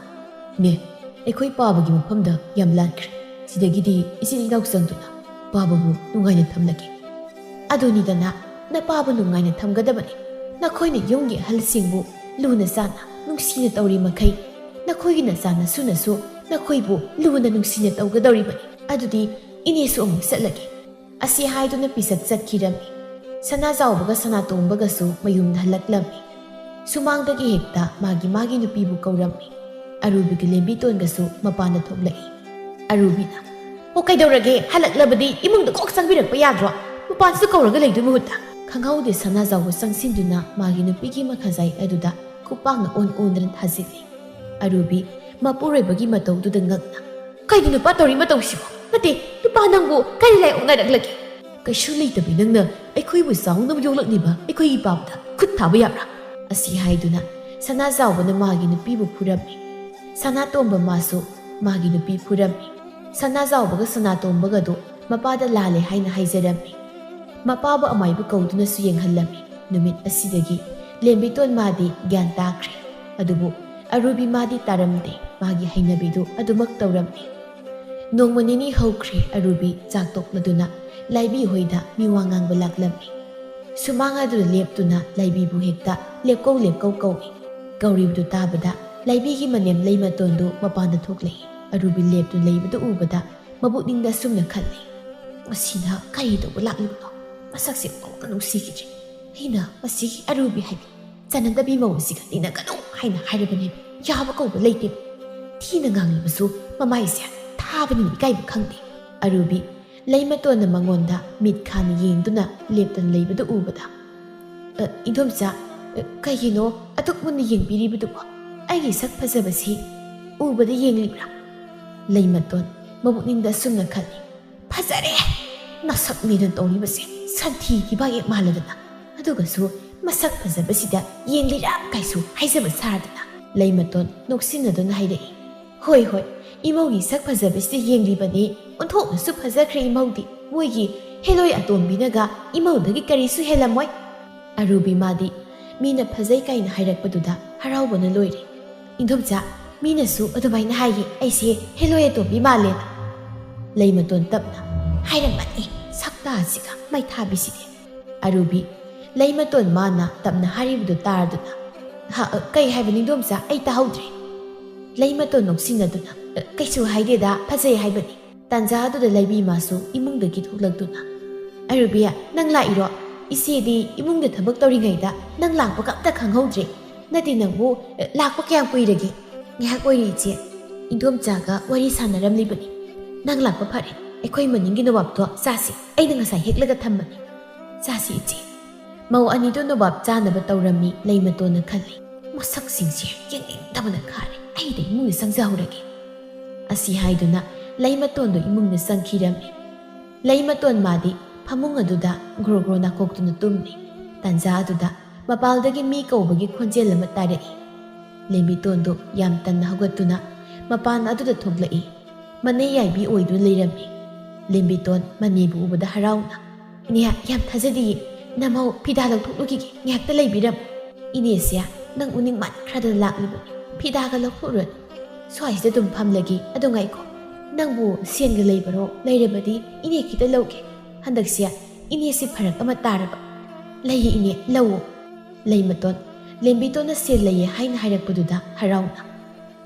"ꯅꯦ, ꯑꯩꯈꯣꯏ ꯄꯥꯕꯒꯤ ꯃꯐꯝꯗ ꯌꯥꯝ ꯂꯥꯟꯈ꯭ꯔꯦ. ꯁꯤꯗꯒꯤꯗꯤ ꯏꯆꯤꯜ ꯏꯅꯥꯎ ꯆꯪꯗꯨꯅ ꯄꯥꯕꯕꯨ ꯅꯨꯡꯉꯥꯏꯅ ꯊꯝꯂꯒꯦ." "ꯑꯗꯨꯅꯤꯗꯅ, ꯅꯄꯥꯕꯨ ꯅꯨꯡꯉꯥꯏꯅ ꯊꯝꯒꯗꯕꯅꯤ. ꯅꯈꯣꯏꯅ ꯌꯨꯝꯒꯤ ꯑꯍꯜꯁꯤꯡꯕꯨ ꯂꯨꯅ ꯆꯥꯟꯅ ꯅꯨꯡꯁꯤꯅ ꯇꯧꯔꯤ ꯃꯈꯩ ꯅꯈꯣꯏꯒꯤ ꯅꯆꯥ ꯅꯁꯨꯅꯁꯨ ꯅꯈꯣꯏꯕꯨ ꯂꯨꯅ ꯅꯨꯡꯁꯤꯅ ꯇꯧꯒꯗꯧꯔꯤꯕꯅꯤ ꯑꯗꯨꯗꯤ ꯏꯅꯦꯁꯨ ꯑꯃꯨꯛ ꯆꯠꯂꯒꯦ ꯑꯁꯤ ꯍꯥꯏꯗꯨꯅ ꯄꯤꯁꯛ ꯆꯠꯈꯤꯔꯝꯃꯤ ꯁꯅꯥꯖꯥꯎꯕꯒ ꯁꯅꯥꯇꯣꯝꯕꯒꯁꯨ ꯃꯌꯨꯝꯗ ꯍꯜꯂꯛꯂꯝꯃꯤ ꯁꯨꯃꯥꯡꯗꯒꯤ ꯍꯦꯛꯇ ꯃꯥꯒꯤ ꯅꯨꯄꯤꯕꯨ ꯀꯧꯔꯝꯃꯤ ꯑꯔꯨꯕꯤꯒꯤ ꯂꯦꯝꯕꯤꯇꯣꯟꯒꯁꯨ ꯃꯄꯥꯟꯗ ꯊꯣꯛꯂꯛꯏ ꯑꯔꯨꯕꯤꯅ ꯑꯣ ꯀꯩꯗꯧꯔꯒꯦ ꯍꯜꯂꯛꯂꯕꯗꯤ ꯏꯃꯨꯡꯗ ꯀꯣꯛ ꯆꯪꯕꯤꯔꯛꯄ ꯌꯥꯗ꯭ꯔꯣ ꯃꯄꯥꯟꯁꯨ ꯀꯧꯔꯒ ꯂꯩꯗꯨꯏ ꯃꯍꯨꯠꯇ ꯈꯪꯍꯧꯗꯦ ꯁꯅꯥꯖꯥꯎꯕ ꯆꯪꯁꯤꯟꯗꯨꯅ ꯃꯥꯒꯤ ꯅꯨꯄꯤꯒꯤ ꯃꯈꯥꯖꯥꯏ ꯑꯗꯨꯗ ꯈꯨꯄꯥꯛꯅ ꯑꯣꯟꯗꯨꯅ ꯊꯥꯖꯤꯜꯂꯤ ꯑꯔꯨꯕꯤ ꯃꯄꯨꯔꯣꯏꯕꯒꯤ ꯃꯇꯧꯗꯨꯗ ꯉꯛꯅ ꯀꯩꯅꯣ ꯅꯨꯄꯥ ꯇꯧꯔꯤ ꯃꯇꯧꯁꯤꯕꯣ ꯅꯠꯇꯦ ꯅꯨꯄꯥ ꯅꯪꯕꯨ ꯀꯔꯤ ꯂꯥꯏꯑꯣꯛꯅꯔꯛꯂꯒꯦ ꯀꯩꯁꯨ ꯂꯩꯇꯕꯤ ꯅꯪꯅ ꯑꯩꯈꯣꯏꯕꯨ ꯆꯥꯎꯅꯕ ꯌꯣꯛꯂꯛꯂꯤꯕ ꯑꯩꯈꯣꯏꯒꯤ ꯄꯥꯞꯇ ꯈꯨꯠ ꯊꯥꯕ ꯌꯥꯕ꯭ꯔꯥ ꯑꯁꯤ ꯍꯥꯏꯗꯨꯅ ꯁꯅꯥꯖꯥꯎꯕꯅ ꯃꯥꯒꯤ ꯅꯨꯄꯤꯕꯨ ꯐꯨꯔꯝꯃꯤ ꯁꯅꯥꯇꯣꯝꯕ ꯃꯥꯁꯨ ꯃꯥꯒꯤ ꯅꯨꯄꯤ ꯐꯨꯔꯝꯃꯤ ꯁꯅꯥꯖꯥꯎꯕꯒ ꯁꯅꯥꯇꯣꯝꯕꯒꯗꯣ ꯃꯄꯥꯗ ꯂꯥꯜꯂꯦ ꯍꯥꯏꯅ ꯍꯥꯏꯖꯔꯝꯃꯤ ꯃꯄꯥꯕꯨ ꯑꯃꯥꯏꯕ ꯀꯧꯗꯨꯅꯁꯨ ꯌꯦꯡꯍꯜꯂꯝꯃꯤ ꯅꯨꯃꯤꯠ ꯑꯁꯤꯗꯒꯤ ꯂꯦꯝꯕꯤꯇꯣꯟ ꯃꯥꯗꯤ ꯒ꯭ꯌꯥꯟ ꯇꯥꯈ꯭ꯔꯦ ꯑꯗꯨꯕꯨ ꯑꯔꯨꯕꯤ ꯃꯥꯗꯤ ꯇꯥꯔꯝꯗꯦ ꯃꯥꯒꯤ ꯍꯩꯅꯕꯤꯗꯨ ꯑꯗꯨꯃꯛ ꯇꯧꯔꯝꯃꯤ ꯅꯣꯡꯃ ꯅꯤꯅꯤ ꯍꯧꯈ꯭ꯔꯦ ꯑꯔꯨꯕꯤ ꯆꯥꯛ ꯇꯣꯛꯂꯗꯨꯅ ꯂꯥꯏꯕꯤ ꯍꯣꯏꯗ ꯃꯤꯋꯥ ꯉꯥꯡꯕ ꯂꯥꯛꯂꯝꯃꯤ ꯁꯨꯃꯥꯡ ꯑꯗꯨꯗ ꯂꯦꯞꯇꯨꯅ ꯂꯥꯏꯕꯤꯕꯨ ꯍꯦꯛꯇ ꯂꯦꯞꯀꯧ ꯀꯧꯏ ꯀꯧꯔꯤꯕꯗꯨ ꯇꯥꯕꯗ ꯂꯥꯏꯕꯤꯒꯤ ꯃꯅꯦꯝ ꯂꯩꯃꯇꯣꯟꯗꯨ ꯃꯄꯥꯟꯗ ꯊꯣꯛꯂꯛꯏ ꯑꯔꯨꯕꯤ ꯂꯦꯞꯇꯨꯅ ꯂꯩꯕꯗꯨ ꯎꯕꯗ ꯃꯕꯨꯛꯅꯤꯡꯗ ꯁꯨꯝꯅ ꯈꯜꯂꯤ ꯃꯁꯤꯅ ꯀꯔꯤ ꯇꯧꯕ ꯂꯥꯛꯂꯤꯕꯅꯣ ꯃꯁꯛꯁꯦ ꯑꯃꯨꯛꯇ ꯅꯨꯡꯁꯤꯈꯤꯗ꯭ꯔꯦ ꯑꯩꯅ ꯃꯁꯤꯒꯤ ꯑꯔꯨꯕꯤ ꯍꯥꯏꯕꯤ ꯆꯅꯗꯕꯤ ꯃꯧ ꯑꯁꯤꯒ ꯇꯤꯟꯅꯒꯅꯨ ꯍꯥꯏꯅ ꯍꯥꯏꯔꯕꯅꯦꯕ ꯌꯥꯕ ꯀꯧꯕ ꯂꯩꯇꯦꯕ ꯊꯤꯅ ꯉꯥꯡꯂꯤꯕꯁꯨ ꯃꯃꯥꯏꯁꯦ ꯊꯥꯕꯅꯤꯅ ꯏꯀꯥꯏꯕ ꯈꯪꯗꯦ ꯑꯔꯨꯕꯤ ꯂꯩꯃꯇꯣꯟꯅ ꯃꯉꯣꯟꯗ ꯃꯤꯠ ꯈꯥꯅ ꯌꯦꯡꯗꯨꯅ ꯂꯦꯞꯇꯅ ꯂꯩꯕꯗꯨ ꯎꯕꯗ ꯏꯟꯗꯣꯝꯆꯥ ꯀꯩꯒꯤꯅꯣ ꯑꯗꯨꯛ ꯃꯨꯟꯅ ꯌꯦꯡꯕꯤꯔꯤꯕꯗꯨꯕꯣ ꯑꯩꯒꯤ ꯁꯛ ꯐꯖꯕꯁꯤ ꯎꯕꯗ ꯌꯦꯡꯂꯤꯕ꯭ꯔꯥ ꯂꯩꯃꯇꯣꯟ ꯃꯕꯨꯛꯅꯤꯡꯗ ꯁꯨꯝꯅ ꯈꯜꯂꯤ ꯐꯖꯔꯦ ꯅꯁꯛꯅꯤꯅ ꯇꯧꯔꯤꯕꯁꯦ ꯁꯟꯊꯤꯒꯤ ꯕꯥꯌꯦꯛ ꯃꯥꯜꯂꯗꯅ ꯑꯗꯨꯒꯁꯨ ꯃꯁꯛ ꯐꯖꯕꯁꯤꯗ ꯌꯦꯡꯂꯤꯔꯥ ꯀꯩꯁꯨ ꯍꯥꯏꯖꯕ ꯁꯥꯔꯗꯅ ꯂꯩꯃꯇꯣꯟ ꯅꯣꯛꯁꯤꯟꯅꯗꯨꯅ ꯍꯥꯏꯔꯛꯏ ꯍꯣꯏ ꯏꯃꯧꯒꯤ ꯁꯛ ꯐꯖꯕꯁꯤꯗ ꯌꯦꯡꯂꯤꯕꯅꯤ ꯑꯣꯟꯊꯣꯛꯅꯁꯨ ꯐꯖꯈ꯭ꯔꯦ ꯏꯃꯧꯗꯤ ꯃꯣꯏꯒꯤ ꯍꯦꯂꯣꯏ ꯑꯇꯣꯝꯕꯤꯅꯒ ꯏꯃꯧꯗꯒꯤ ꯀꯔꯤꯁꯨ ꯍꯦꯜꯂꯝꯃꯣꯏ ꯑꯔꯨꯕꯤ ꯃꯥꯗꯤ ꯃꯤꯅ ꯐꯖꯩ ꯀꯥꯏꯅ ꯍꯥꯏꯔꯛꯄꯗꯨꯗ ꯍꯔꯥꯎꯕꯅ ꯂꯣꯏꯔꯦ ꯏꯟꯗꯣꯝꯆꯥ ꯃꯤꯅꯁꯨ ꯑꯗꯨꯃꯥꯏꯅ ꯍꯥꯏꯌꯦ ꯑꯩꯁꯦ ꯍꯦꯂꯣꯏ ꯑꯇꯣꯝꯕꯤ ꯃꯥꯜꯂꯦꯅ ꯂꯩꯃꯇꯣꯟ ꯇꯞꯅ ꯍꯥꯏꯔꯝꯃꯅꯤ ꯁꯛꯇꯥꯁꯤꯒ ꯃꯩꯊꯥꯕꯤꯁꯤꯗꯤ ꯑꯔꯨꯕꯤ ꯂꯩꯃꯇꯣꯟ ꯃꯥꯅ ꯇꯞꯅ ꯍꯥꯏꯔꯤꯕꯗꯨ ꯇꯥꯔꯗꯨꯅ ꯀꯩ ꯍꯥꯏꯕ ꯅꯤꯡꯗꯣꯝꯆꯥ ꯑꯩ ꯇꯥꯍꯧꯗ꯭ꯔꯦ ꯂꯩꯃꯇꯣꯟ ꯅꯣꯛꯁꯤꯟꯅꯗꯨꯅ ꯀꯩꯁꯨ ꯍꯥꯏꯗꯦꯗ ꯐꯖꯩ ꯍꯥꯏꯕꯅꯤ ꯇꯥꯟꯖꯥ ꯑꯗꯨꯗ ꯂꯩꯕꯤ ꯃꯥꯁꯨ ꯏꯃꯨꯡꯗꯒꯤ ꯊꯣꯛꯂꯛꯇꯨꯅ ꯑꯔꯨꯕꯤ ꯅꯪ ꯂꯥꯛꯏꯔꯣ ꯏꯆꯦꯗꯤ ꯏꯃꯨꯡꯗ ꯊꯕꯛ ꯇꯧꯔꯤꯉꯩꯗ ꯅꯪ ꯂꯥꯛꯄꯒ ꯑꯝꯇ ꯈꯪꯍꯧꯗ꯭ꯔꯦ ꯅꯠꯇꯦ ꯅꯪꯕꯨ ꯂꯥꯛꯄ ꯀꯌꯥꯝ ꯀꯨꯏꯔꯒꯦ ꯉꯥꯏꯍꯥꯛ ꯑꯣꯏꯔꯤ ꯏꯆꯦ ꯏꯟꯗꯣꯝꯆꯥꯒ ꯋꯥꯔꯤ ꯁꯥꯟꯅꯔꯝꯂꯤꯕꯅꯤ ꯅꯪ ꯂꯥꯛꯄ ꯐꯔꯦ ꯑꯩꯈꯣꯏ ꯃꯅꯤꯡꯒꯤ ꯅꯣꯕꯥꯞꯇꯣ ꯆꯥꯁꯤ ꯑꯩꯅ ꯉꯁꯥꯏ ꯍꯦꯛꯂꯒ ꯊꯝꯕꯅꯤ ꯆꯥꯁꯤ ꯏꯆꯦ ꯃꯧ ꯑꯅꯤꯗꯨ ꯅꯣꯕꯥꯞ ꯆꯥꯅꯕ ꯇꯧꯔꯝꯃꯤ ꯂꯩꯃꯇꯣꯟꯅ ꯈꯜꯂꯤ ꯃꯁꯛꯁꯤꯡꯁꯦ ꯌꯦꯡꯅꯤꯡꯗꯕꯅ ꯈꯥꯔꯦ ꯑꯩꯗ ꯏꯃꯨꯡꯗ ꯆꯪꯖꯍꯧꯔꯒꯦ ꯑꯁꯤ ꯍꯥꯏꯗꯨꯅ ꯂꯩꯃꯇꯣꯟꯗꯣ ꯏꯃꯨꯡꯗ ꯆꯪꯈꯤꯔꯝꯃꯤ ꯂꯩꯃꯇꯣꯟ ꯃꯥꯗꯤ ꯐꯃꯨꯡ ꯑꯗꯨꯗ ꯒ꯭ꯔꯣ ꯒ꯭ꯔꯣ ꯅꯥꯀꯣꯛꯇꯨꯅ ꯇꯨꯝꯂꯤ ꯇꯥꯟꯖꯥ ꯑꯗꯨꯗ ꯃꯄꯥꯜꯗꯒꯤ ꯃꯤ ꯀꯧꯕꯒꯤ ꯈꯣꯟꯖꯦꯜ ꯑꯃ ꯇꯥꯔꯛꯏ ꯂꯦꯝꯕꯤꯇꯣꯟꯗꯣ ꯌꯥꯝ ꯇꯟꯅ ꯍꯧꯒꯠꯇꯨꯅ ꯃꯄꯥꯟ ꯑꯗꯨꯗ ꯊꯣꯛꯂꯛꯏ ꯃꯅꯦ ꯌꯥꯏꯕꯤ ꯑꯣꯏꯗꯨꯅ ꯂꯩꯔꯝꯃꯤ ꯂꯦꯝꯕꯤꯇꯣꯟ ꯃꯅꯦꯕꯨ ꯎꯕꯗ ꯍꯔꯥꯎꯅ ꯏꯅꯦ ꯌꯥꯝ ꯊꯥꯖꯗꯤꯌꯦ ꯅꯃꯧ ꯐꯤꯗꯥ ꯂꯧꯊꯣꯛꯂꯨꯈꯤꯒꯦ ꯉꯥꯏꯍꯥꯛꯇ ꯂꯩꯕꯤꯔꯝꯃꯨ ꯏꯅꯦꯁꯦ ꯅꯪ ꯎꯅꯤꯡ ꯃꯥꯟꯈ꯭ꯔꯗꯅ ꯂꯥꯛꯂꯤꯕꯅꯤ ꯐꯤꯗꯥꯒ ꯂꯧꯊꯣꯛꯎꯔꯅꯨ ꯁ꯭ꯋꯥꯏꯁꯤꯗ ꯑꯗꯨꯝ ꯐꯝꯂꯒꯦ ꯑꯗꯣ ꯉꯥꯏꯈꯣ ꯅꯪꯕꯨ ꯁꯦꯟꯒ ꯂꯩꯕꯔꯣ ꯂꯩꯔꯕꯗꯤ ꯏꯅꯦ ꯈꯤꯇ ꯂꯧꯒꯦ ꯍꯟꯗꯛꯁꯦ ꯏꯅꯦꯁꯦ ꯐꯔꯛ ꯑꯃ ꯇꯥꯔꯕ ꯂꯩꯌꯦ ꯏꯅꯦ ꯂꯧꯋꯣ ꯂꯩꯃꯇꯣꯟ ꯂꯦꯝꯕꯤꯇꯣꯟꯅ ꯁꯦꯜ ꯂꯩꯌꯦ ꯍꯥꯏꯅ ꯍꯥꯏꯔꯛꯄꯗꯨꯗ ꯍꯔꯥꯎꯅ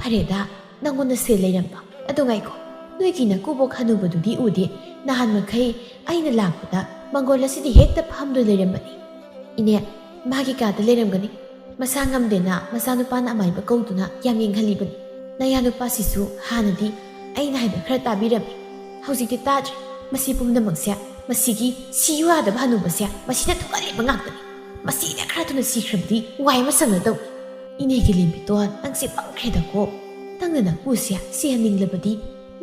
ꯐꯔꯦꯗ ꯅꯪꯉꯣꯟꯗ ꯁꯦꯜ ꯂꯩꯔꯝꯕ ꯑꯗꯣ ꯉꯥꯏꯈꯣ ꯅꯣꯏꯒꯤ ꯅꯀꯨꯕꯣꯛ ꯍꯅꯨꯕꯗꯨꯗꯤ ꯎꯗꯦ ꯅꯍꯥꯟ ꯃꯈꯩ ꯑꯩꯅ ꯂꯥꯛꯄꯗ ꯃꯪꯒꯣꯜ ꯑꯁꯤꯗꯤ ꯍꯦꯛꯇ ꯐꯝꯗꯨꯅ ꯂꯩꯔꯝꯕꯅꯤ ꯏꯅꯦ ꯃꯥꯒꯤ ꯀꯥꯗ ꯂꯩꯔꯝꯒꯅꯤ ꯃꯁꯥ ꯉꯝꯗꯦꯅ ꯃꯆꯥꯅꯨꯄꯥꯅ ꯑꯃꯥꯏꯕ ꯀꯧꯗꯨꯅ ꯌꯥꯝ ꯌꯦꯡꯍꯜꯂꯤꯕꯅꯤ ꯅꯌꯥꯅꯨꯄꯥꯁꯤꯁꯨ ꯍꯥꯟꯅꯗꯤ ꯑꯩꯅ ꯍꯥꯏꯕ ꯈꯔ ꯇꯥꯕꯤꯔꯝꯃꯤ ꯍꯧꯖꯤꯛꯇꯤ ꯇꯥꯗ꯭ꯔꯦ ꯃꯁꯤ ꯄꯨꯝꯅꯃꯛꯁꯦ ꯃꯁꯤꯒꯤ ꯁꯤꯌꯨ ꯌꯥꯗꯕ ꯍꯅꯨꯕꯁꯦ ꯃꯁꯤꯅ ꯊꯣꯛꯍꯜꯂꯤꯕ ꯉꯥꯛꯇꯅꯤ ꯃꯁꯤꯅ ꯈꯔ ꯊꯨꯅ ꯁꯤꯈ꯭ꯔꯕꯗꯤ ꯋꯥꯏ ꯑꯃ ꯁꯪꯅꯗꯧꯅꯤ ꯏꯅꯦꯒꯤ ꯂꯦꯝꯕꯤꯇꯣꯟ ꯅꯪꯁꯦ ꯄꯪꯈ꯭ꯔꯦꯗꯀꯣ ꯅꯪꯅ ꯅꯄꯨꯁꯦ ꯁꯤꯍꯟꯅꯤꯡꯂꯕꯗꯤ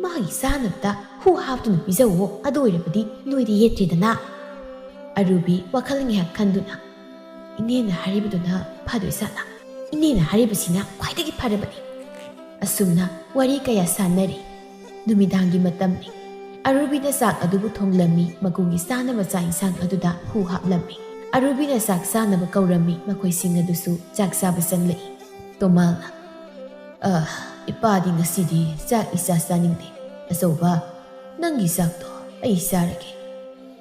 ꯃꯥꯒꯤ ꯆꯥꯅꯕꯗ ꯍꯨ ꯍꯥꯞꯇꯨꯅ ꯄꯤꯖꯧꯋꯣ ꯑꯗꯨ ꯑꯣꯏꯔꯕꯗꯤ ꯅꯣꯏꯗꯤ ꯌꯦꯠꯇ꯭ꯔꯦꯗꯅ ꯑꯔꯨꯕꯤ ꯋꯥꯈꯜ ꯉꯥꯏꯍꯥꯛ ꯈꯟꯗꯨꯅ ꯏꯅꯦꯅ ꯍꯥꯏꯔꯤꯕꯗꯨꯅ ꯐꯗꯣꯏꯖꯥꯠꯂ ꯏꯅꯦꯅ ꯍꯥꯏꯔꯤꯕꯁꯤꯅ ꯈ꯭ꯋꯥꯏꯗꯒꯤ ꯐꯔꯕꯅꯤ ꯑꯁꯨꯝꯅ ꯋꯥꯔꯤ ꯀꯌꯥ ꯁꯥꯟꯅꯔꯤ ꯅꯨꯃꯤꯗꯥꯡꯒꯤ ꯃꯇꯝꯅꯤ ꯑꯔꯨꯕꯤꯅ ꯆꯥꯛ ꯑꯗꯨꯕꯨ ꯊꯣꯡꯂꯝꯃꯤ ꯃꯀꯨꯒꯤ ꯆꯥꯅꯕ ꯆꯥꯛ ꯏꯟꯁꯥꯡ ꯑꯗꯨꯗ ꯍꯨ ꯍꯥꯞꯂꯝꯃꯤ ꯑꯔꯨꯕꯤꯅ ꯆꯥꯛ ꯆꯥꯅꯕ ꯀꯧꯔꯝꯃꯤ ꯃꯈꯣꯏꯁꯤꯡ ꯑꯗꯨꯁꯨ ꯆꯥꯛ ꯆꯥꯕ ꯆꯪꯂꯛꯏ ꯇꯣꯃꯥꯜꯅ ꯏꯄꯥꯗꯤ ꯉꯁꯤꯗꯤ ꯆꯥꯛ ꯏꯆꯥ ꯆꯥꯅꯤꯡꯗꯦ ꯑꯆꯧꯕ ꯅꯪꯒꯤ ꯆꯥꯛꯇꯣ ꯑꯩ ꯆꯥꯔꯒꯦ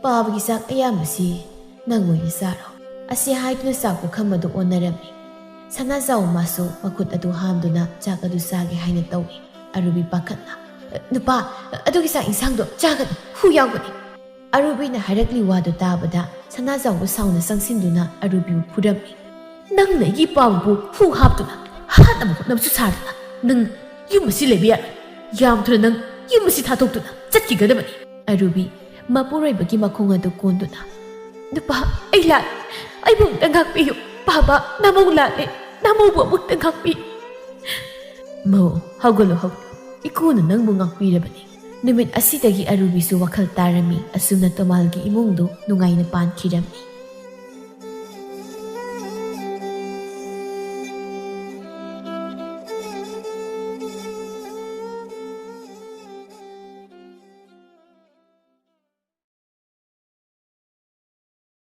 ꯄꯥꯕꯒꯤ ꯆꯥꯛ ꯑꯌꯥꯝꯕꯁꯤ ꯅꯪ ꯑꯣꯏꯅ ꯆꯥꯔꯣ ꯑꯁꯤ ꯍꯥꯏꯗꯨꯅ ꯆꯥꯛ ꯄꯨꯈꯝ ꯑꯗꯨ ꯑꯣꯟꯅꯔꯝꯃꯤ ꯁꯅꯥꯖꯥꯎ ꯃꯥꯁꯨ ꯃꯈꯨꯠ ꯑꯗꯨ ꯍꯥꯝꯗꯨꯅ ꯆꯥꯛ ꯑꯗꯨ ꯆꯥꯒꯦ ꯍꯥꯏꯅ ꯇꯧꯏ ꯑꯔꯨꯕꯤ ꯄꯥꯈꯠꯅ ꯅꯨꯄꯥ ꯑꯗꯨꯒꯤ ꯆꯥꯛ ꯏꯟꯁꯥꯡꯗꯣ ꯆꯥꯒꯅꯨ ꯍꯨ ꯌꯥꯎꯒꯅꯤ ꯑꯔꯨꯕꯤꯅ ꯍꯥꯏꯔꯛꯂꯤ ꯋꯥꯗꯨ ꯇꯥꯕꯗ ꯁꯅꯥꯖꯥꯎꯕ ꯁꯥꯎꯅ ꯆꯪꯁꯤꯟꯗꯨꯅ ꯑꯔꯨꯕꯤꯕꯨ ꯐꯨꯔꯝꯃꯤ ꯅꯪꯅ ꯑꯩꯒꯤ ꯄꯥꯎꯕꯨ ꯍꯨ ꯍꯥꯞꯇꯨꯅ ꯍꯥꯠꯅꯕ ꯍꯣꯠꯅꯕꯁꯨ ꯁꯥꯗꯅ ꯅꯪ ꯌꯨꯝ ꯑꯁꯤ ꯂꯩꯕ ꯌꯥꯔꯣꯏ ꯌꯥꯝ ꯊꯨꯅ ꯅꯪ ꯌꯨꯝ ꯑꯁꯤ ꯊꯥꯗꯣꯛꯇꯨꯅ ꯆꯠꯈꯤꯒꯗꯕꯅꯤ ꯑꯔꯨꯕꯤ ꯃꯄꯨꯔꯣꯏꯕꯒꯤ ꯃꯈꯣꯡ ꯑꯗꯨ ꯀꯣꯟꯗꯨꯅ ꯅꯨꯄꯥ ꯑꯩ ꯂꯥꯜꯂꯦ ꯑꯩꯕꯨ ꯑꯃꯨꯛꯇ ꯉꯥꯛꯄꯤꯌꯨ ꯕꯥꯕꯥ ꯅꯃꯧ ꯂꯥꯜꯂꯦ ꯅꯃꯧꯕꯨ ꯑꯃꯨꯛꯇ ꯉꯥꯛꯄꯤꯌꯨ ꯃꯧ ꯍꯧꯒꯠꯂꯣ ꯍꯧꯒꯠꯂꯣ ꯏꯀꯨꯅ ꯅꯪꯕꯨ ꯉꯥꯛꯄꯤꯔꯕꯅꯤ ꯅꯨꯃꯤꯠ ꯑꯁꯤꯗꯒꯤ ꯑꯔꯨꯕꯤꯁꯨ ꯋꯥꯈꯜ ꯇꯥꯔꯝꯃꯤ ꯑꯁꯨꯝꯅ ꯇꯣꯃꯥꯜꯒꯤ ꯏꯃꯨꯡꯗꯨ ꯅꯨꯡꯉꯥꯏꯅ ꯄꯥꯟꯈꯤꯔꯝꯃꯤ